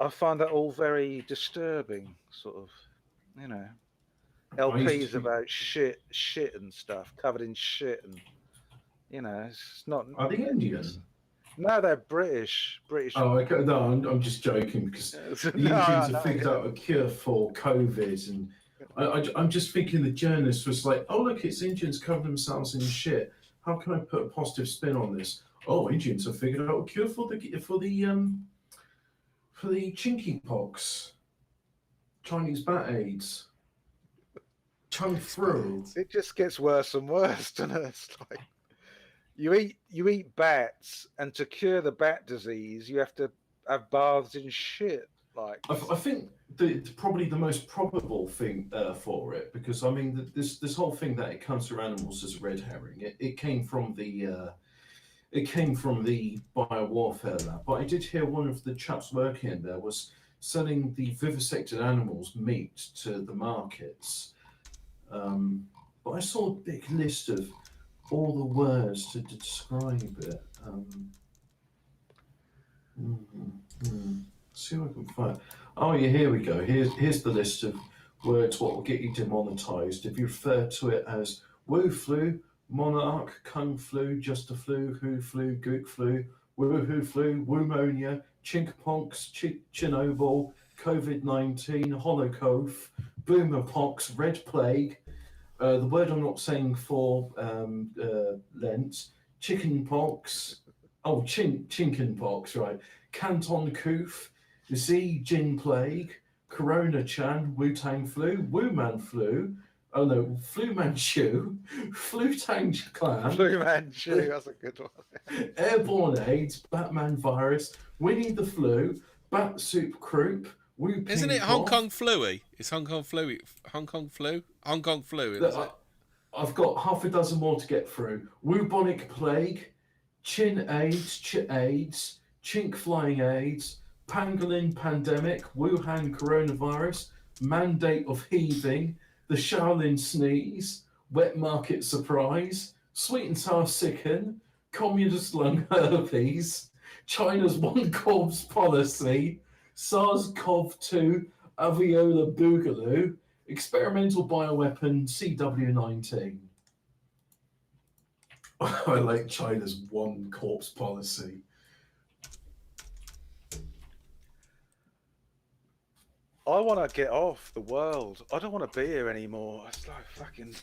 I find that all very disturbing. Sort of, you know, LPs about shit and stuff, covered in shit, and you know, it's not. Are they Indian? No, they're British. Oh, okay. No, I'm just joking because the Indians have figured out a cure for COVID, and I'm just thinking the journalist was like, "Oh, look, it's Indians covering themselves in shit. How can I put a positive spin on this?" Oh, Indians have figured out a cure for the chinky pox, Chinese bat AIDS, chung flu. It just gets worse and worse, doesn't it? It's like you eat bats, and to cure the bat disease, you have to have baths in shit. Like I think probably the most probable thing for it, because I mean this whole thing that it comes through animals is a red herring. It came from the biowarfare lab. But I did hear one of the chaps working in there was selling the vivisected animals' meat to the markets. But I saw a big list of all the words to describe it. See what I can find. Oh yeah, here we go. Here's the list of words what will get you demonetized if you refer to it as woo flu, monarch, kung flu, just a flu, who flu, gook flu, woo flu, woomonia, chinkpox, Chernobyl, COVID-19, holocaust, boomerpox, red plague. The word I'm not saying for Lent, chickenpox. Oh, chinkenpox, right. Canton Coof, Z Jin Plague, Corona Chan, Wu Tang Flu, Wu Man Flu, oh no, Flu Manchu, Flu Tang Clan. Flu Manchu, that's a good one. Airborne AIDS, Batman Virus, Winnie the Flu, Bat Soup Croup, Wu Ping Isn't it Cough. Hong Kong Flu-y? It's Hong Kong Flu. Hong Kong Flu, is it? I've got half a dozen more to get through. Wubonic Plague, Chin AIDS, AIDS, Chink Flying AIDS, Pangolin Pandemic, Wuhan Coronavirus, Mandate of Heaving, the Shaolin Sneeze, Wet Market Surprise, Sweet and Sour Sicken, Communist Lung Herpes, China's One Corpse Policy, SARS-CoV-2, Aviola Boogaloo, Experimental Bioweapon CW19. I like China's One Corpse Policy. I want to get off the world. I don't want to be here anymore. It's like fucking.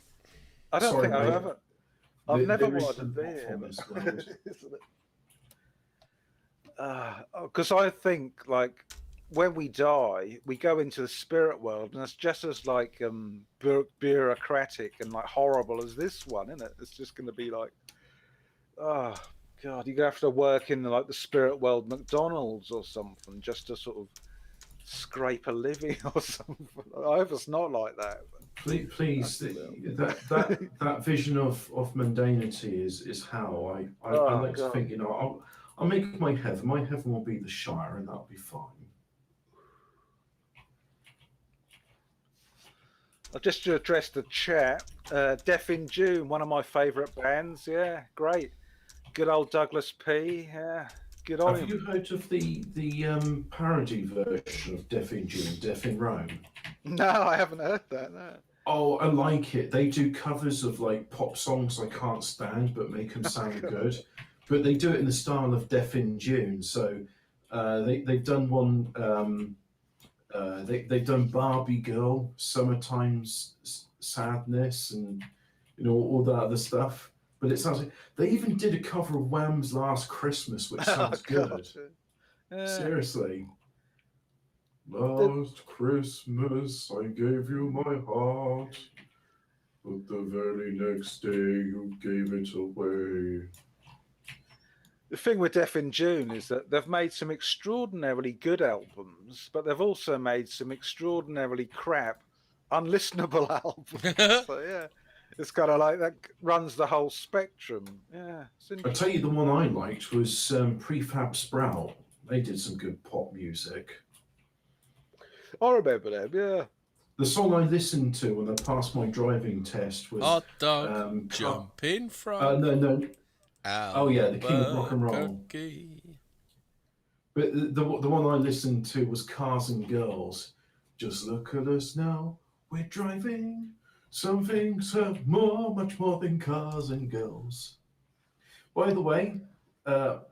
I don't think I've ever. I've never there is wanted to some be off here, on this world. because I think like when we die, we go into the spirit world, and it's just as like bureaucratic and like horrible as this one, isn't it? It's just going to be like, oh God, you're gonna have to work in like the spirit world McDonald's or something just to sort of scrape a living or something. I hope it's not like that. Please, that vision of mundanity is how I like to think. You know, I'll make my heaven. My heaven will be the Shire, and that'll be fine. I'll just to address the chat. Deaf in June, one of my favourite bands. Yeah, great. Good old Douglas P. Yeah, good on him. Have you heard of the parody version of Deaf in June, Deaf in Rome? No, I haven't heard that. No. Oh, I like it. They do covers of like pop songs I can't stand, but make them sound good. But they do it in the style of Deaf in June. So they've done one. They've done Barbie Girl, Summertime's Sadness, and you know all that other stuff. But it sounds like they even did a cover of Wham's Last Christmas, which sounds good. Seriously. Last Christmas I gave you my heart, but the very next day you gave it away. The thing with Deaf in June is that they've made some extraordinarily good albums, but they've also made some extraordinarily crap, unlistenable albums. So yeah, it's kind of like that runs the whole spectrum. Yeah. I'll tell you, the one I liked was Prefab Sprout. They did some good pop music. I remember them, yeah. The song I listened to when I passed my driving test was Hot dog jumping from. No. Oh yeah, the King of Rock and Roll. But the one I listened to was Cars and Girls. Just look at us now, we're driving. Some things have much more than cars and girls. By the way,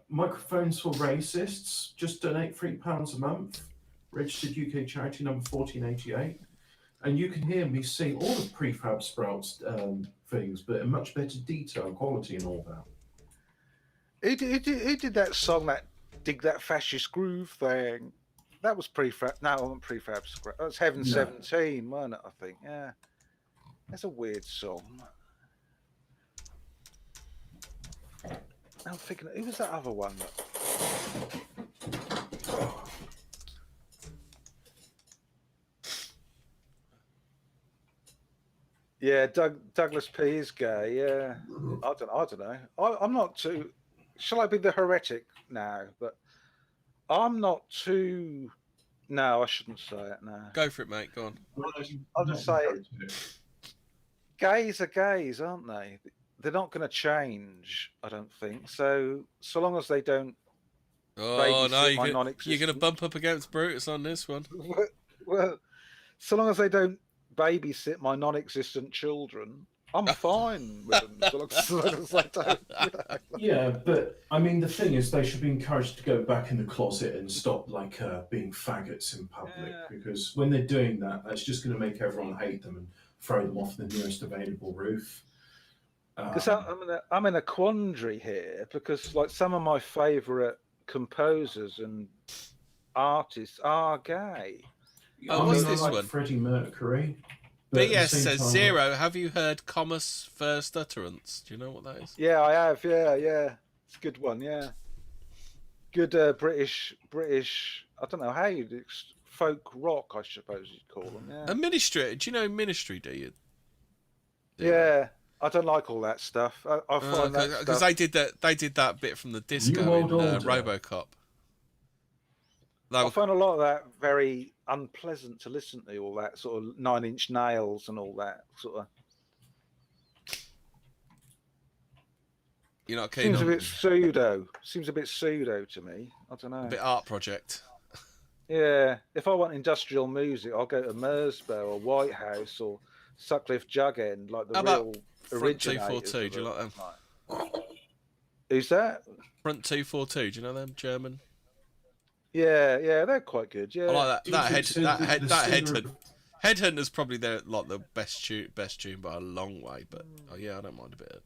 microphones for racists. Just donate £3 a month. Registered UK charity number 1488, and you can hear me sing all of Prefab Sprout's things, but in much better detail, quality, and all that. He did that song, that Dig That Fascist Groove thing. That was Prefab. No, it wasn't Prefab Sprout. That was Heaven 17, wasn't it? I think. Yeah, that's a weird song. I'm thinking, who was that other one? Yeah, Douglas P is gay. Yeah, I don't know. I'm not too. Shall I be the heretic now? But I'm not too. No, I shouldn't say it. No. Go for it, mate. Go on. I'll just say it. Gays are gays, aren't they? They're not going to change, I don't think. So long as they don't. Oh no, you're going to bump up against Brutus on this one. Well, so long as they don't babysit my non-existent children, I'm fine with them. So long as they don't, you know. Yeah, but I mean, the thing is, they should be encouraged to go back in the closet and stop like being faggots in public, because when they're doing that, that's just going to make everyone hate them and throw them off the nearest available roof. Because I'm in a quandary here, because like some of my favourite composers and artists are gay. Oh, what's this like one? Freddie Mercury. BS says time, Zero. Have you heard Comus' first utterance? Do you know what that is? Yeah, I have. Yeah. It's a good one. Yeah. Good British. I don't know how you'd folk rock, I suppose you'd call them. Yeah. A Ministry. Do you know Ministry? Do you? Yeah. I don't like all that stuff. I find that because they did that bit from the disco in RoboCop. I find a lot of that very unpleasant to listen to, all that sort of 9 Inch Nails and all that sort of. You're not keen Seems on... a bit pseudo. Seems a bit pseudo to me. I don't know. A bit art project. Yeah. If I want industrial music, I'll go to Mersbow or Whitehouse or Sutcliffe Jugend, like the real originators. Front 242, do you like them? Who's that? Front 242, do you know them? German. Yeah, they're quite good. Yeah, I like that. Headhunter's probably the best tune by a long way. But yeah, I don't mind a bit.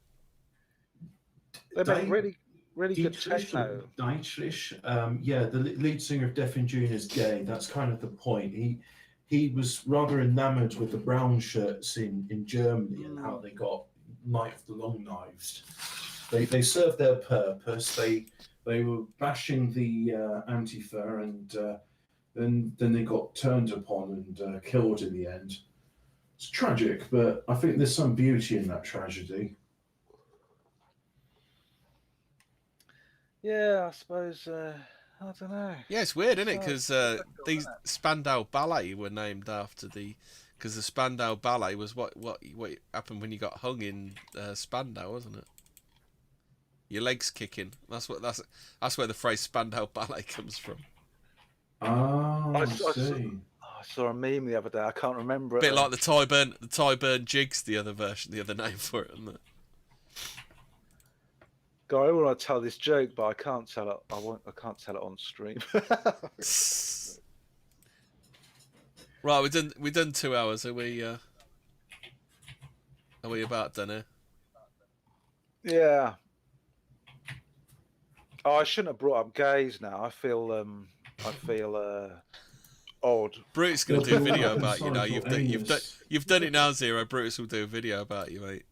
They make really good Dietrich or techno. Dietrich, yeah, the lead singer of Deaf and June is gay. That's kind of the point. He was rather enamored with the brown shirts in Germany and how they got Night of the Long Knives. They served their purpose. They were bashing the Antifa, and then they got turned upon and killed in the end. It's tragic, but I think there's some beauty in that tragedy. Yeah, I suppose. I don't know. Yeah, it's weird, isn't it? Because these Spandau Ballet were named after because the Spandau Ballet was what happened when you got hung in Spandau, wasn't it? Your legs kicking. That's where the phrase Spandau Ballet comes from. I see. I saw a meme the other day. I can't remember it. A bit like the Tyburn Jigs, the other name for it, isn't it? God, I want to tell this joke, but I can't tell it. I can't tell it on stream. Right, we done 2 hours. Are we about done here? Yeah. Oh, I shouldn't have brought up gays now. I feel odd. Brutus gonna do a video about you now. You've done it now, Zero. Brutus will do a video about you, mate.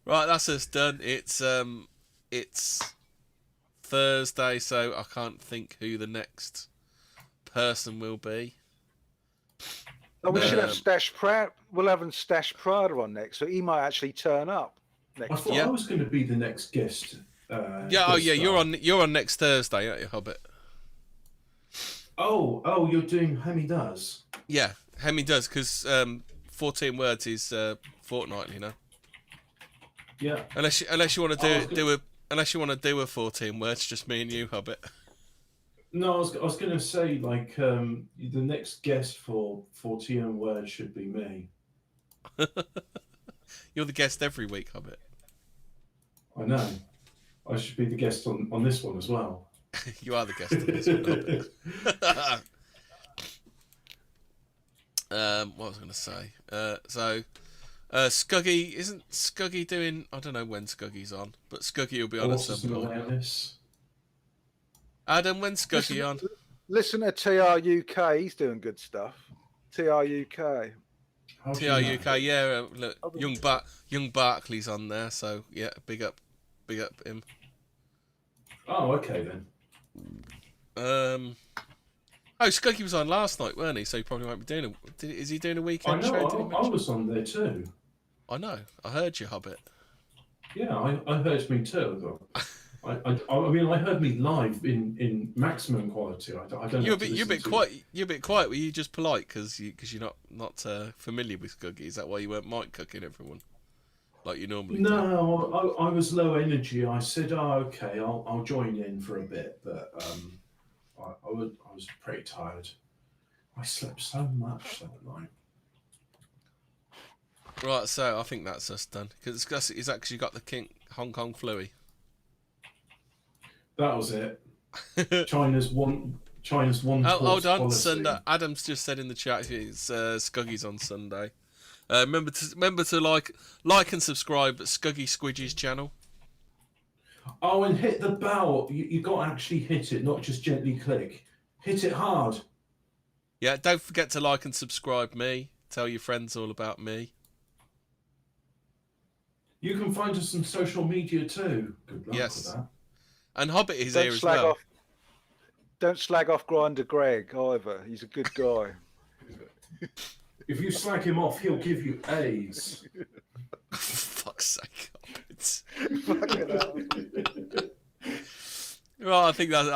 Right, that's us done. It's Thursday, so I can't think who the next person will be. Oh, we should have Stash Pratt. We'll have Stash Prada on next, so he might actually turn up next. I thought I was going to be the next guest. You're on next Thursday, aren't you, Hobbit? Oh, you're doing Hemi Does. Yeah, Hemi does, because 14 Words is fortnightly now. Yeah. Unless you want to do a 14 Words, just me and you, Hobbit. No, I was going to say, like, the next guest for Fortean Words should be me. You're the guest every week, Hobbit. I know. I should be the guest on this one as well. You are the guest on this one, Hobbit. What was I going to say? Scuggy, isn't Scuggy doing... I don't know when Scuggy's on, but Scuggy will be on at some point. Adam, when's Scuggy on? Listen to TRUK, he's doing good stuff. TRUK. TRUK, yeah. Look, young Barkley's on there, so yeah, big up him. Oh, okay then. Scuggy was on last night, weren't he? So he probably won't be doing it. Is he doing a weekend show? I was on there too. I know. I heard you, Hobbit. Yeah, I heard me too. I mean, I heard me live in maximum quality. I don't. You're a bit quiet. You're a bit quiet. Were you just polite because you're not familiar with Scuggy? Is that why you weren't mic cooking everyone like you normally do? No, I was low energy. I said, "Oh, okay, I'll join in for a bit," but I was pretty tired. I slept so much that night. Right, so I think that's us done because he's actually got the Hong Kong flu. That was it. China's one. Hold on, policy. Sunday. Adam's just said in the chat it's Scuggy's on Sunday. Remember to like and subscribe at Scuggy Squidgy's channel. Oh, and hit the bell. You got to actually hit it, not just gently click. Hit it hard. Yeah, don't forget to like and subscribe me. Tell your friends all about me. You can find us on social media too. Good luck with that. And Hobbit is here as well. Don't slag off Grinder Greg either. He's a good guy. If you slag him off, he'll give you A's. Fuck's sake, Hobbit. Fucking hell. Right, I think that's...